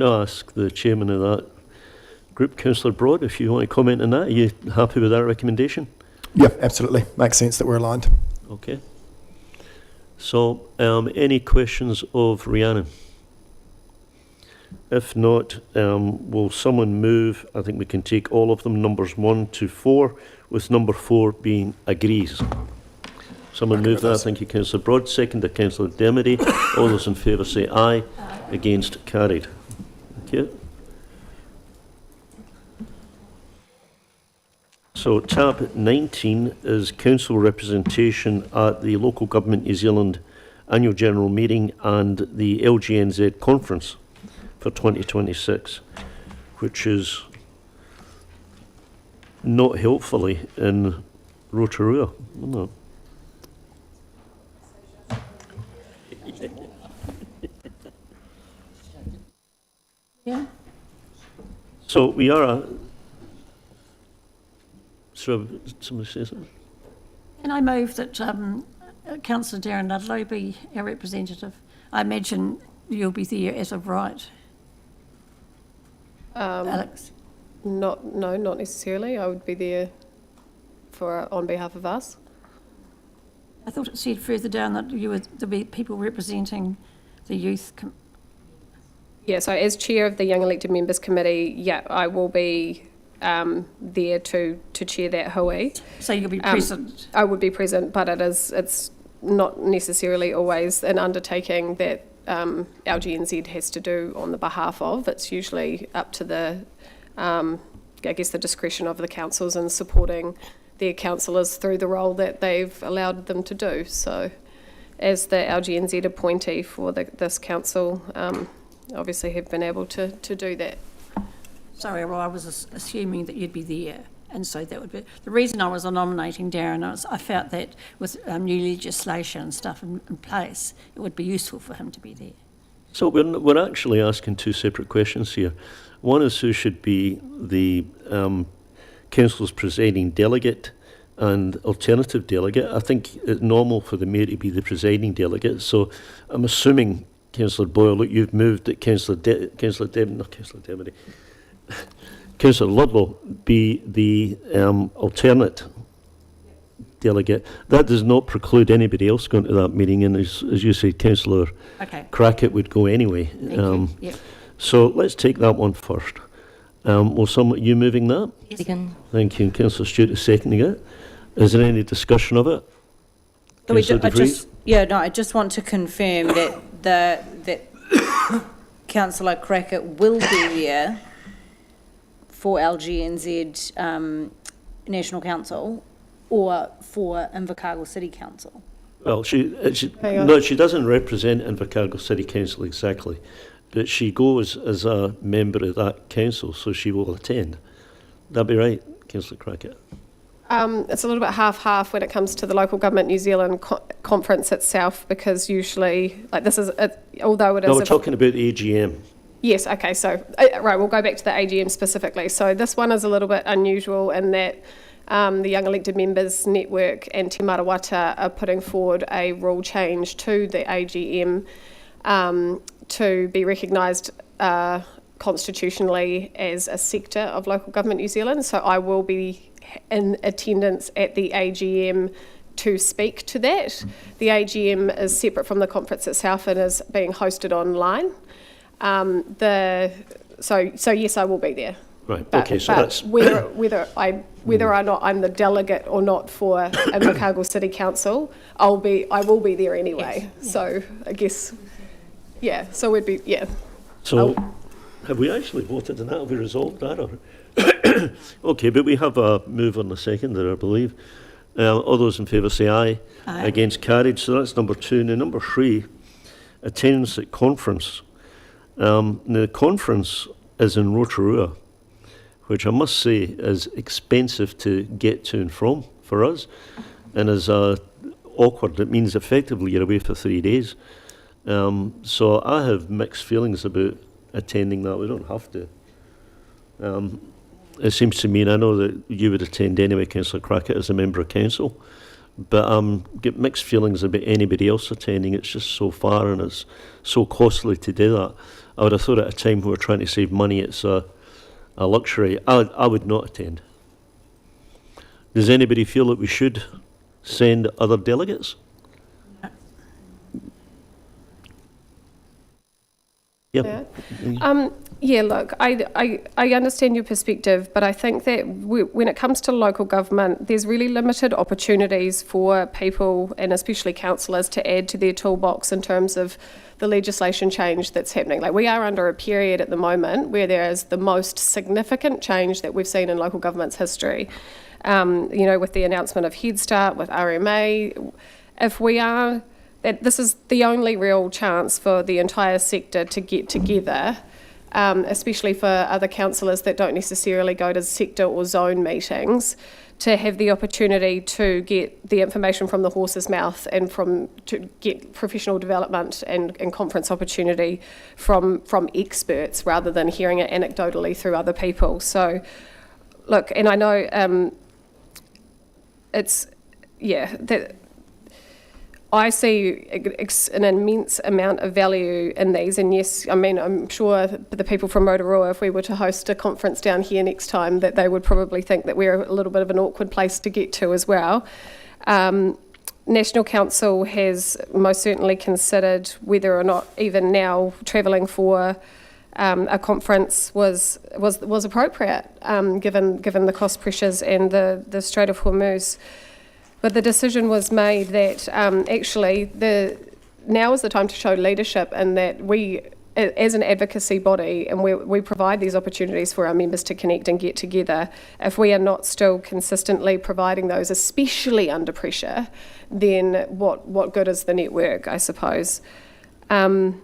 I ask the chairman of that group, Councillor Broad, if you want to comment on that? Are you happy with that recommendation? Yeah, absolutely. Makes sense that we're aligned. Okay. So any questions of Rhiannon? If not, will someone move? I think we can take all of them, numbers 1 to 4, with number 4 being agrees. Someone move that. Thank you, Councillor Broad. Seconded, Councillor Dermody. All those in favour say aye. Against, carried. Thank you. So tab 19 is council representation at the Local Government New Zealand Annual General Meeting and the LGNZ Conference for 2026, which is not helpfully in Rotorua. No. Yeah. So we are somebody say something? And I move that Councillor Darren Ludlow be our representative. I imagine you'll be there as of right. Alex? Not necessarily. I would be there on behalf of us. I thought it said further down that you would there be people representing the youth. Yeah, so as chair of the Young Elected Members Committee, yeah, I will be there to chair that hui. So you'll be present? I would be present, but it's not necessarily always an undertaking that LGNZ has to do on the behalf of. It's usually up to the, the discretion of the councils in supporting their councillors through the role that they've allowed them to do. So as the LGNZ appointee for this council, obviously have been able to do that. Sorry, well, I was assuming that you'd be there, and so that would be the reason I was nominating Darren. I felt that with new legislation and stuff in place, it would be useful for him to be there. So we're actually asking two separate questions here. One is who should be the council's presiding delegate and alternative delegate. I think it's normal for the mayor to be the presiding delegate. So I'm assuming, Councillor Boyle, look, you've moved that Councillor Ludlow be the alternate delegate. That does not preclude anybody else going to that meeting, and as you say, Councillor Crackett would go anyway. Yep. So let's take that one first. Will you moving that? Yes. Again. Thank you, and Councillor Stewart is seconding it. Is there any discussion of it? I just want to confirm that Councillor Crackett will be there for LGNZ National Council or for Invercargill City Council. Well, she doesn't represent Invercargill City Council exactly, but she goes as a member of that council, so she will attend. That'd be right, Councillor Crackett. It's a little bit half-half when it comes to the Local Government New Zealand conference itself, because usually, although it is... No, we're talking about the AGM. Yes, okay, so, right, we'll go back to the AGM specifically. So this one is a little bit unusual in that the Young Elected Members Network and Te Marawata are putting forward a rule change to the AGM to be recognised constitutionally as a sector of Local Government New Zealand. So I will be in attendance at the AGM to speak to that. The AGM is separate from the conference itself and is being hosted online. So yes, I will be there. Right. But, Okay. So but that's whether or not I'm the delegate or not for Invercargill City Council, I will be there anyway. Yes. So I guess, yeah. So we'd be, yeah. So, have we actually voted on that? Have we resolved that? Or okay, but we have a move on the second there, I believe. All those in favour say aye. Aye. Against carried. So that's number 2. Now number 3, attendance at conference. Now the conference is in Rotorua, which I must say is expensive to get to and from for us, and is awkward. It means effectively you're away for 3 days. So I have mixed feelings about attending that. We don't have to. It seems to me, and I know that you would attend anyway, Councillor Crackett, as a member of council, but get mixed feelings about anybody else attending. It's just so far and it's so costly to do that. I would have thought at a time when we're trying to save money, it's a luxury. I would not attend. Does anybody feel that we should send other delegates? Yep. Yeah, look, I understand your perspective, but I think that when it comes to local government, there's really limited opportunities for people, and especially councillors, to add to their toolbox in terms of the legislation change that's happening. Like, we are under a period at the moment where there is the most significant change that we've seen in local government's history. With the announcement of Head Start, with RMA, this is the only real chance for the entire sector to get together, especially for other councillors that don't necessarily go to sector or zone meetings, to have the opportunity to get the information from the horse's mouth and to get professional development and conference opportunity from experts rather than hearing it anecdotally through other people. So, look, and I know that I see an immense amount of value in these, and yes, I mean, I'm sure the people from Rotorua, if we were to host a conference down here next time, that they would probably think that we're a little bit of an awkward place to get to as well. National Council has most certainly considered whether or not even now travelling for a conference was appropriate, given the cost pressures and the Strait of Hormuz. But the decision was made that actually now is the time to show leadership, and that we, as an advocacy body, and we provide these opportunities for our members to connect and get together, if we are not still consistently providing those, especially under pressure, then what good is the network, I suppose? I've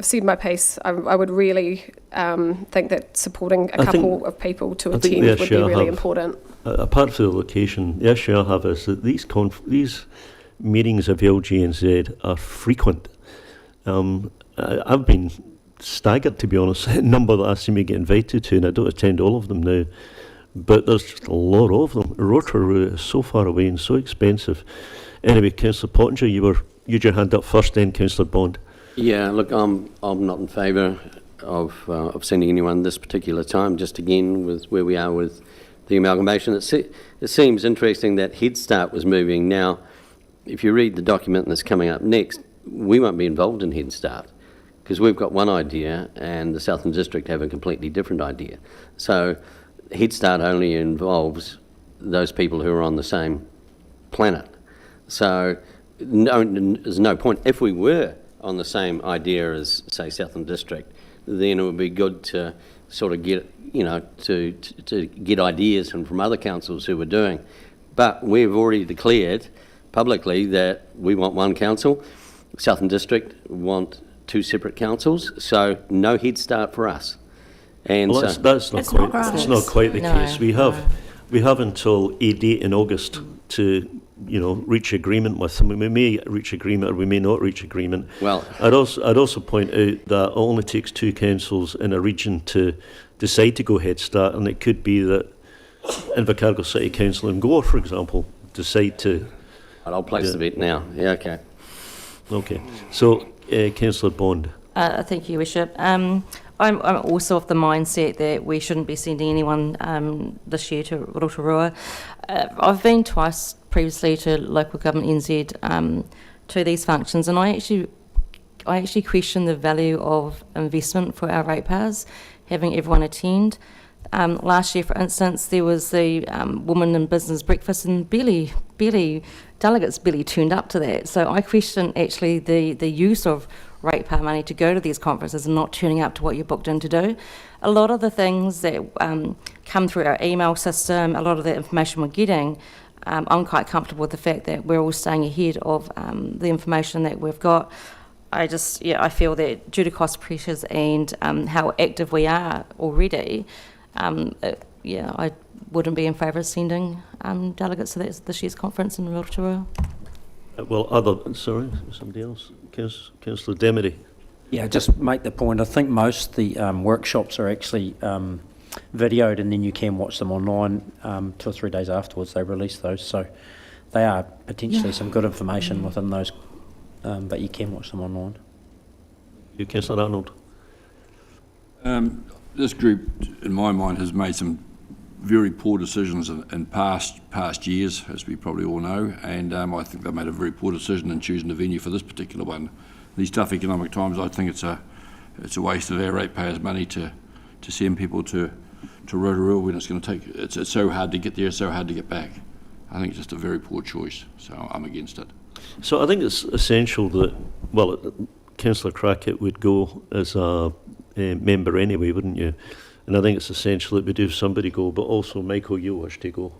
said my piece. I would really think that supporting a couple of people to attend would be really important. Apart from the location, the issue I have is that these meetings of LGNZ are frequent. I've been staggered, to be honest, the number that I seem to get invited to, and I don't attend all of them now. But there's just a lot of them. Rotorua is so far away and so expensive. Anyway, Councillor Pottinger, you had your hand up first, then Councillor Bond. Yeah, look, I'm not in favour of sending anyone this particular time. Just again, with where we are with the amalgamation, it seems interesting that Head Start was moving. Now, if you read the document that's coming up next, we won't be involved in Head Start because we've got one idea and the Southern District have a completely different idea. So Head Start only involves those people who are on the same planet. So there's no point. If we were on the same idea as, say, Southern District, then it would be good to sort of get, to get ideas from other councils who were doing. But we've already declared publicly that we want one council. Southern District want 2 separate councils, so no Head Start for us. And well, that's not quite the case. We have until a date in August to reach agreement with them. We may reach agreement or we may not reach agreement. Well, I'd also point out that it only takes 2 councils in a region to decide to go Head Start, and it could be that Invercargill City Council and Gore, for example, decide to. I'll place the bet now. Yeah, okay. Okay. So, Councillor Bond. Thank you, Bishop. I'm also of the mindset that we shouldn't be sending anyone this year to Rotorua. I've been twice previously to Local Government NZ to these functions, and I actually question the value of investment for our ratepayers, having everyone attend. Last year, for instance, there was the Women in Business breakfast, and delegates barely turned up to that. So I question actually the use of ratepayer money to go to these conferences and not turning up to what you're booked in to do. A lot of the things that come through our email system, a lot of the information we're getting, I'm quite comfortable with the fact that we're all staying ahead of the information that we've got. I feel that due to cost pressures and how active we are already, I wouldn't be in favour of sending delegates to this year's conference in Rotorua. Somebody else? Councillor Demery. Yeah, just make the point. I think most of the workshops are actually videoed, and then you can watch them online 2 or 3 days afterwards. They release those, so they are potentially some good information within those, but you can watch them online. You, Councillor Arnold. This group, in my mind, has made some very poor decisions in past years, as we probably all know, and I think they made a very poor decision in choosing the venue for this particular one. These tough economic times, I think it's a waste of our ratepayers' money to send people to Rotorua when it's going to take. It's so hard to get there, so hard to get back. I think it's just a very poor choice, so I'm against it. So I think it's essential that, Councillor Crackett would go as a member anyway, wouldn't you? And I think it's essential that we do have somebody go, but also, Michael, you wish to go.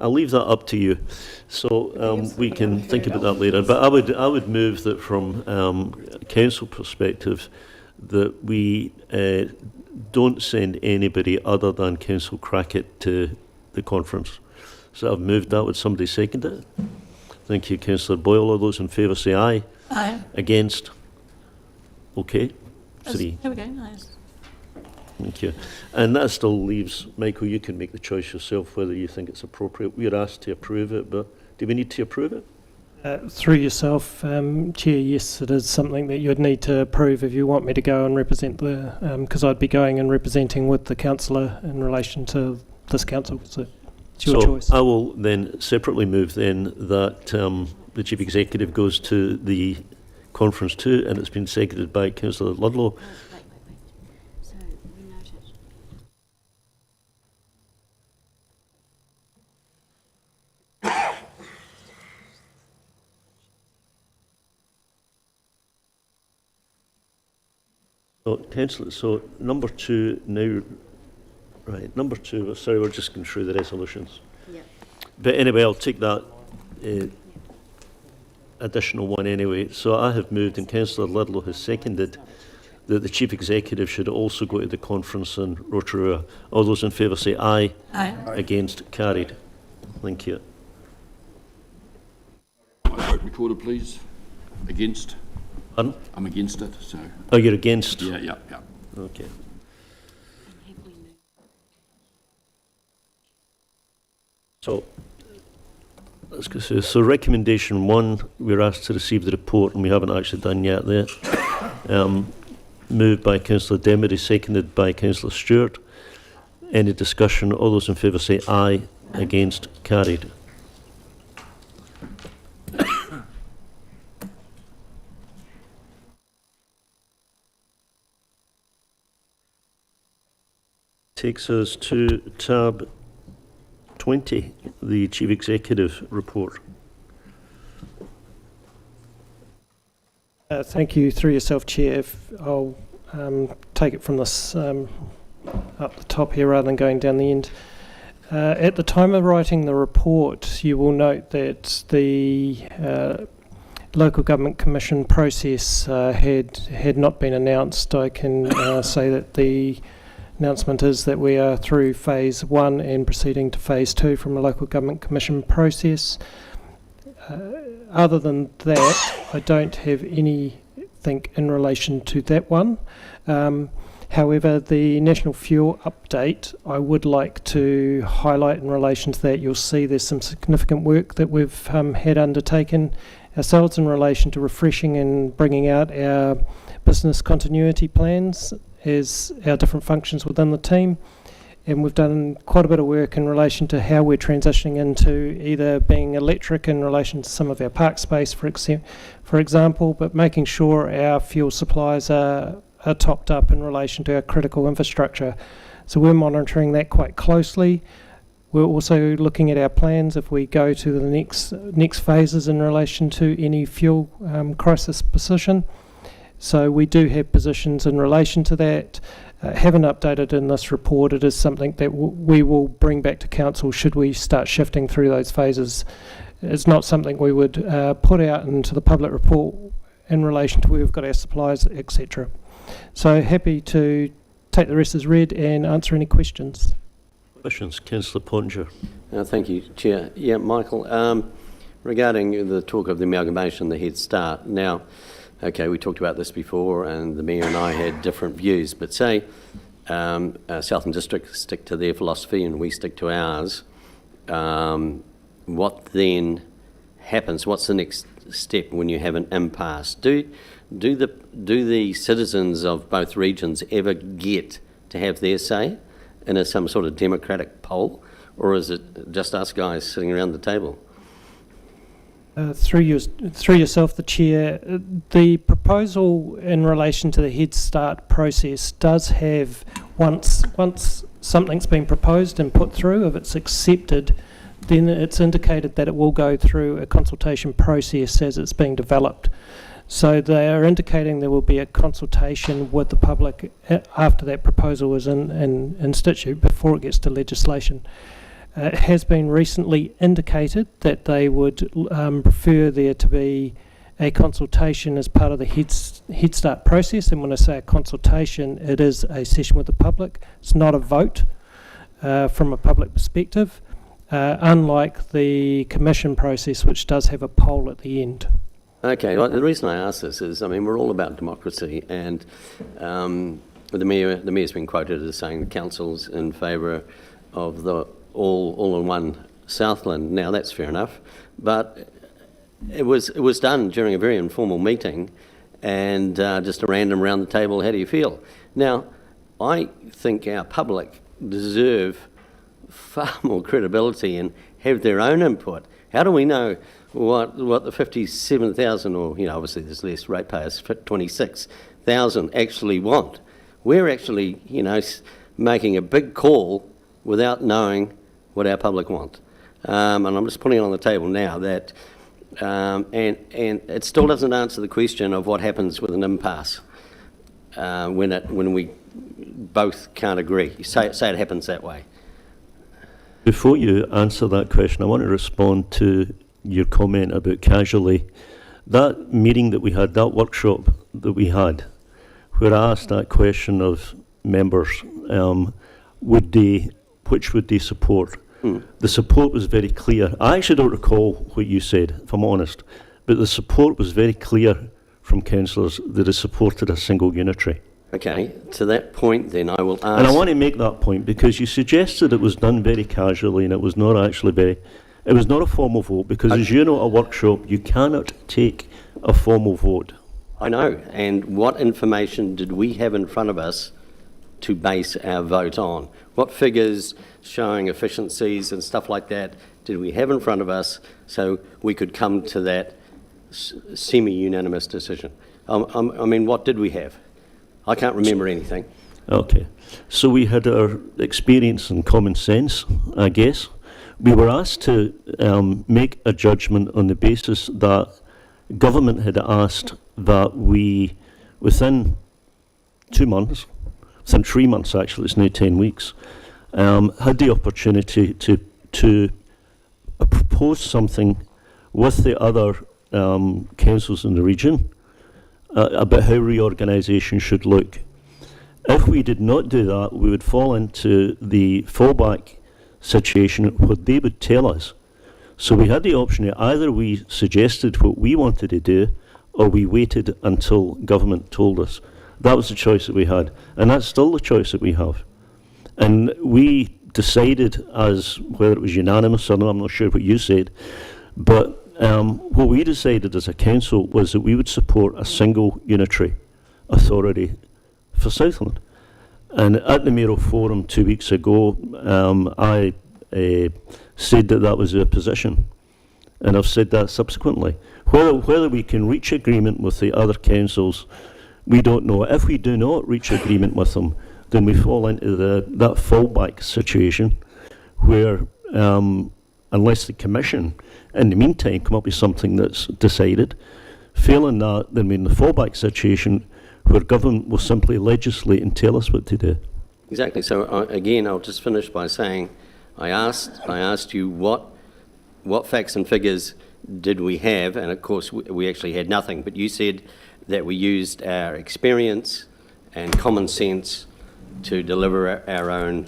I'll leave that up to you, so we can think about that later. But I would move that from council perspective, that we don't send anybody other than Councillor Crackett to the conference. So I've moved that. Would somebody second it? Thank you, Councillor Boyle. All those in favour say aye. Aye. Against? Okay. 3. There we go, nice. Thank you. And that still leaves, Michael, you can make the choice yourself whether you think it's appropriate. We're asked to approve it, but do we need to approve it? Through yourself, Chair, yes, it is something that you would need to approve if you want me to go and represent because I'd be going and representing with the councillor in relation to this council, so it's your choice. I will then separately move then that the Chief Executive goes to the conference too, and it's been seconded by Councillor Ludlow. So, Councillor, so number 2 now, right, number 2, sorry, we're just going through the resolutions. Yeah. But anyway, I'll take that additional one anyway. So I have moved, and Councillor Ludlow has seconded, that the Chief Executive should also go to the conference in Rotorua. All those in favour say aye. Aye. Against? Carried. Thank you. My vote recorded, please. Against. Pardon? I'm against it, so. Oh, you're against? Yeah. Okay. So, let's go through. So recommendation 1, we're asked to receive the report, and we haven't actually done yet there. Moved by Councillor Demery, seconded by Councillor Stewart. Any discussion? All those in favour say aye. Against? Carried. Takes us to tab 20, the Chief Executive report. Thank you, through yourself, Chair. I'll take it from this up the top here rather than going down the end. At the time of writing the report, you will note that the Local Government Commission process had not been announced. I can say that the announcement is that we are through phase 1 and proceeding to phase 2 from the Local Government Commission process. Other than that, I don't have anything in relation to that one. However, the National Fuel update, I would like to highlight in relation to that. You'll see there's some significant work that we've had undertaken, ourselves in relation to refreshing and bringing out our business continuity plans as our different functions within the team. And we've done quite a bit of work in relation to how we're transitioning into either being electric in relation to some of our park space, for example, but making sure our fuel supplies are topped up in relation to our critical infrastructure. So we're monitoring that quite closely. We're also looking at our plans if we go to the next phases in relation to any fuel crisis position. So we do have positions in relation to that. Haven't updated in this report. It is something that we will bring back to council should we start shifting through those phases. It's not something we would put out into the public report in relation to where we've got our supplies, etc. So happy to take the rest as read and answer any questions. Questions, Councillor Pottinger. Thank you, Chair. Yeah, Michael, regarding the talk of the amalgamation, the Head Start. Now, okay, we talked about this before and the Mayor and I had different views, but say Southern District stick to their philosophy and we stick to ours, what then happens? What's the next step when you have an impasse? Do the citizens of both regions ever get to have their say in some sort of democratic poll, or is it just us guys sitting around the table? Through yourself, the Chair, the proposal in relation to the Head Start process does have, once something's been proposed and put through, if it's accepted, then it's indicated that it will go through a consultation process as it's being developed. So they are indicating there will be a consultation with the public after that proposal is in situ before it gets to legislation. It has been recently indicated that they would prefer there to be a consultation as part of the Head Start process. And when I say a consultation, it is a session with the public. It's not a vote from a public perspective, unlike the commission process, which does have a poll at the end. Okay, well, the reason I ask this is, I mean, we're all about democracy, and the Mayor's been quoted as saying the council's in favour of the all-in-one Southland. Now, that's fair enough, but it was done during a very informal meeting and just a random round the table, how do you feel? Now, I think our public deserve far more credibility and have their own input. How do we know what the 57,000, or, you know, obviously there's less ratepayers, 26,000 actually want? We're actually, you know, making a big call without knowing what our public want. And I'm just putting it on the table now that, and it still doesn't answer the question of what happens with an impasse when we both can't agree. Say it happens that way. Before you answer that question, I want to respond to your comment about casually. That meeting that we had, that workshop that we had, where I asked that question of members, which would they support? The support was very clear. I actually don't recall what you said, if I'm honest, but the support was very clear from councillors that it supported a single unitary. Okay, to that point then I will ask... And I want to make that point because you suggested it was done very casually and it was not actually very... It was not a formal vote because, as you know, at a workshop, you cannot take a formal vote. I know, and what information did we have in front of us to base our vote on? What figures showing efficiencies and stuff like that did we have in front of us so we could come to that semi-unanimous decision? I mean, what did we have? I can't remember anything. Okay. So we had our experience and common sense, I guess. We were asked to make a judgment on the basis that government had asked that we, within 2 months, within 3 months actually, it's now 10 weeks, had the opportunity to propose something with the other councils in the region about how reorganisation should look. If we did not do that, we would fall into the fallback situation where they would tell us. So we had the option of either we suggested what we wanted to do or we waited until government told us. That was the choice that we had, and that's still the choice that we have. And we decided, as whether it was unanimous or not, I'm not sure what you said, but what we decided as a council was that we would support a single unitary authority for Southland. And at the mayoral forum 2 weeks ago, I said that that was our position, and I've said that subsequently. Whether we can reach agreement with the other councils, we don't know. If we do not reach agreement with them, then we fall into that fallback situation where, unless the Commission, in the meantime, come up with something that's decided, failing that, then we're in the fallback situation where government will simply legislate and tell us what to do. Exactly. So again, I'll just finish by saying, I asked you what facts and figures did we have, and of course we actually had nothing. But you said that we used our experience and common sense to deliver our own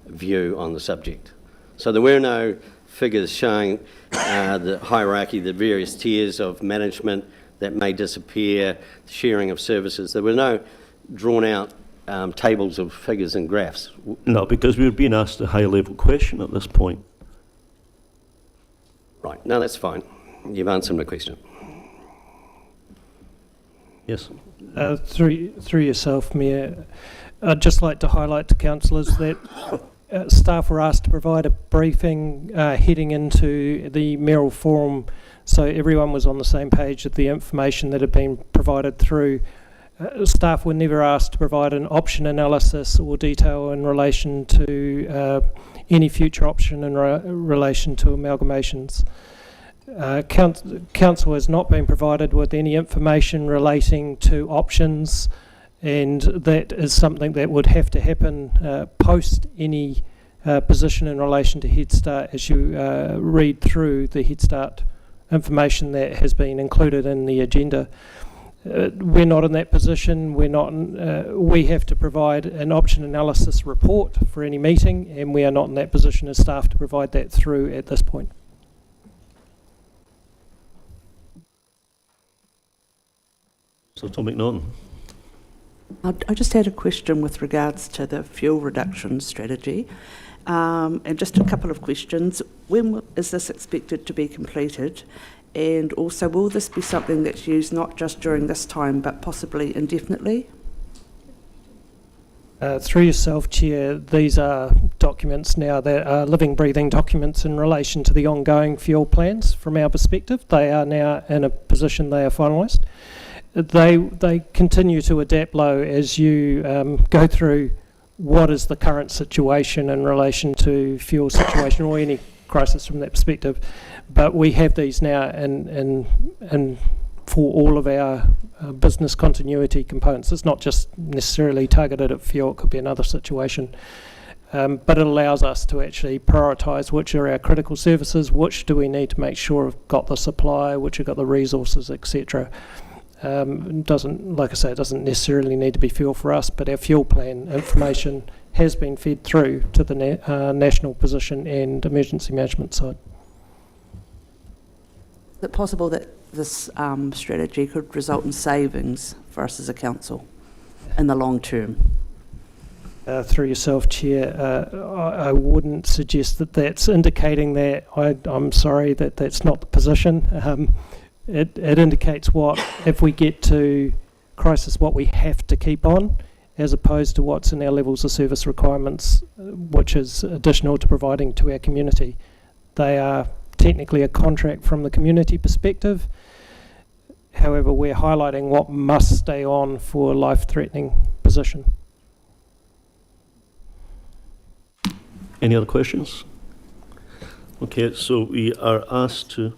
view on the subject. So there were no figures showing the hierarchy, the various tiers of management that may disappear, sharing of services. There were no drawn out tables of figures and graphs. No, because we were being asked a high-level question at this point. Right, no, that's fine. You've answered my question. Yes. Through yourself, Mayor, I'd just like to highlight to councillors that staff were asked to provide a briefing heading into the mayoral forum, so everyone was on the same page with the information that had been provided through. Staff were never asked to provide an option analysis or detail in relation to any future option in relation to amalgamations. Council has not been provided with any information relating to options, and that is something that would have to happen post any position in relation to Head Start as you read through the Head Start information that has been included in the agenda. We're not in that position. We have to provide an option analysis report for any meeting, and we are not in that position as staff to provide that through at this point. So Tom McNaughton. I just had a question with regards to the fuel reduction strategy, and just a couple of questions. When is this expected to be completed? And also, will this be something that's used not just during this time, but possibly indefinitely? Through yourself, Chair, these are documents now that are living, breathing documents in relation to the ongoing fuel plans. From our perspective, they are now in a position they are finalised. They continue to adapt low as you go through what is the current situation in relation to fuel situation or any crisis from that perspective. But we have these now and for all of our business continuity components. It's not just necessarily targeted at fuel, it could be another situation. But it allows us to actually prioritise which are our critical services, which do we need to make sure have got the supply, which have got the resources, etc. Doesn't, like I say, it doesn't necessarily need to be fuel for us, but our fuel plan information has been fed through to the national position and emergency management side. Is it possible that this strategy could result in savings for us as a council in the long term? Through yourself, Chair, I wouldn't suggest that that's indicating that. I'm sorry that that's not the position. It indicates what, if we get to crisis, what we have to keep on, as opposed to what's in our levels of service requirements, which is additional to providing to our community. They are technically a contract from the community perspective. However, we're highlighting what must stay on for a life-threatening position. Any other questions? Okay, so we are asked to...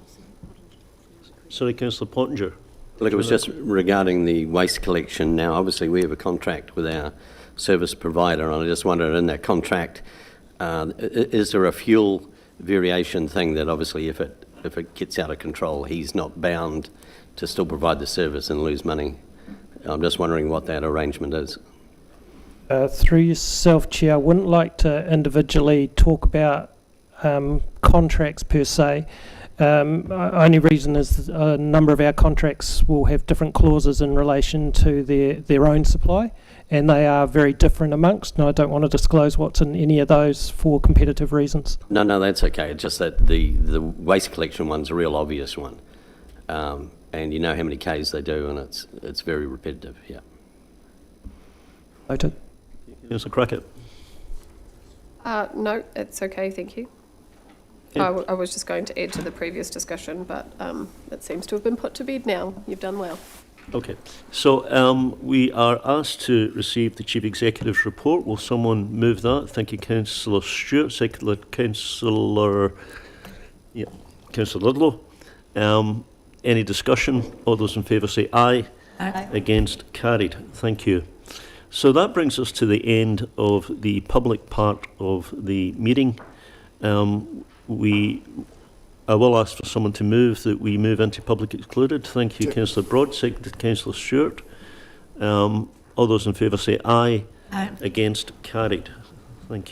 Sorry, Councillor Pottinger. Look, it was just regarding the waste collection. Now, obviously, we have a contract with our service provider, and I just wondered, in that contract, is there a fuel variation thing that obviously if it gets out of control, he's not bound to still provide the service and lose money? I'm just wondering what that arrangement is. Through yourself, Chair, I wouldn't like to individually talk about contracts per se. Only reason is a number of our contracts will have different clauses in relation to their own supply, and they are very different amongst, and I don't want to disclose what's in any of those for competitive reasons. No, that's okay. It's just that the waste collection one's a real obvious one. And you know how many Ks they do, and it's very repetitive, yeah. Noted. Councillor Crockett. No, it's okay, thank you. I was just going to add to the previous discussion, but it seems to have been put to bed now. You've done well. Okay, so we are asked to receive the Chief Executive's report. Will someone move that? Thank you, Councillor Stewart. Seconded, Councillor Ludlow. Any discussion? All those in favour say aye. Aye. Against? Carried. Thank you. So that brings us to the end of the public part of the meeting. I will ask for someone to move that we move into public excluded. Thank you, Councillor Broad. Seconded, Councillor Stewart. All those in favour say aye. Aye. Against? Carried.